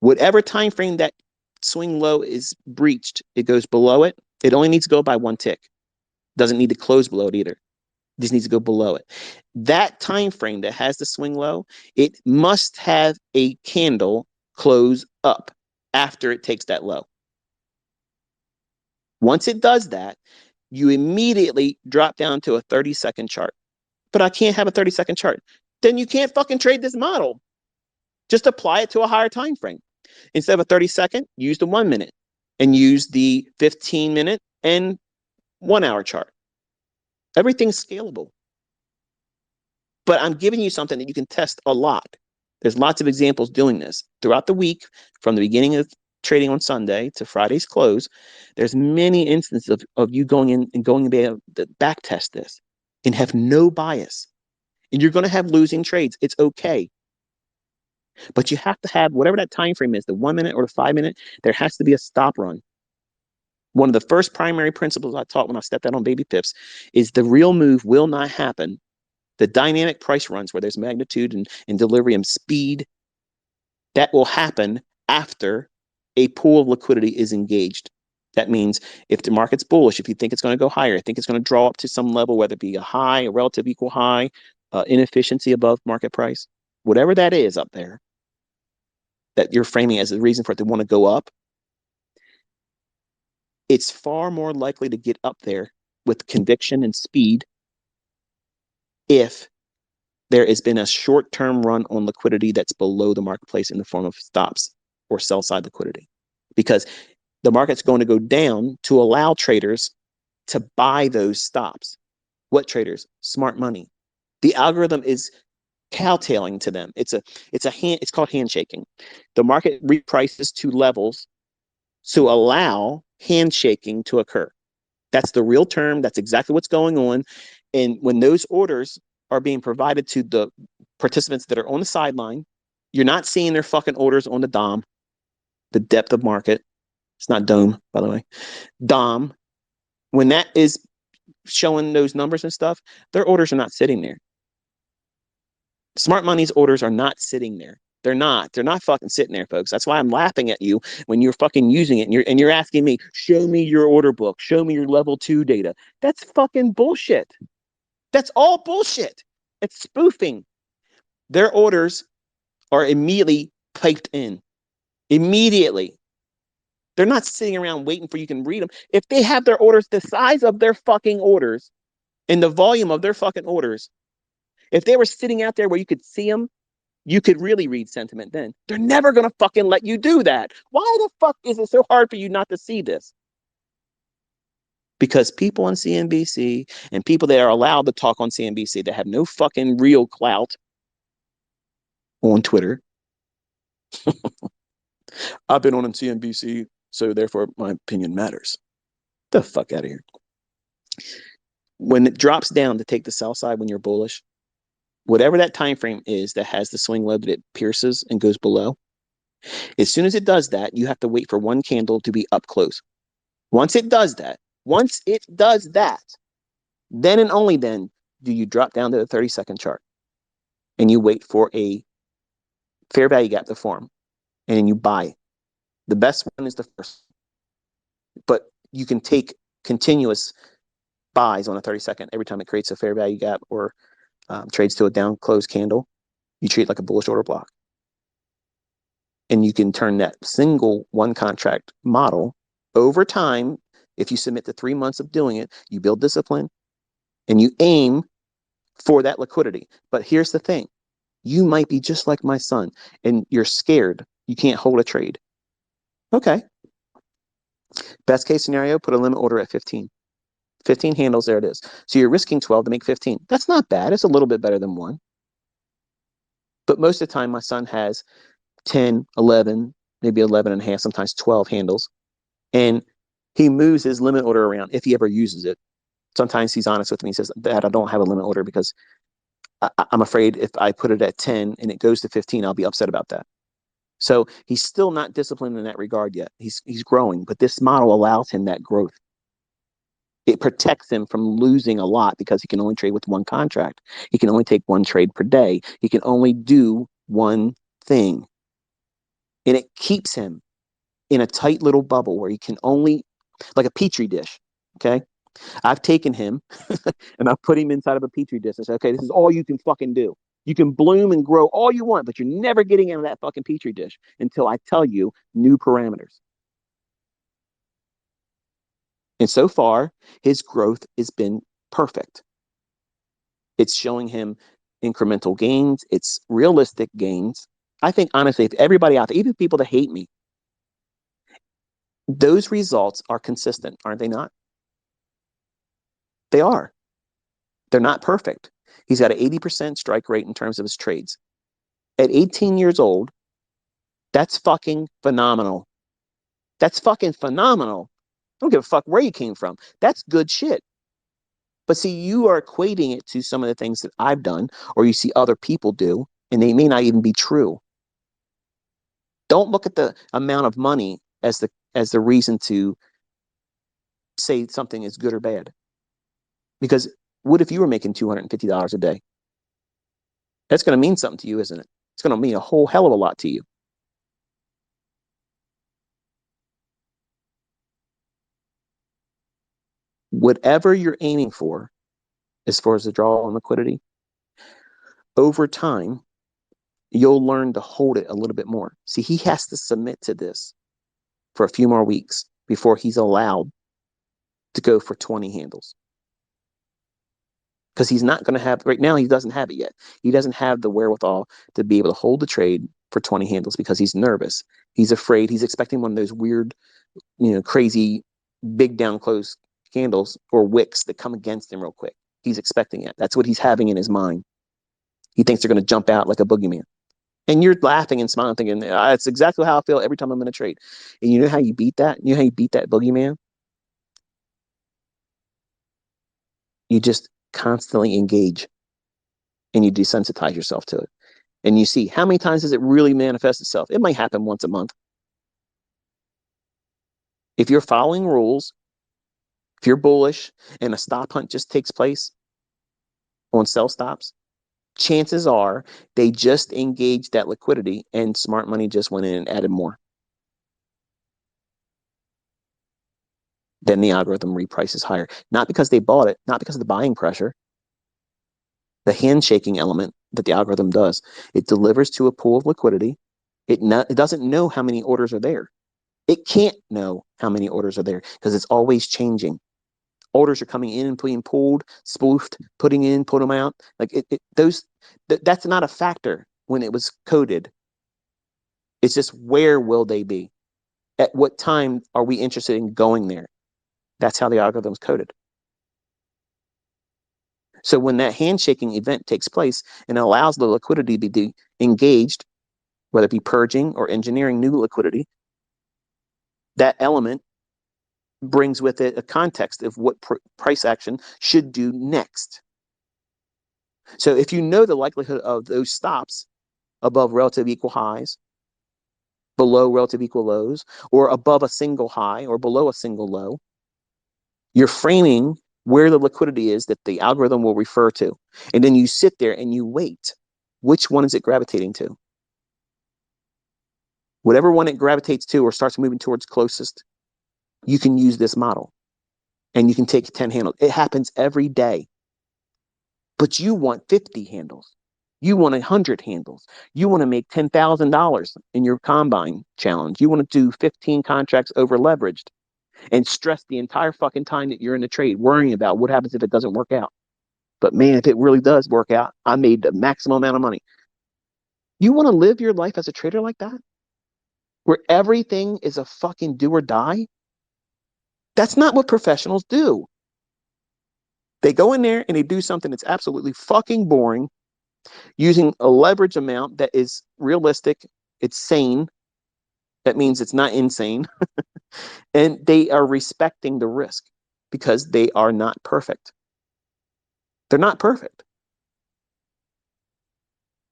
whatever time frame that swing low is breached, it goes below it. It only needs to go by 1 tick. Doesn't need to close below it either. It just needs to go below it. That time frame that has the swing low, it must have a candle close up after it takes that low. Once it does that, you immediately drop down to a 30-second chart. But I can't have a 30-second chart. Then you can't fucking trade this model. Just apply it to a higher time frame. Instead of a 30-second, use the 1 minute and use the 15-minute and 1 hour chart. Everything's scalable. But I'm giving you something that you can test a lot. There's lots of examples doing this throughout the week, from the beginning of trading on Sunday to Friday's close. There's many instances of you going in and going to be able to back test this and have no bias. And you're going to have losing trades. It's okay. But you have to have whatever that time frame is, the 1 minute or the 5 minute, there has to be a stop run. One of the first primary principles I taught when I stepped out on baby pips is the real move will not happen. The dynamic price runs where there's magnitude and delivery and speed, that will happen after a pool of liquidity is engaged. That means if the market's bullish, if you think it's going to go higher, I think it's going to draw up to some level, whether it be a high, a relative equal high, inefficiency above market price, whatever that is up there, that you're framing as a reason for it to want to go up, it's far more likely to get up there with conviction and speed if there has been a short-term run on liquidity that's below the marketplace in the form of stops or sell-side liquidity. Because the market's going to go down to allow traders to buy those stops. What traders? Smart money. The algorithm is cowtailing to them. It's called handshaking. The market reprices to levels to allow handshaking to occur. That's the real term. That's exactly what's going on. And when those orders are being provided to the participants that are on the sideline, you're not seeing their fucking orders on the DOM, the depth of market. It's not DOM, by the way. DOM. When that is showing those numbers and stuff, their orders are not sitting there. Smart money's orders are not sitting there. They're not fucking sitting there, folks. That's why I'm laughing at you when you're fucking using it and you're asking me, show me your order book, show me your level 2 data. That's fucking bullshit. That's all bullshit. It's spoofing. Their orders are immediately piped in. Immediately. They're not sitting around waiting for you to read them. If they have their orders the size of their fucking orders and the volume of their fucking orders, if they were sitting out there where you could see them, you could really read sentiment then. They're never going to fucking let you do that. Why the fuck is it so hard for you not to see this? Because people on CNBC and people that are allowed to talk on CNBC that have no fucking real clout on Twitter. I've been on CNBC, so therefore my opinion matters. The fuck out of here. When it drops down to take the sell side when you're bullish, whatever that time frame is that has the swing low that it pierces and goes below, as soon as it does that, you have to wait for one candle to be up close. Once it does that, then and only then do you drop down to the 30-second chart and you wait for a fair value gap to form and then you buy. The best one is the first, but you can take continuous buys on a 30-second every time it creates a fair value gap or trades to a down close candle. You treat it like a bullish order block. And you can turn that single one contract model over time. If you submit to 3 months of doing it, you build discipline and you aim for that liquidity. But here's the thing. You might be just like my son and you're scared. You can't hold a trade. Okay. Best case scenario, put a limit order at 15. 15 handles, there it is. So you're risking 12 to make 15. That's not bad. It's a little bit better than 1. But most of the time, my son has 10, 11, maybe 11 and a half, sometimes 12 handles. And he moves his limit order around if he ever uses it. Sometimes he's honest with me. He says, Dad, I don't have a limit order because I'm afraid if I put it at 10 and it goes to 15, I'll be upset about that. So he's still not disciplined in that regard yet. He's growing, but this model allows him that growth. It protects him from losing a lot because he can only trade with one contract. He can only take one trade per day. He can only do one thing. And it keeps him in a tight little bubble where he can only, like a petri dish, okay? I've taken him and I've put him inside of a petri dish and said, okay, this is all you can fucking do. You can bloom and grow all you want, but you're never getting out of that fucking petri dish until I tell you new parameters. And so far, his growth has been perfect. It's showing him incremental gains. It's realistic gains. I think, honestly, if everybody out there, even people that hate me, those results are consistent, aren't they not? They are. They're not perfect. He's got an 80% strike rate in terms of his trades. At 18 years old, that's fucking phenomenal. That's fucking phenomenal. I don't give a fuck where you came from. That's good shit. But see, you are equating it to some of the things that I've done, or you see other people do, and they may not even be true. Don't look at the amount of money as the reason to say something is good or bad. Because what if you were making $250 a day? That's going to mean something to you, isn't it? It's going to mean a whole hell of a lot to you. Whatever you're aiming for, as far as the draw on liquidity, over time, you'll learn to hold it a little bit more. See, he has to submit to this for a few more weeks before he's allowed to go for 20 handles. Because he's not going to have, right now, he doesn't have it yet. He doesn't have the wherewithal to be able to hold the trade for 20 handles because he's nervous. He's afraid. He's expecting one of those weird, crazy, big down close candles or wicks that come against him real quick. He's expecting it. That's what he's having in his mind. He thinks they're going to jump out like a boogeyman. And you're laughing and smiling, thinking, it's exactly how I feel every time I'm in a trade. And you know how you beat that? You know how you beat that boogeyman? You just constantly engage and you desensitize yourself to it. And you see how many times does it really manifest itself? It might happen once a month. If you're following rules, if you're bullish and a stop hunt just takes place on sell stops, chances are they just engaged that liquidity and smart money just went in and added more. Then the algorithm reprices higher. Not because they bought it, not because of the buying pressure. The handshaking element that the algorithm does, it delivers to a pool of liquidity. It doesn't know how many orders are there. It can't know how many orders are there because it's always changing. Orders are coming in and being pulled, spoofed, putting in, put them out. Like that's not a factor when it was coded. It's just where will they be? At what time are we interested in going there? That's how the algorithm is coded. So when that handshaking event takes place and allows the liquidity to be engaged, whether it be purging or engineering new liquidity, that element brings with it a context of what price action should do next. So if you know the likelihood of those stops above relative equal highs, below relative equal lows, or above a single high or below a single low, you're framing where the liquidity is that the algorithm will refer to. And then you sit there and you wait. Which one is it gravitating to? Whatever one it gravitates to or starts moving towards closest, you can use this model. And you can take 10 handles. It happens every day. But you want 50 handles. You want 100 handles. You want to make $10,000 in your combine challenge. You want to do 15 contracts over leveraged and stress the entire fucking time that you're in the trade, worrying about what happens if it doesn't work out. But man, if it really does work out, I made the maximum amount of money. You want to live your life as a trader like that? Where everything is a fucking do or die? That's not what professionals do. They go in there and they do something that's absolutely fucking boring, using a leverage amount that is realistic, it's sane. That means it's not insane. And they are respecting the risk because they are not perfect. They're not perfect.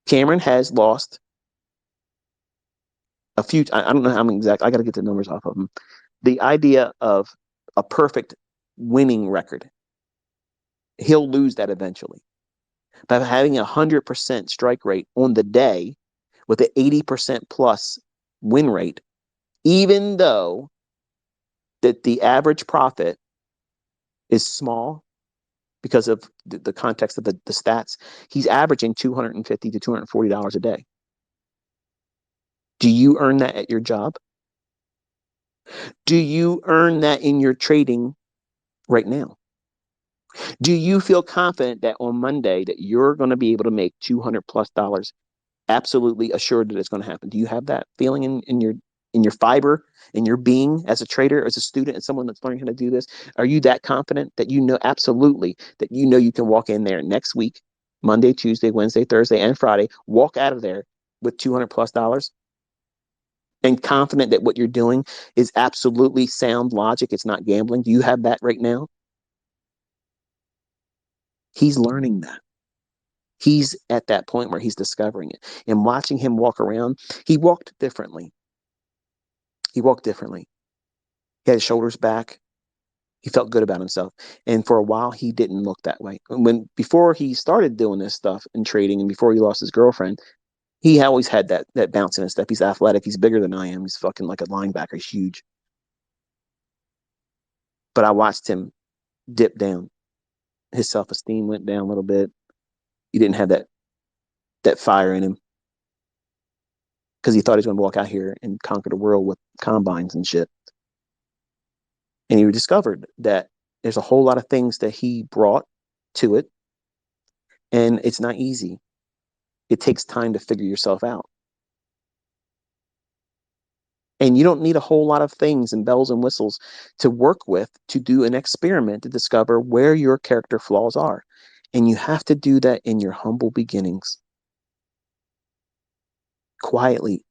Cameron has lost a few, I don't know how many exact, I got to get the numbers off of him. The idea of a perfect winning record, he'll lose that eventually. By having 100% strike rate on the day with an 80% plus win rate, even though that the average profit is small because of the context of the stats, he's averaging $250 to $240 a day. Do you earn that at your job? Do you earn that in your trading right now? Do you feel confident that on Monday that you're going to be able to make $200+ absolutely assured that it's going to happen? Do you have that feeling in your fiber, in your being as a trader, as a student, as someone that's learning how to do this? Are you that confident that you know absolutely that you know you can walk in there next week Monday, Tuesday, Wednesday, Thursday, and Friday, walk out of there with $200+ and confident that what you're doing is absolutely sound logic. It's not gambling. Do you have that right now? He's learning that. He's at that point where he's discovering it. And watching him walk around, he walked differently. He walked differently. He had his shoulders back. He felt good about himself. And for a while, he didn't look that way. Before he started doing this stuff and trading, and before he lost his girlfriend, he always had that bounce in his step. He's athletic. He's bigger than I am. He's fucking like a linebacker. He's huge. But I watched him dip down. His self-esteem went down a little bit. He didn't have that fire in him because he thought he was going to walk out here and conquer the world with combines and shit. And he discovered that there's a whole lot of things that he brought to it, and it's not easy. It takes time to figure yourself out. And you don't need a whole lot of things and bells and whistles to work with to do an experiment to discover where your character flaws are. And you have to do that in your humble beginnings, quietly,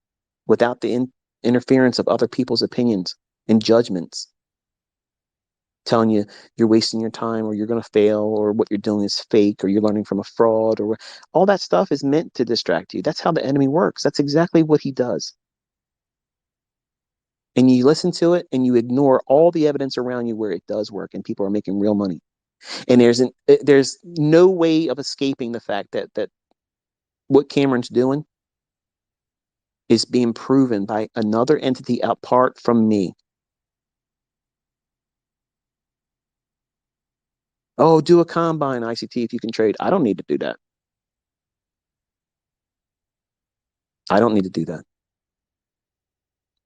without the interference of other people's opinions and judgments telling you you're wasting your time, or you're going to fail, or what you're doing is fake, or you're learning from a fraud, or all that stuff is meant to distract you. That's how the enemy works. That's exactly what he does. And you listen to it and you ignore all the evidence around you where it does work and people are making real money. And there's no way of escaping the fact that what Cameron's doing is being proven by another entity apart from me. Oh, do a combine ICT if you can trade. I don't need to do that. I don't need to do that.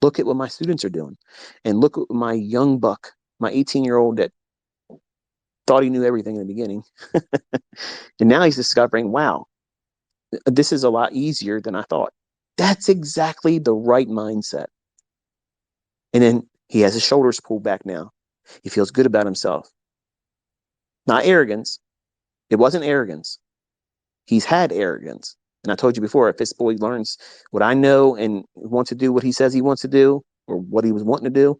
Look at what my students are doing. And look at my young buck, my 18-year-old that thought he knew everything in the beginning. And now he's discovering, wow, this is a lot easier than I thought. That's exactly the right mindset. And then he has his shoulders pulled back now. He feels good about himself. Not arrogance. It wasn't arrogance. He's had arrogance. And I told you before, if this boy learns what I know and wants to do what he says he wants to do, or what he was wanting to do,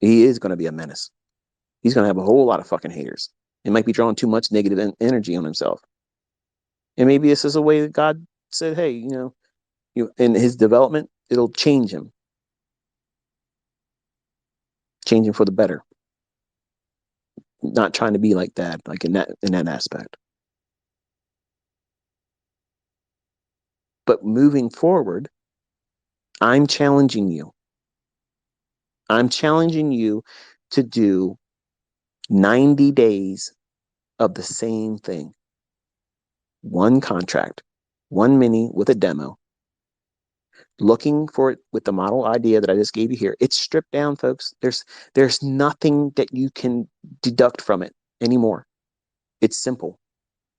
he is going to be a menace. He's going to have a whole lot of fucking haters. It might be drawing too much negative energy on himself. And maybe this is a way that God said, hey, in his development, it'll change him for the better. Not trying to be like that, like in that aspect. But moving forward, I'm challenging you. I'm challenging you to do 90 days of the same thing. One contract, one mini with a demo. Looking for it with the model idea that I just gave you here. It's stripped down, folks. There's nothing that you can deduct from it anymore. It's simple.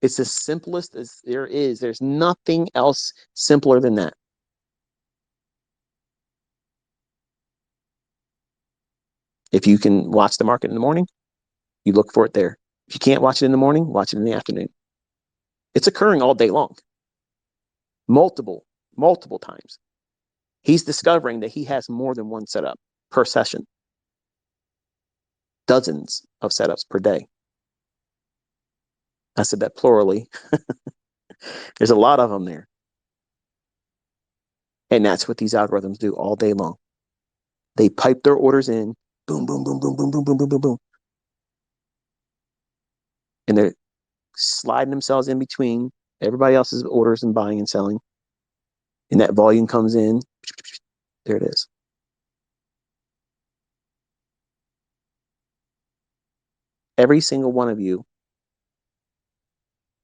It's the simplest as there is. There's nothing else simpler than that. If you can watch the market in the morning, you look for it there. If you can't watch it in the morning, watch it in the afternoon. It's occurring all day long. Multiple times. He's discovering that he has more than one setup per session. Dozens of setups per day. I said that plurally. There's a lot of them there. And that's what these algorithms do all day long. They pipe their orders in, boom, boom, boom, boom, boom, boom, boom, boom, boom, boom. And they're sliding themselves in between everybody else's orders and buying and selling. And that volume comes in. There it is. Every single one of you,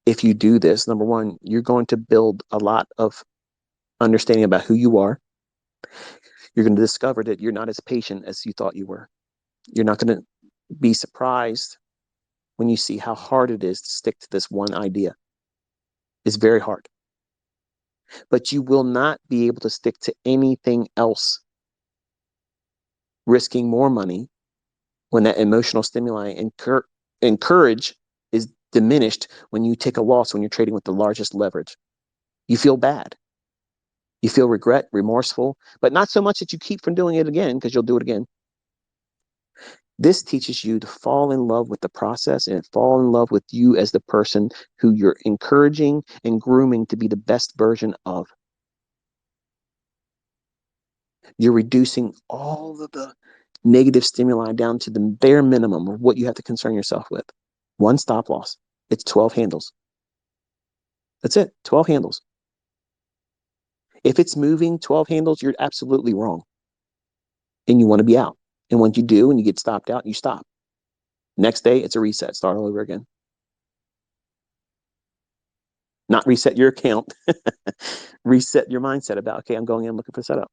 if you do this, number one, you're going to build a lot of understanding about who you are. You're going to discover that you're not as patient as you thought you were. You're not going to be surprised when you see how hard it is to stick to this one idea. It's very hard. But you will not be able to stick to anything else, risking more money when that emotional stimuli and courage is diminished when you take a loss when you're trading with the largest leverage. You feel bad. You feel regret, remorseful, but not so much that you keep from doing it again, because you'll do it again. This teaches you to fall in love with the process and fall in love with you as the person who you're encouraging and grooming to be the best version of. You're reducing all of the negative stimuli down to the bare minimum of what you have to concern yourself with. One stop loss. It's 12 handles. That's it. 12 handles. If it's moving 12 handles, you're absolutely wrong. And you want to be out. And once you do, and you get stopped out, you stop. Next day, it's a reset. Start all over again. Not reset your account. Reset your mindset about, okay, I'm going in looking for setup.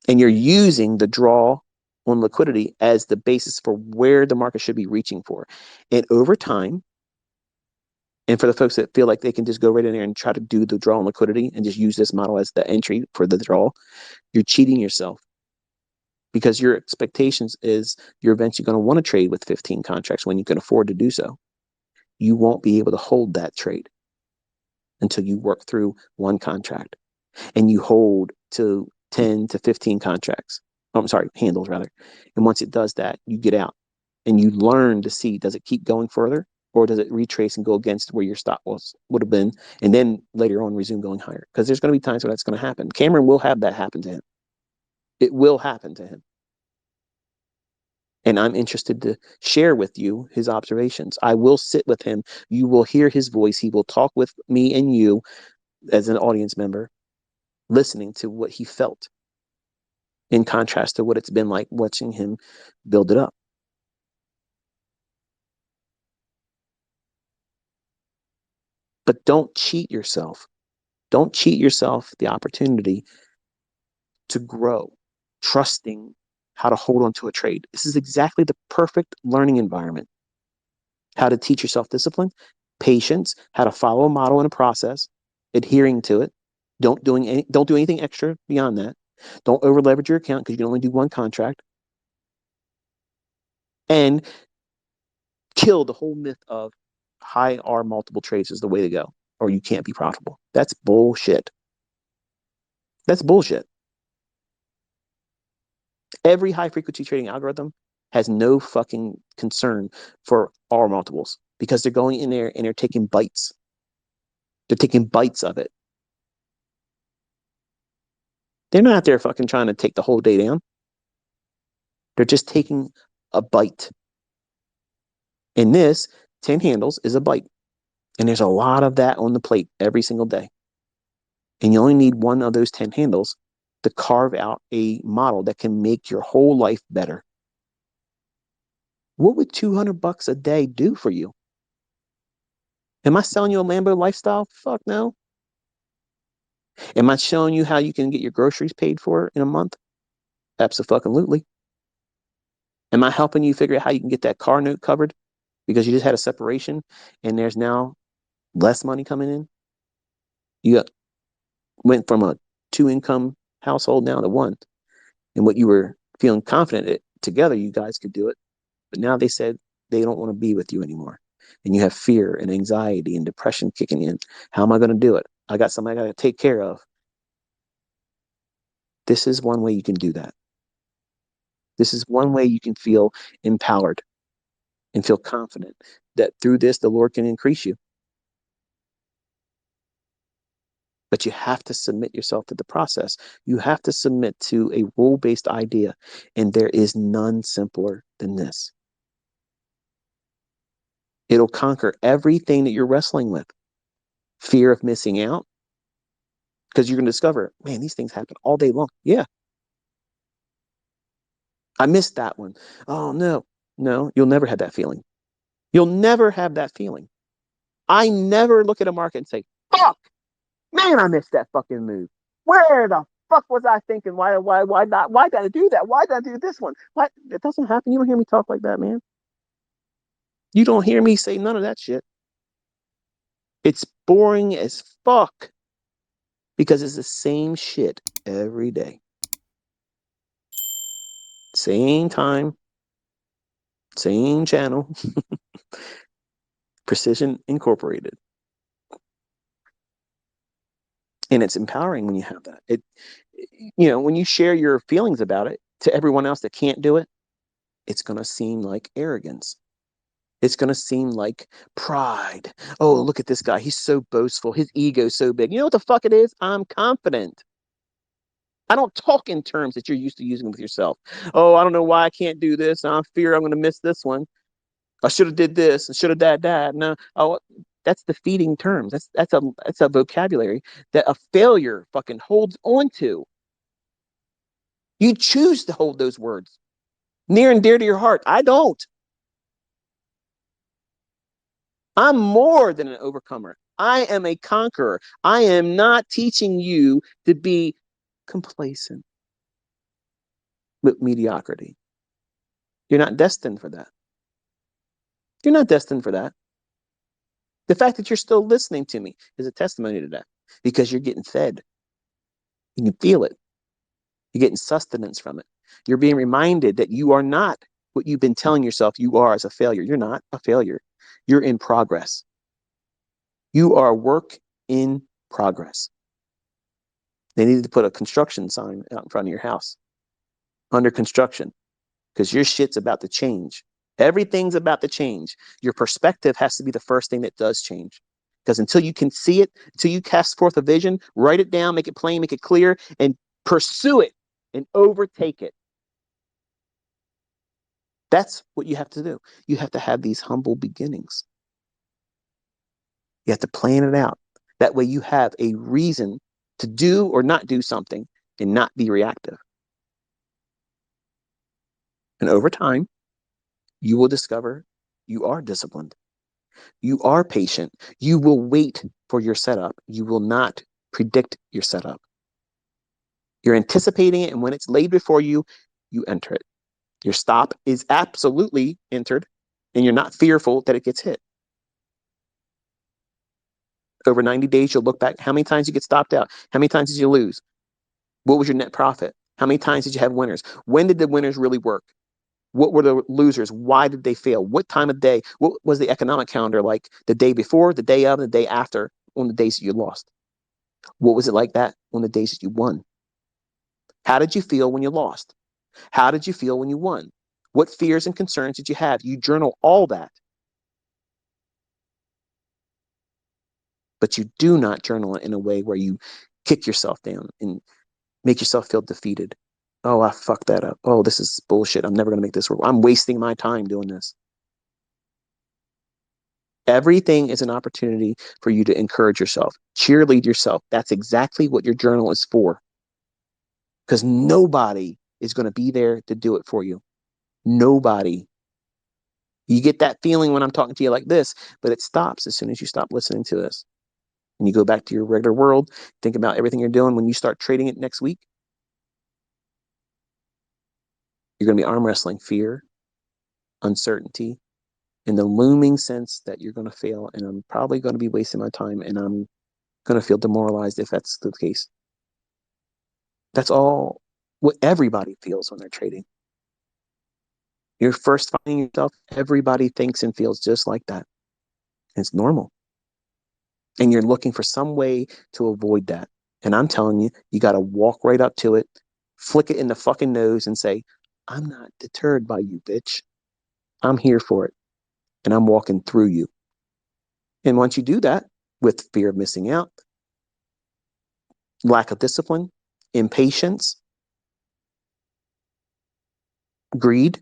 And you're using the draw on liquidity as the basis for where the market should be reaching for. And over time, and for the folks that feel like they can just go right in there and try to do the draw on liquidity and just use this model as the entry for the draw, you're cheating yourself, because your expectations is you're eventually going to want to trade with 15 contracts when you can afford to do so. You won't be able to hold that trade until you work through one contract, and you hold to 10 to 15 contracts. Oh, I'm sorry, handles rather. And once it does that, you get out and you learn to see, does it keep going further, or does it retrace and go against where your stop loss would have been, and then later on resume going higher? Because there's going to be times where that's going to happen. Cameron will have that happen to him. It will happen to him. And I'm interested to share with you his observations. I will sit with him. You will hear his voice. He will talk with me and you as an audience member, listening to what he felt, in contrast to what it's been like watching him build it up. But don't cheat yourself. Don't cheat yourself the opportunity to grow, trusting how to hold on to a trade. This is exactly the perfect learning environment. How to teach yourself discipline, patience, how to follow a model and a process, adhering to it. Don't do anything extra beyond that. Don't over leverage your account because you can only do one contract. And kill the whole myth of high R multiple trades is the way to go, or you can't be profitable. That's bullshit. That's bullshit. Every high frequency trading algorithm has no fucking concern for R multiples, because they're going in there and they're taking bites. They're taking bites of it. They're not out there fucking trying to take the whole day down. They're just taking a bite. And this 10 handles is a bite. And there's a lot of that on the plate every single day. And you only need one of those 10 handles to carve out a model that can make your whole life better. What would $200 a day do for you? Am I selling you a Lambo lifestyle? Fuck no. Am I showing you how you can get your groceries paid for in a month? Absolutely. Am I helping you figure out how you can get that car note covered because you just had a separation and there's now less money coming in? You went from a 2-income household now to one. And what you were feeling confident that together you guys could do it. But now they said they don't want to be with you anymore. And you have fear and anxiety and depression kicking in. How am I going to do it? I got somebody I got to take care of. This is one way you can do that. This is one way you can feel empowered and feel confident that through this, the Lord can increase you. But you have to submit yourself to the process. You have to submit to a rule-based idea. And there is none simpler than this. It'll conquer everything that you're wrestling with. Fear of missing out. Because you're going to discover, man, these things happen all day long. Yeah. I missed that one. Oh, no. No, you'll never have that feeling. You'll never have that feeling. I never look at a market and say, fuck, man, I missed that fucking move. Where the fuck was I thinking? Why not? Why did I do that? Why did I do this one? What? It doesn't happen. You don't hear me talk like that, man. You don't hear me say none of that shit. It's boring as fuck because it's the same shit every day. Same time, same channel. Precision Incorporated. And it's empowering when you have that. When you share your feelings about it to everyone else that can't do it, it's going to seem like arrogance. It's going to seem like pride. Oh, look at this guy. He's so boastful. His ego's so big. You know what the fuck it is? I'm confident. I don't talk in terms that you're used to using with yourself. Oh, I don't know why I can't do this. I fear I'm going to miss this one. I should have did this. I should have that. No, oh, that's defeating terms. That's a vocabulary that a failure fucking holds on to. You choose to hold those words near and dear to your heart. I don't. I'm more than an overcomer. I am a conqueror. I am not teaching you to be complacent with mediocrity. You're not destined for that. You're not destined for that. The fact that you're still listening to me is a testimony to that, because you're getting fed and you feel it. You're getting sustenance from it. You're being reminded that you are not what you've been telling yourself you are as a failure. You're not a failure. You're in progress. You are a work in progress. They needed to put a construction sign out in front of your house, under construction, because your shit's about to change. Everything's about to change. Your perspective has to be the first thing that does change. Because until you can see it, until you cast forth a vision, write it down, make it plain, make it clear, and pursue it and overtake it. That's what you have to do. You have to have these humble beginnings. You have to plan it out. That way you have a reason to do or not do something and not be reactive. And over time, you will discover you are disciplined. You are patient. You will wait for your setup. You will not predict your setup. You're anticipating it, and when it's laid before you, you enter it. Your stop is absolutely entered, and you're not fearful that it gets hit. Over 90 days, you'll look back. How many times you get stopped out? How many times did you lose? What was your net profit? How many times did you have winners? When did the winners really work? What were the losers? Why did they fail? What time of day? What was the economic calendar like the day before, the day of, the day after, on the days that you lost? What was it like that on the days that you won? How did you feel when you lost? How did you feel when you won? What fears and concerns did you have? You journal all that. But you do not journal it in a way where you kick yourself down and make yourself feel defeated. Oh, I fucked that up. Oh, this is bullshit. I'm never going to make this work. I'm wasting my time doing this. Everything is an opportunity for you to encourage yourself, cheerlead yourself. That's exactly what your journal is for. Because nobody is going to be there to do it for you. Nobody. You get that feeling when I'm talking to you like this, but it stops as soon as you stop listening to this. And you go back to your regular world, think about everything you're doing. When you start trading it next week, you're going to be arm wrestling fear, uncertainty, and the looming sense that you're going to fail, and I'm probably going to be wasting my time, and I'm going to feel demoralized if that's the case. That's all what everybody feels when they're trading. You're first finding yourself, everybody thinks and feels just like that. It's normal. And you're looking for some way to avoid that. And I'm telling you, you got to walk right up to it, flick it in the fucking nose and say, I'm not deterred by you, bitch. I'm here for it. And I'm walking through you. And once you do that, with fear of missing out, lack of discipline, impatience, greed,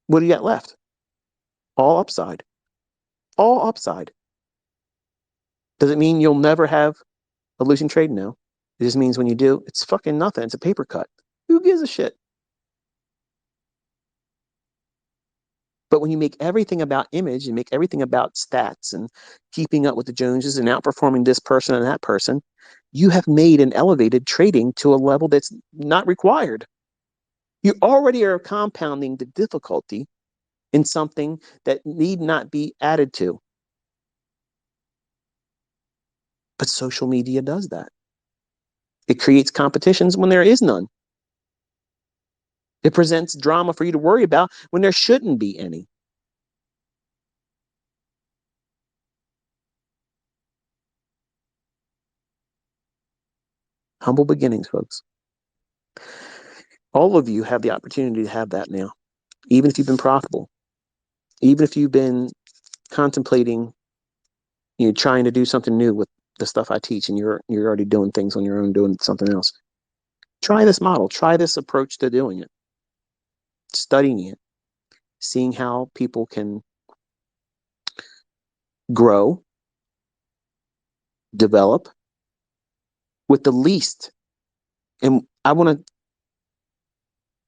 what do you got left? All upside. All upside. Does it mean you'll never have a losing trade? No. It just means when you do, it's fucking nothing. It's a paper cut. Who gives a shit? But when you make everything about image and make everything about stats and keeping up with the Joneses and outperforming this person and that person, you have made an elevated trading to a level that's not required. You already are compounding the difficulty in something that need not be added to. But social media does that. It creates competitions when there is none. It presents drama for you to worry about when there shouldn't be any. Humble beginnings, folks. All of you have the opportunity to have that now, even if you've been profitable, even if you've been contemplating, trying to do something new with the stuff I teach, and you're already doing things on your own, doing something else. Try this model. Try this approach to doing it. Studying it, seeing how people can grow, develop with the least. And I want to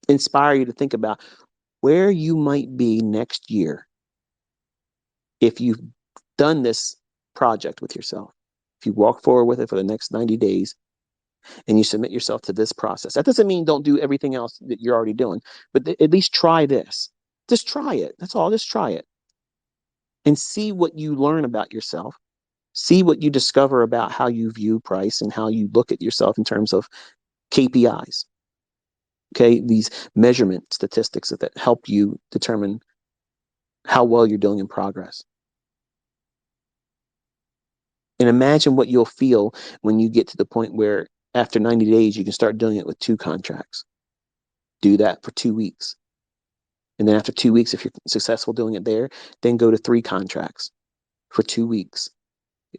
inspire you to think about where you might be next year if you've done this project with yourself. If you walk forward with it for the next 90 days and you submit yourself to this process. That doesn't mean don't do everything else that you're already doing, but at least try this. Just try it. That's all. Just try it and see what you learn about yourself. See what you discover about how you view price and how you look at yourself in terms of KPIs. Okay, these measurement statistics that help you determine how well you're doing in progress. And imagine what you'll feel when you get to the point where after 90 days, you can start doing it with 2 contracts. Do that for 2 weeks. And then after 2 weeks, if you're successful doing it there, then go to 3 contracts for 2 weeks.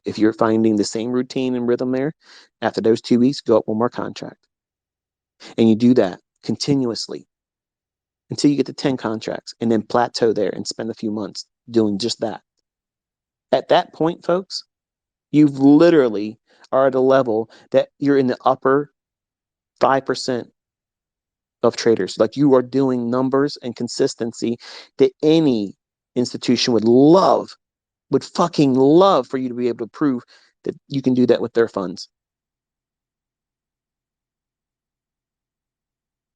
If you're finding the same routine and rhythm there, after those 2 weeks, go up 1 more contract. And you do that continuously until you get to 10 contracts and then plateau there and spend a few months doing just that. At that point, folks, you've literally are at a level that you're in the upper 5% of traders. Like, you are doing numbers and consistency that any institution would fucking love for you to be able to prove that you can do that with their funds.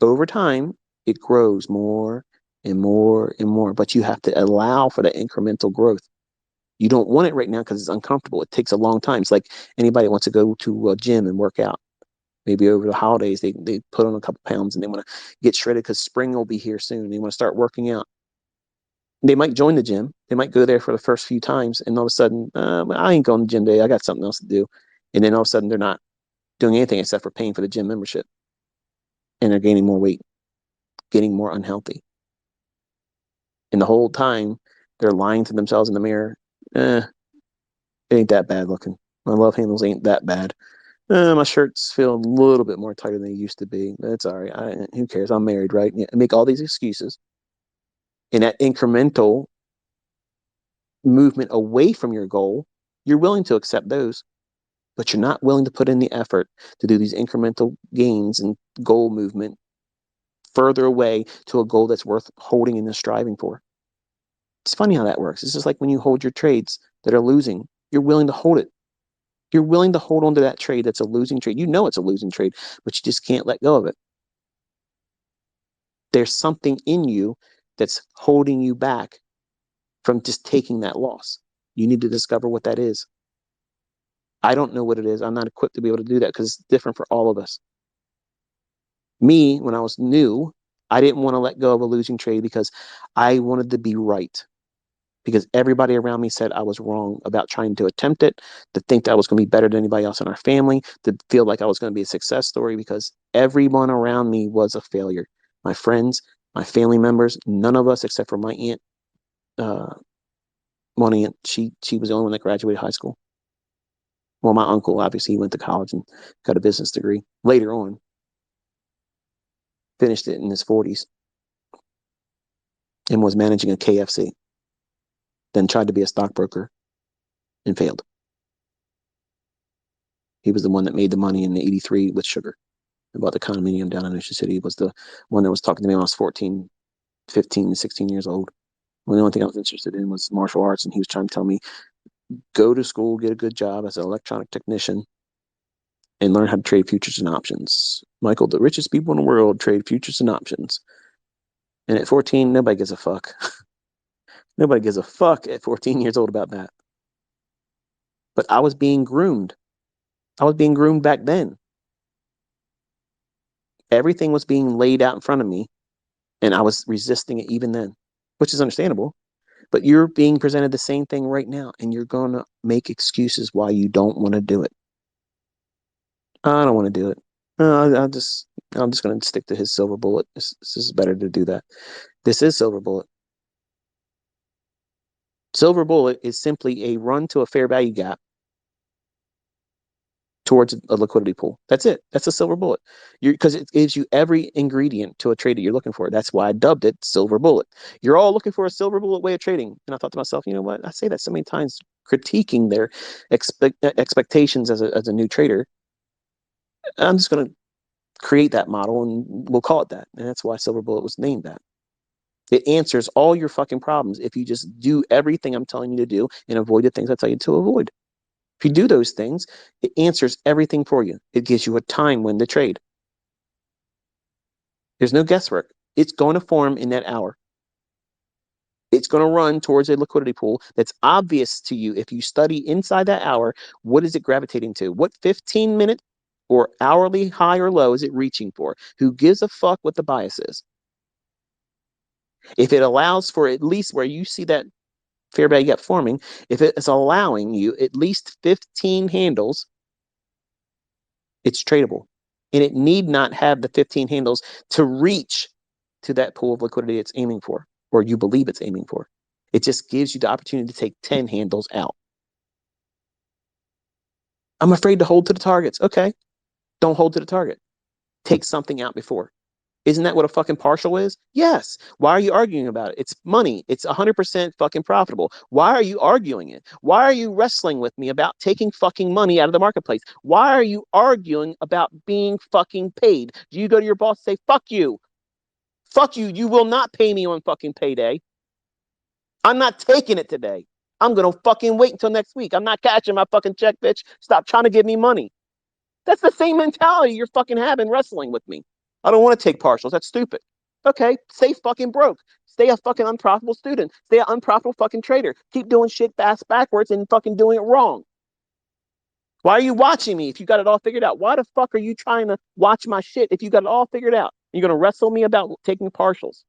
Over time, it grows more and more and more, but you have to allow for the incremental growth. You don't want it right now because it's uncomfortable. It takes a long time. It's like anybody wants to go to a gym and work out. Maybe over the holidays, they put on a couple pounds and they want to get shredded because spring will be here soon. They want to start working out. They might join the gym. They might go there for the first few times, and all of a sudden, I ain't going to the gym today. I got something else to do. And then all of a sudden, they're not doing anything except for paying for the gym membership. And they're gaining more weight, getting more unhealthy. And the whole time, they're lying to themselves in the mirror. It ain't that bad looking. My love handles ain't that bad. My shirts feel a little bit more tighter than they used to be. That's all right. Who cares? I'm married, right? Yeah, make all these excuses. And that incremental movement away from your goal, you're willing to accept those, but you're not willing to put in the effort to do these incremental gains and goal movement further away to a goal that's worth holding and striving for. It's funny how that works. It's just like when you hold your trades that are losing, you're willing to hold it. You're willing to hold on to that trade that's a losing trade. You know it's a losing trade, but you just can't let go of it. There's something in you that's holding you back from just taking that loss. You need to discover what that is. I don't know what it is. I'm not equipped to be able to do that because it's different for all of us. Me, when I was new, I didn't want to let go of a losing trade because I wanted to be right. Because everybody around me said I was wrong about trying to attempt it, to think that I was going to be better than anybody else in our family, to feel like I was going to be a success story, because everyone around me was a failure. My friends, my family members, none of us except for my aunt, one aunt, she was the only one that graduated high school. Well, my uncle, obviously, he went to college and got a business degree. Later on, finished it in his 40s and was managing a KFC. Then tried to be a stockbroker and failed. He was the one that made the money in the 83 with sugar. About the condominium down in Ocean City. He was the one that was talking to me when I was 14, 15, 16 years old. Well, the only thing I was interested in was martial arts, and he was trying to tell me, go to school, get a good job as an electronic technician, and learn how to trade futures and options. Michael, the richest people in the world trade futures and options. And at 14, nobody gives a fuck. Nobody gives a fuck at 14 years old about that. But I was being groomed. I was being groomed back then. Everything was being laid out in front of me, and I was resisting it even then, which is understandable. But you're being presented the same thing right now, and you're going to make excuses why you don't want to do it. I don't want to do it. I'm just going to stick to his silver bullet. This is better to do that. This is silver bullet. Silver bullet is simply a run to a fair value gap towards a liquidity pool. That's it. That's a silver bullet. Because it gives you every ingredient to a trade that you're looking for. That's why I dubbed it silver bullet. You're all looking for a silver bullet way of trading. And I thought to myself, you know what? I say that so many times, critiquing their expectations as a new trader. I'm just going to create that model and we'll call it that. And that's why silver bullet was named that. It answers all your fucking problems if you just do everything I'm telling you to do and avoid the things I tell you to avoid. If you do those things, it answers everything for you. It gives you a time when to trade. There's no guesswork. It's going to form in that hour. It's going to run towards a liquidity pool that's obvious to you. If you study inside that hour, what is it gravitating to? What 15-minute or hourly high or low is it reaching for? Who gives a fuck what the bias is? If it allows for at least where you see that fair value gap forming, if it is allowing you at least 15 handles, it's tradable. And it need not have the 15 handles to reach to that pool of liquidity it's aiming for, or you believe it's aiming for. It just gives you the opportunity to take 10 handles out. I'm afraid to hold to the targets. Okay, don't hold to the target. Take something out before. Isn't that what a fucking partial is? Yes. Why are you arguing about it? It's money. It's 100% fucking profitable. Why are you arguing it? Why are you wrestling with me about taking fucking money out of the marketplace? Why are you arguing about being fucking paid? Do you go to your boss and say, fuck you? Fuck you. You will not pay me on fucking payday. I'm not taking it today. I'm going to fucking wait until next week. I'm not cashing my fucking check, bitch. Stop trying to give me money. That's the same mentality you're fucking having wrestling with me. I don't want to take partials. That's stupid. Okay, stay fucking broke. Stay a fucking unprofitable student. Stay an unprofitable fucking trader. Keep doing shit fast backwards and fucking doing it wrong. Why are you watching me if you got it all figured out? Why the fuck are you trying to watch my shit if you got it all figured out? You're going to wrestle me about taking partials.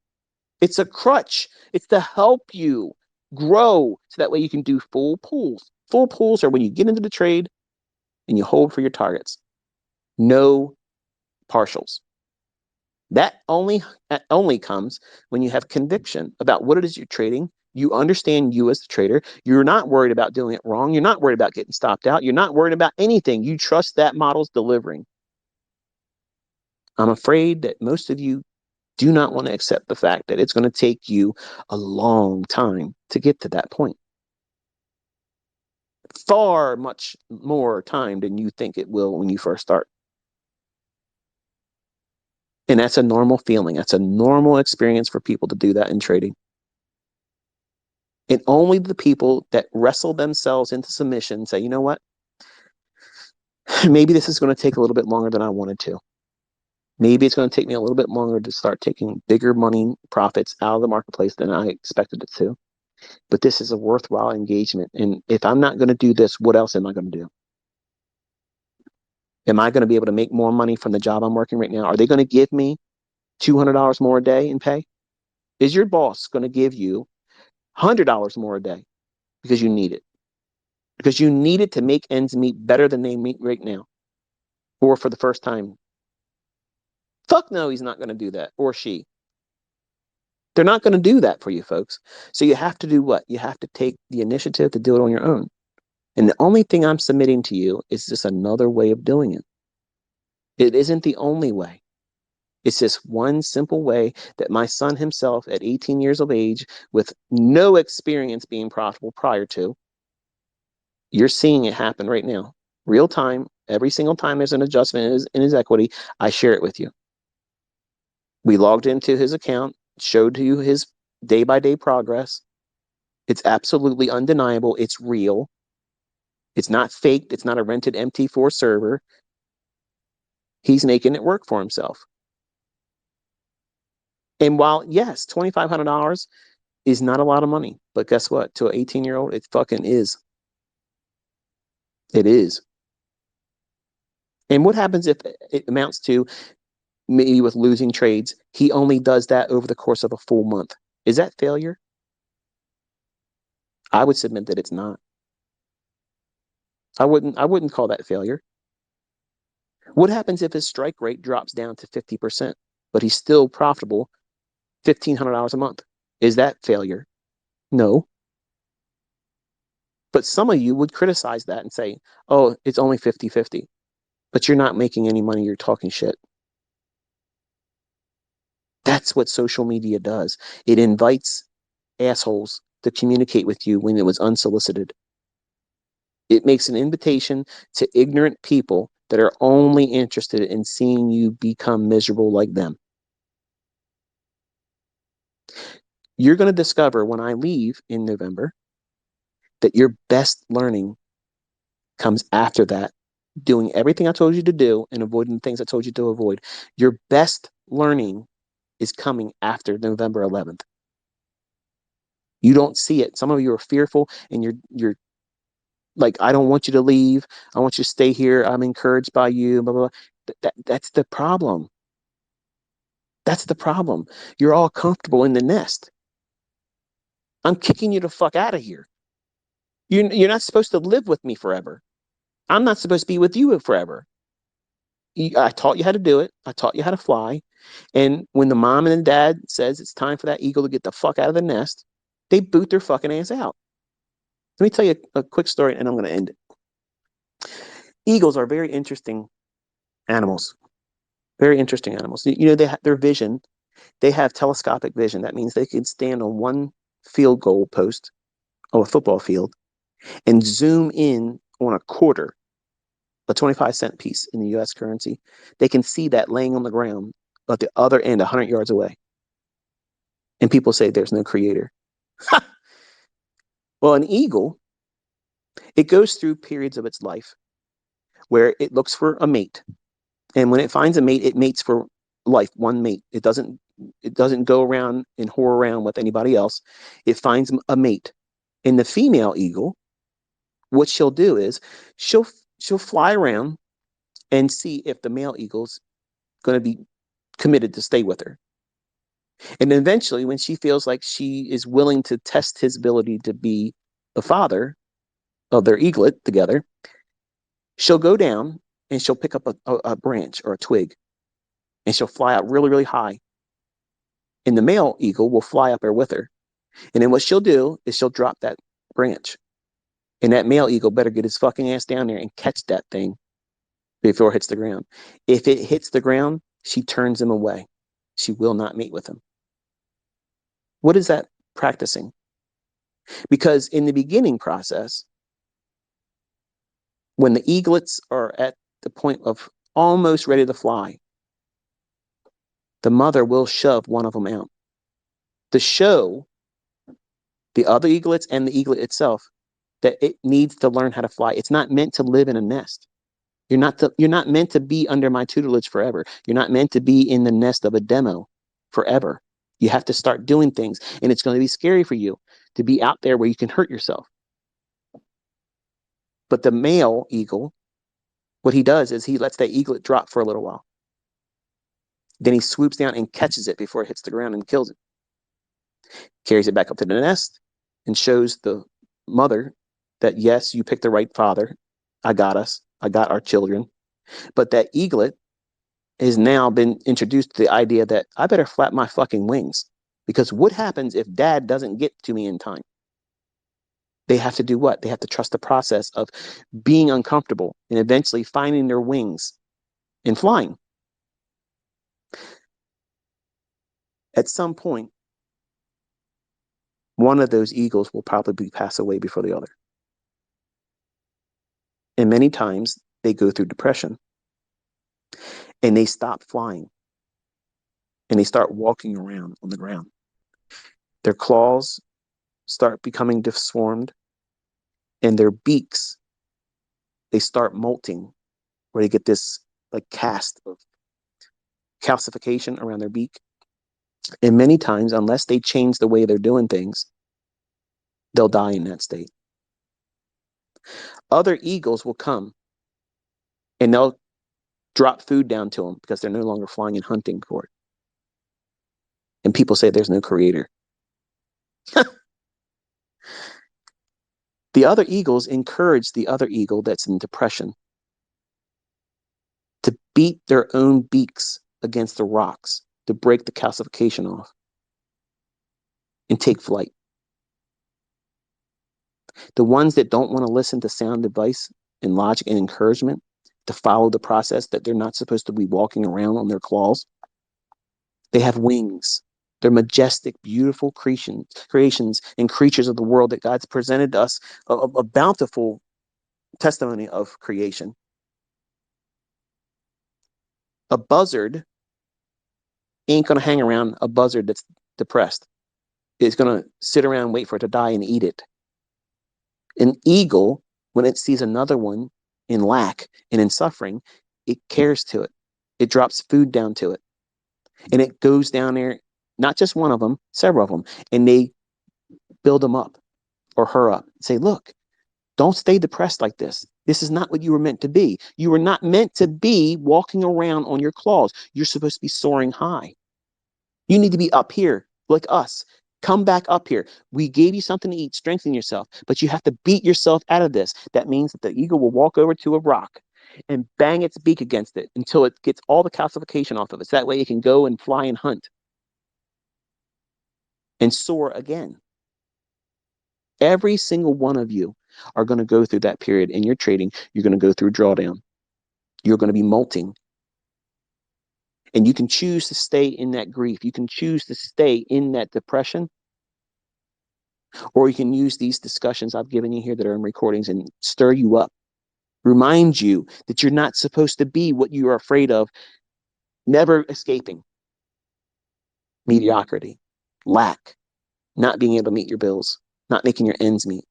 It's a crutch. It's to help you grow so that way you can do full pools. Full pools are when you get into the trade and you hold for your targets. No partials. That only comes when you have conviction about what it is you're trading. You understand you as the trader. You're not worried about doing it wrong. You're not worried about getting stopped out. You're not worried about anything. You trust that model's delivering. I'm afraid that most of you do not want to accept the fact that it's going to take you a long time to get to that point. Far much more time than you think it will when you first start. And that's a normal feeling. That's a normal experience for people to do that in trading. And only the people that wrestle themselves into submission say, you know what? Maybe this is going to take a little bit longer than I wanted to. Maybe it's going to take me a little bit longer to start taking bigger money profits out of the marketplace than I expected it to. But this is a worthwhile engagement. And if I'm not going to do this, what else am I going to do? Am I going to be able to make more money from the job I'm working right now? Are they going to give me $200 more a day in pay? Is your boss going to give you $100 more a day because you need it? Because you need it to make ends meet better than they meet right now or for the first time. Fuck no, he's not going to do that, or she. They're not going to do that for you, folks. So you have to do what? You have to take the initiative to do it on your own. And the only thing I'm submitting to you is just another way of doing it. It isn't the only way. It's just one simple way that my son himself at 18 years of age, with no experience being profitable prior to, you're seeing it happen right now. Real time, every single time there's an adjustment in his equity, I share it with you. We logged into his account, showed you his day-by-day progress. It's absolutely undeniable. It's real. It's not faked. It's not a rented MT4 server. He's making it work for himself. And while, yes, $2,500 is not a lot of money, but guess what? To an 18-year-old, it fucking is. It is. And what happens if it amounts to maybe with losing trades, he only does that over the course of a full month? Is that failure? I would submit that it's not. I wouldn't call that failure. What happens if his strike rate drops down to 50%, but he's still profitable $1,500 a month? Is that failure? No. But some of you would criticize that and say, oh, it's only 50-50, but you're not making any money. You're talking shit. That's what social media does. It invites assholes to communicate with you when it was unsolicited. It makes an invitation to ignorant people that are only interested in seeing you become miserable like them. You're going to discover when I leave in November that your best learning comes after that, doing everything I told you to do and avoiding the things I told you to avoid. Your best learning is coming after November 11th. You don't see it. Some of you are fearful and you're like, I don't want you to leave. I want you to stay here. I'm encouraged by you, blah, blah, blah. That's the problem. That's the problem. You're all comfortable in the nest. I'm kicking you the fuck out of here. You're not supposed to live with me forever. I'm not supposed to be with you forever. I taught you how to do it. I taught you how to fly. And when the mom and the dad says it's time for that eagle to get the fuck out of the nest, they boot their fucking ass out. Let me tell you a quick story and I'm going to end it. Eagles are very interesting animals. Very interesting animals. You know, their vision, they have telescopic vision. That means they can stand on one field goal post of a football field and zoom in on a quarter, a 25-cent piece in the US currency. They can see that laying on the ground at the other end, 100 yards away. And people say there's no creator. Well, an eagle, it goes through periods of its life where it looks for a mate. And when it finds a mate, it mates for life, one mate. It doesn't go around and whore around with anybody else. It finds a mate. And the female eagle, what she'll do is she'll fly around and see if the male eagle's going to be committed to stay with her. And eventually, when she feels like she is willing to test his ability to be the father of their eaglet together, she'll go down and she'll pick up a branch or a twig and she'll fly out really, really high. And the male eagle will fly up there with her. And then what she'll do is she'll drop that branch. And that male eagle better get his fucking ass down there and catch that thing before it hits the ground. If it hits the ground, she turns him away. She will not mate with him. What is that practicing? Because in the beginning process, when the eaglets are at the point of almost ready to fly, the mother will shove one of them out to show the other eaglets and the eaglet itself that it needs to learn how to fly. It's not meant to live in a nest. You're not meant to be under my tutelage forever. You're not meant to be in the nest of a demo forever. You have to start doing things, and it's going to be scary for you to be out there where you can hurt yourself. But the male eagle, what he does is he lets that eaglet drop for a little while. Then he swoops down and catches it before it hits the ground and kills it. Carries it back up to the nest and shows the mother that, yes, you picked the right father. I got us. I got our children. But that eaglet has now been introduced to the idea that I better flap my fucking wings, because what happens if dad doesn't get to me in time? They have to do what? They have to trust the process of being uncomfortable and eventually finding their wings and flying. At some point, one of those eagles will probably pass away before the other. And many times they go through depression and they stop flying and they start walking around on the ground. Their claws start becoming disformed and their beaks, they start molting, where they get this like cast of calcification around their beak. And many times, unless they change the way they're doing things, they'll die in that state. Other eagles will come and they'll drop food down to them because they're no longer flying and hunting for it. And people say there's no creator. The other eagles encourage the other eagle that's in depression to beat their own beaks against the rocks to break the calcification off and take flight. The ones that don't want to listen to sound advice and logic and encouragement to follow the process that they're not supposed to be walking around on their claws, they have wings. They're majestic, beautiful creations and creatures of the world that God's presented us a bountiful testimony of creation. A buzzard ain't going to hang around a buzzard that's depressed. It's going to sit around and wait for it to die and eat it. An eagle, when it sees another one in lack and in suffering, it cares to it. It drops food down to it. And it goes down there, not just one of them, several of them, and they build them up or her up. Say, look, don't stay depressed like this. This is not what you were meant to be. You were not meant to be walking around on your claws. You're supposed to be soaring high. You need to be up here like us. Come back up here. We gave you something to eat, strengthen yourself, but you have to beat yourself out of this. That means that the eagle will walk over to a rock and bang its beak against it until it gets all the calcification off of it. So that way it can go and fly and hunt and soar again. Every single one of you are going to go through that period in your trading. You're going to go through drawdown. You're going to be molting. And you can choose to stay in that grief. You can choose to stay in that depression. Or you can use these discussions I've given you here that are in recordings and stir you up. Remind you that you're not supposed to be what you are afraid of, never escaping. Mediocrity, lack, not being able to meet your bills, not making your ends meet.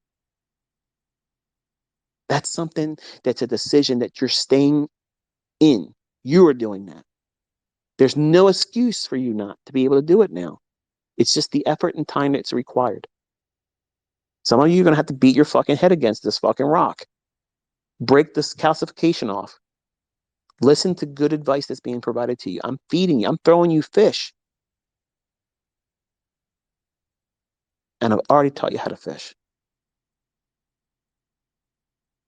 That's something that's a decision that you're staying in. You are doing that. There's no excuse for you not to be able to do it now. It's just the effort and time that's required. Some of you are going to have to beat your fucking head against this fucking rock. Break this calcification off. Listen to good advice that's being provided to you. I'm feeding you. I'm throwing you fish. And I've already taught you how to fish.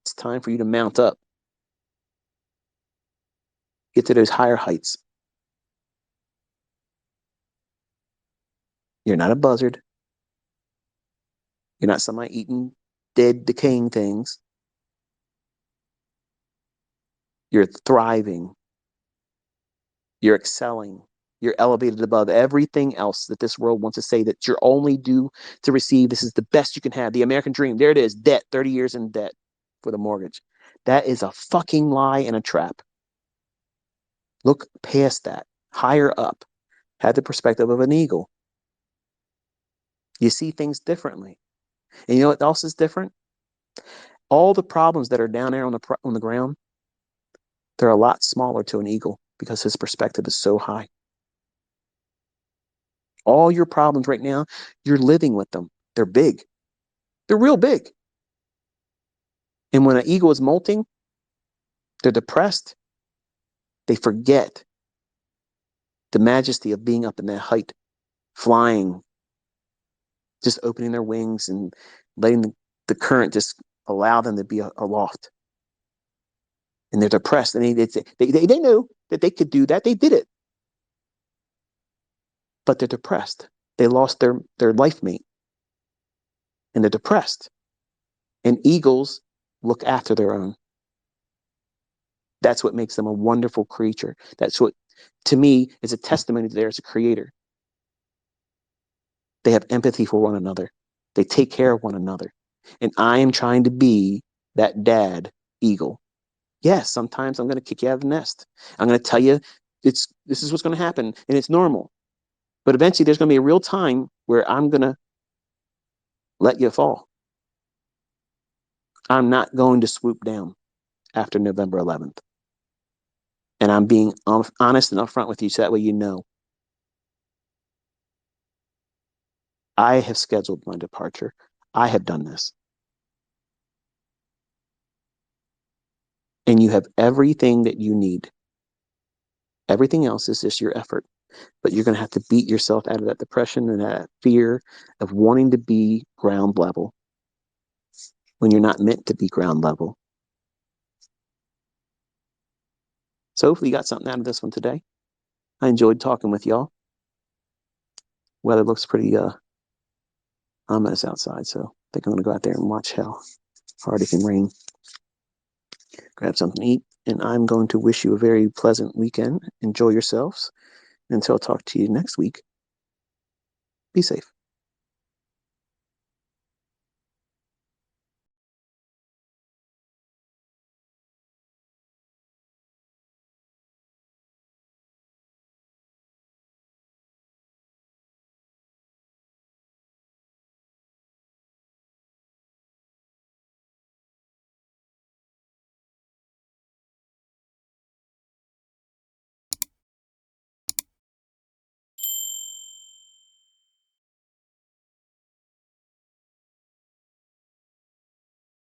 It's time for you to mount up. Get to those higher heights. You're not a buzzard. You're not somebody eating dead, decaying things. You're thriving. You're excelling. You're elevated above everything else that this world wants to say that you're only due to receive. This is the best you can have. The American dream. There it is. Debt. 30 years in debt for the mortgage. That is a fucking lie and a trap. Look past that. Higher up. Have the perspective of an eagle. You see things differently. And you know what else is different? All the problems that are down there on the ground, they're a lot smaller to an eagle because his perspective is so high. All your problems right now, you're living with them. They're big. They're real big. And when an eagle is molting, they're depressed. They forget the majesty of being up in that height, flying, just opening their wings and letting the current just allow them to be aloft. And they're depressed. And they knew that they could do that. They did it. But they're depressed. They lost their life mate. And they're depressed. And eagles look after their own. That's what makes them a wonderful creature. That's what, to me, is a testimony to there's a creator. They have empathy for one another. They take care of one another. And I am trying to be that dad eagle. Yes, sometimes I'm going to kick you out of the nest. I'm going to tell you this is what's going to happen, and it's normal. But eventually there's going to be a real time where I'm going to let you fall. I'm not going to swoop down after November 11th. And I'm being honest and upfront with you so that way you know. I have scheduled my departure. I have done this. And you have everything that you need. Everything else is just your effort. But you're going to have to beat yourself out of that depression and that fear of wanting to be ground level when you're not meant to be ground level. So hopefully you got something out of this one today. I enjoyed talking with y'all. Weather looks pretty ominous outside, so I think I'm going to go out there and watch how hard it can rain. Grab something to eat, and I'm going to wish you a very pleasant weekend. Enjoy yourselves. Until I talk to you next week, be safe.